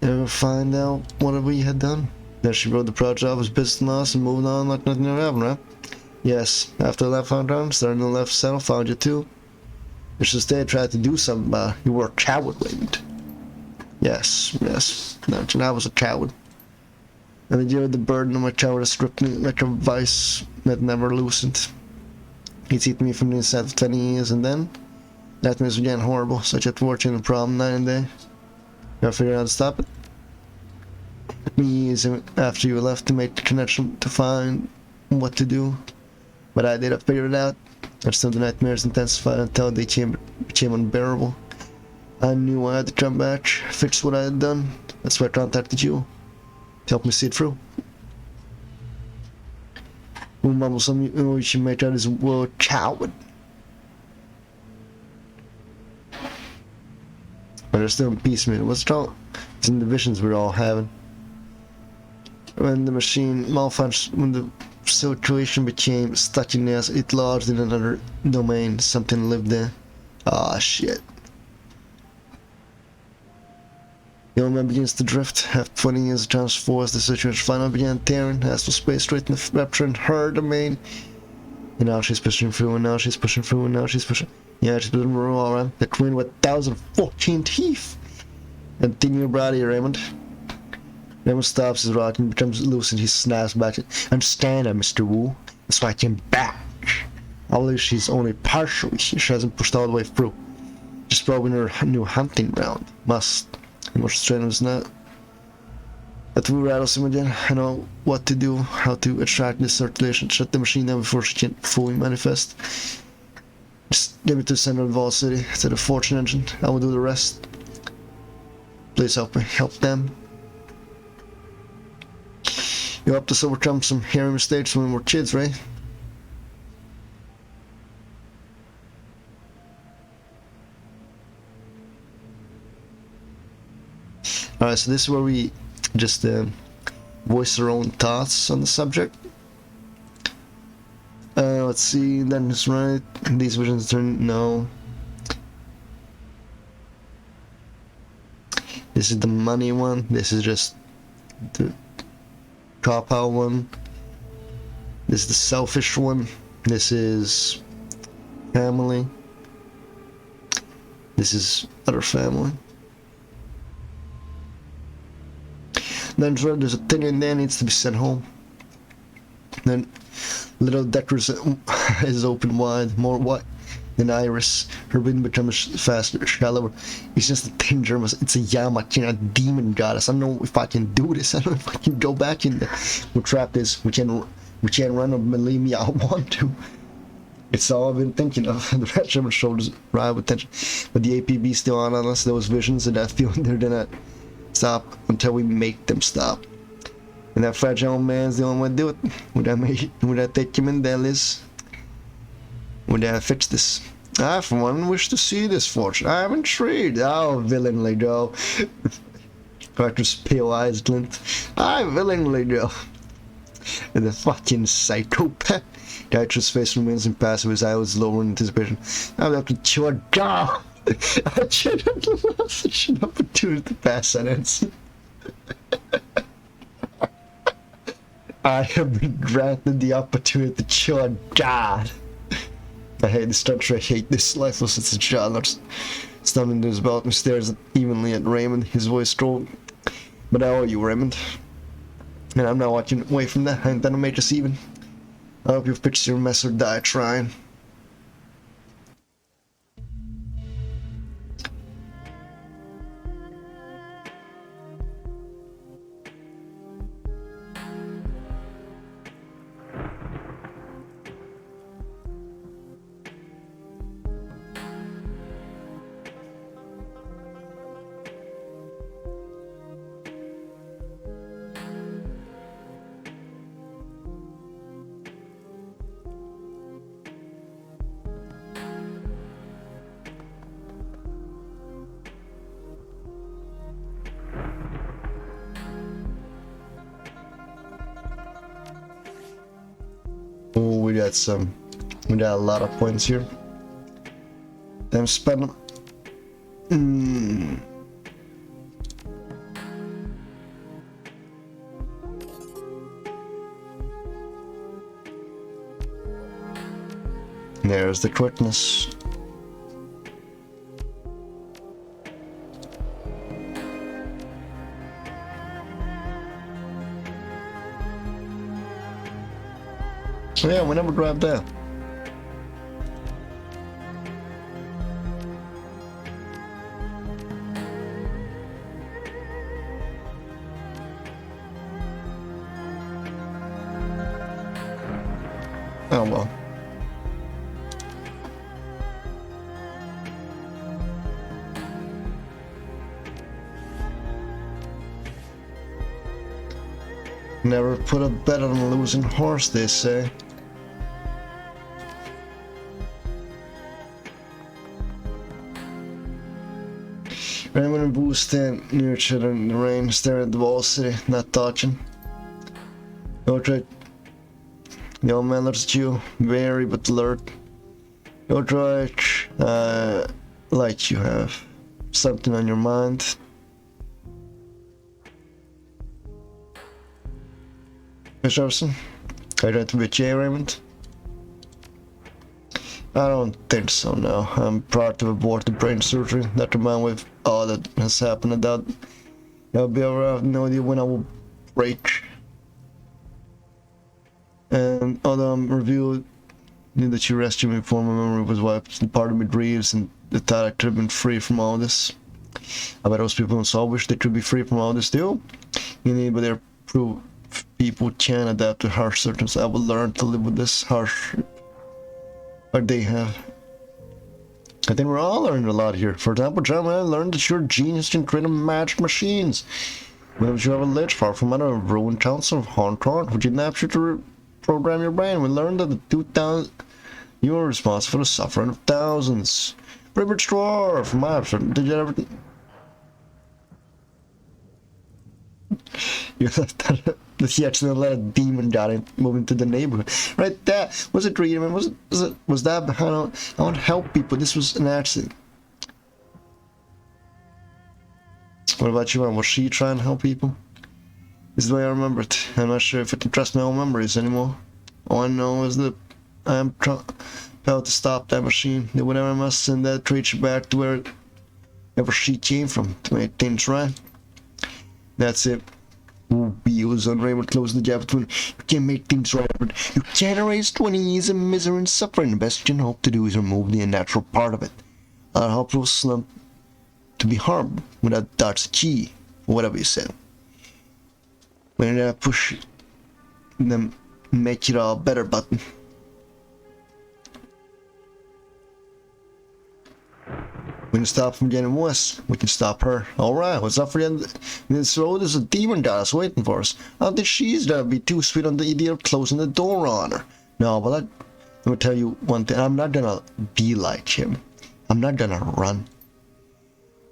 Ever find out what we had done? Then she wrote the project off as business loss and moved on like nothing ever happened, right? Yes, after I left Hong starting to left settle, found you too. It's just they tried to do something about it. You were a coward, Raymond. Yes. No, I was a coward. And the year of the burden of my cowardice stripped me like a vice that never loosened. He's eaten me from the inside for 20 years, and then that was again horrible. So I kept working the problem night and day. I figured out how to stop it. It took me years after you left to make the connection to find what to do. But I did. I figured it out. And still the nightmares intensified until they became unbearable. I knew I had to come back, fix what I had done. That's why I contacted you. To help me see it through. Who mumbles something you should make out as a coward. But they're still in peace, man. What's wrong? It's in the visions we're all having. When the machine malfunctioned, when the situation became stuck in us, it lodged in another domain. Something lived there. Ah, shit. The old man begins to drift. After 20 years of transforce, the situation finally began tearing. Astral space straight in the rupturing her domain. And now she's pushing through, and now she's pushing through, and now she's pushing. Yeah, she's pushing through, alright. The queen with 1,014 teeth. And thin your body, Raymond. Raymond stops his rock and becomes loose, and he snaps back. Understand that, Mr. Wu. That's why I came back. Although she's only partially, she hasn't pushed all the way through. Just probably in her new hunting ground. Must. And more strenuous than that. That Wu rattles him again. I know what to do, how to attract this circulation. Shut the machine down before she can fully manifest. Just give it to the center of Wall City, to the fortune engine. I will do the rest. Please help me. Help them. You helped us overcome some hairy mistakes when we were kids, right? Alright, so this is where we just voice our own thoughts on the subject. Let's see, then it's right. These visions turn no. This is the money one. This is just the cop-out one. This is the selfish one. This is family. This is other family. Then there's a thing in there needs to be sent home. Then little Decker's is open wide, more wide than Iris. Her wind becomes faster, shallower. It's just a thing, JermaSUS. It's a Yamachin, a demon goddess. I don't know if I can do this. I don't know if I can go back in there. We'll trap this. We can't run or believe me, I want to. It's all I've been thinking of. The red Sherman shoulders ride with tension. But the APB still on us. Those visions and that feeling, they're gonna stop until we make them stop. And that fragile man's the only way to do it. Would I take him in there, Liz? Would I fix this? I, for one, wish to see this fortune. I am intrigued. Oh, willingly, Joe. Carter's pale eyes glint. I willingly, Joe. And the fucking psychopath. Carter's face remains impassive, his eyes lower in anticipation. I'll have to chew a jaw. I should have lost such an opportunity to pass sentence. I have been granted the opportunity to chew a jaw. I hate this country, I hate this lifeless as a child. Stumbling to his belt and stares evenly at Raymond, his voice strong. But I owe you, Raymond. And I'm not walking away from that. I intend to make us even. I hope you've pitched your mess or die trying. Oh, we got a lot of points here. Them spend them. There's the quickness. So yeah, we never grabbed that. Oh well. Never put a bet on a losing horse, they say. Raymond and Boo stand near each other in the rain, staring at the wall city, not touching. The old man looks at you, wary but alert. Like you have something on your mind. Miss Jefferson, are you trying to betray Raymond? I don't think so, no. I'm proud to have aborted brain surgery. That combined with all that has happened, and that I'll be over. I have no idea when I will break. And although I'm revealed that you rescued me before my memory was wiped, and part of me grieves, and the thought I could have been free from all this. I bet those people in Saul wish they could be free from all this too. You need, but they're proof people can adapt to harsh circumstances. I will learn to live with this harsh. But they have. I think we're all learning a lot here. For example, John, I learned that your genius can create magic machines. When you have a lich far from out of ruined council of Hong Kong, would you nap you to program your brain? We learned that the 2000 you were responsible for the suffering of thousands. Ribbert Straw from my option. Did you ever you left that he actually let a demon guy move into the neighborhood. Right there. Was it dreaming? Was that behind? I want to help people. This was an accident. What about you, man? Was she trying to help people? This is the way I remember it. I'm not sure if I can trust my own memories anymore. All I know is that I am trying to stop that machine. Do whatever I must send that creature back to wherever she came from to make things right. That's it. wheels on Raymond closed the gap between. You can't make things right, but you can't erase 20 years of misery and suffering. The best you can hope to do is remove the unnatural part of it. I'll help you slump to be harmed without that's the key, or whatever you said. When I push them, make it all better button. We can stop from getting worse. We can stop her. Alright, what's up for you? This road is a demon goddess waiting for us. I don't think she's gonna be too sweet on the idea of closing the door on her. No, but let me tell you one thing. I'm not gonna be like him. I'm not gonna run.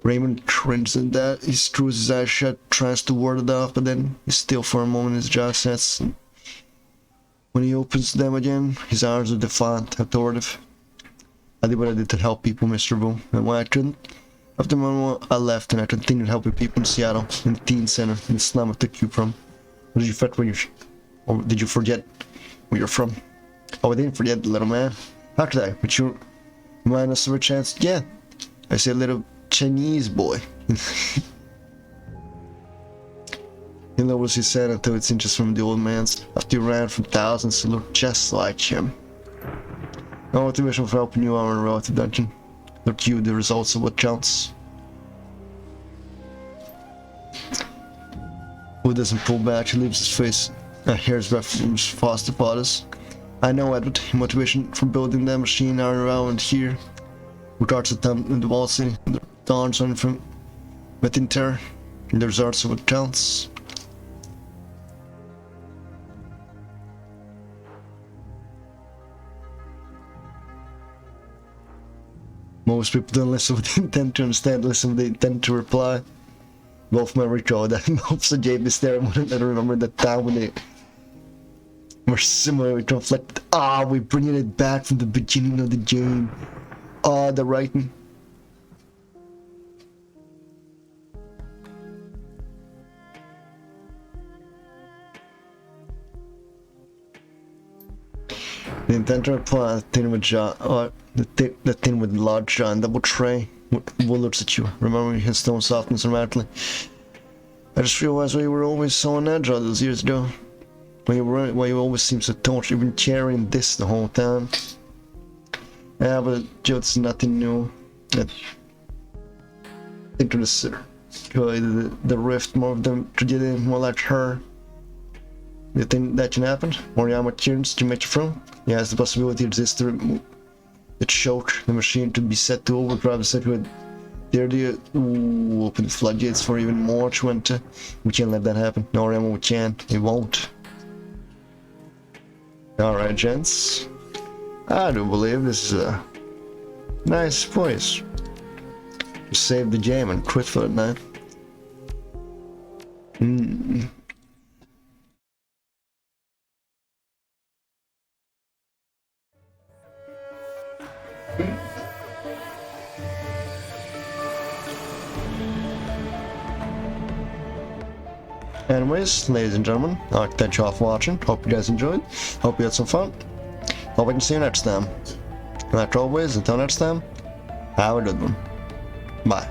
Raymond cringed at that. He screws his eyes shut, tries to ward it off, but then he's still for a moment. His jaw sets. When he opens them again, his arms are defiant, authoritative. I did what I did to help people miserable, and when I couldn't, after a moment I left and I continued helping people in Seattle, in the teen center, in the slum I took you from. Or did you forget where or did you forget where you're from? Oh, I didn't forget, little man. How could I? But you remind us of a chance again. I said, little Chinese boy. He lowers his head until it's inches from the old man's. After he ran from thousands who looked just like him. No motivation for helping you on the road to dungeon. Not you, the results of what counts. Who doesn't pull back, he leaves his face a hair's breadth from his foster fathers. I know, Edward, motivation for building that machine are around here. Regards to them in the wall city, the dawns on from within terror, and the results of what counts. Most people don't listen with the intent to understand, listen with the intent to reply. Both may recall that most of JB staring one another, remember that time when they were similarly conflicted. We're bringing it back from the beginning of the game. The writing. The intent to reply, the thing with John, the thing with large John, double tray, Will looks at you, remembering his tone softens dramatically. I just realized why you were always so unnatural all those years ago. Why you always seem so touched, you've been carrying this the whole time. Yeah, but it's nothing new. I think the rift, more of them tragedy, more like her. You think that can happen? Moriyama turns to make you from? Yes, the possibility exists to remove the choke, the machine to be set to overdrive the circuit. There the open the floodgates for even more to enter. We can't let that happen. No, Remo, we can't. It won't. Alright, gents. I do believe this is a nice place. You saved the game and quit for the night. Anyways, ladies and gentlemen, I'd like to thank you all for watching. Hope you guys enjoyed. Hope you had some fun. Hope I can see you next time. And like always, until next time, have a good one. Bye.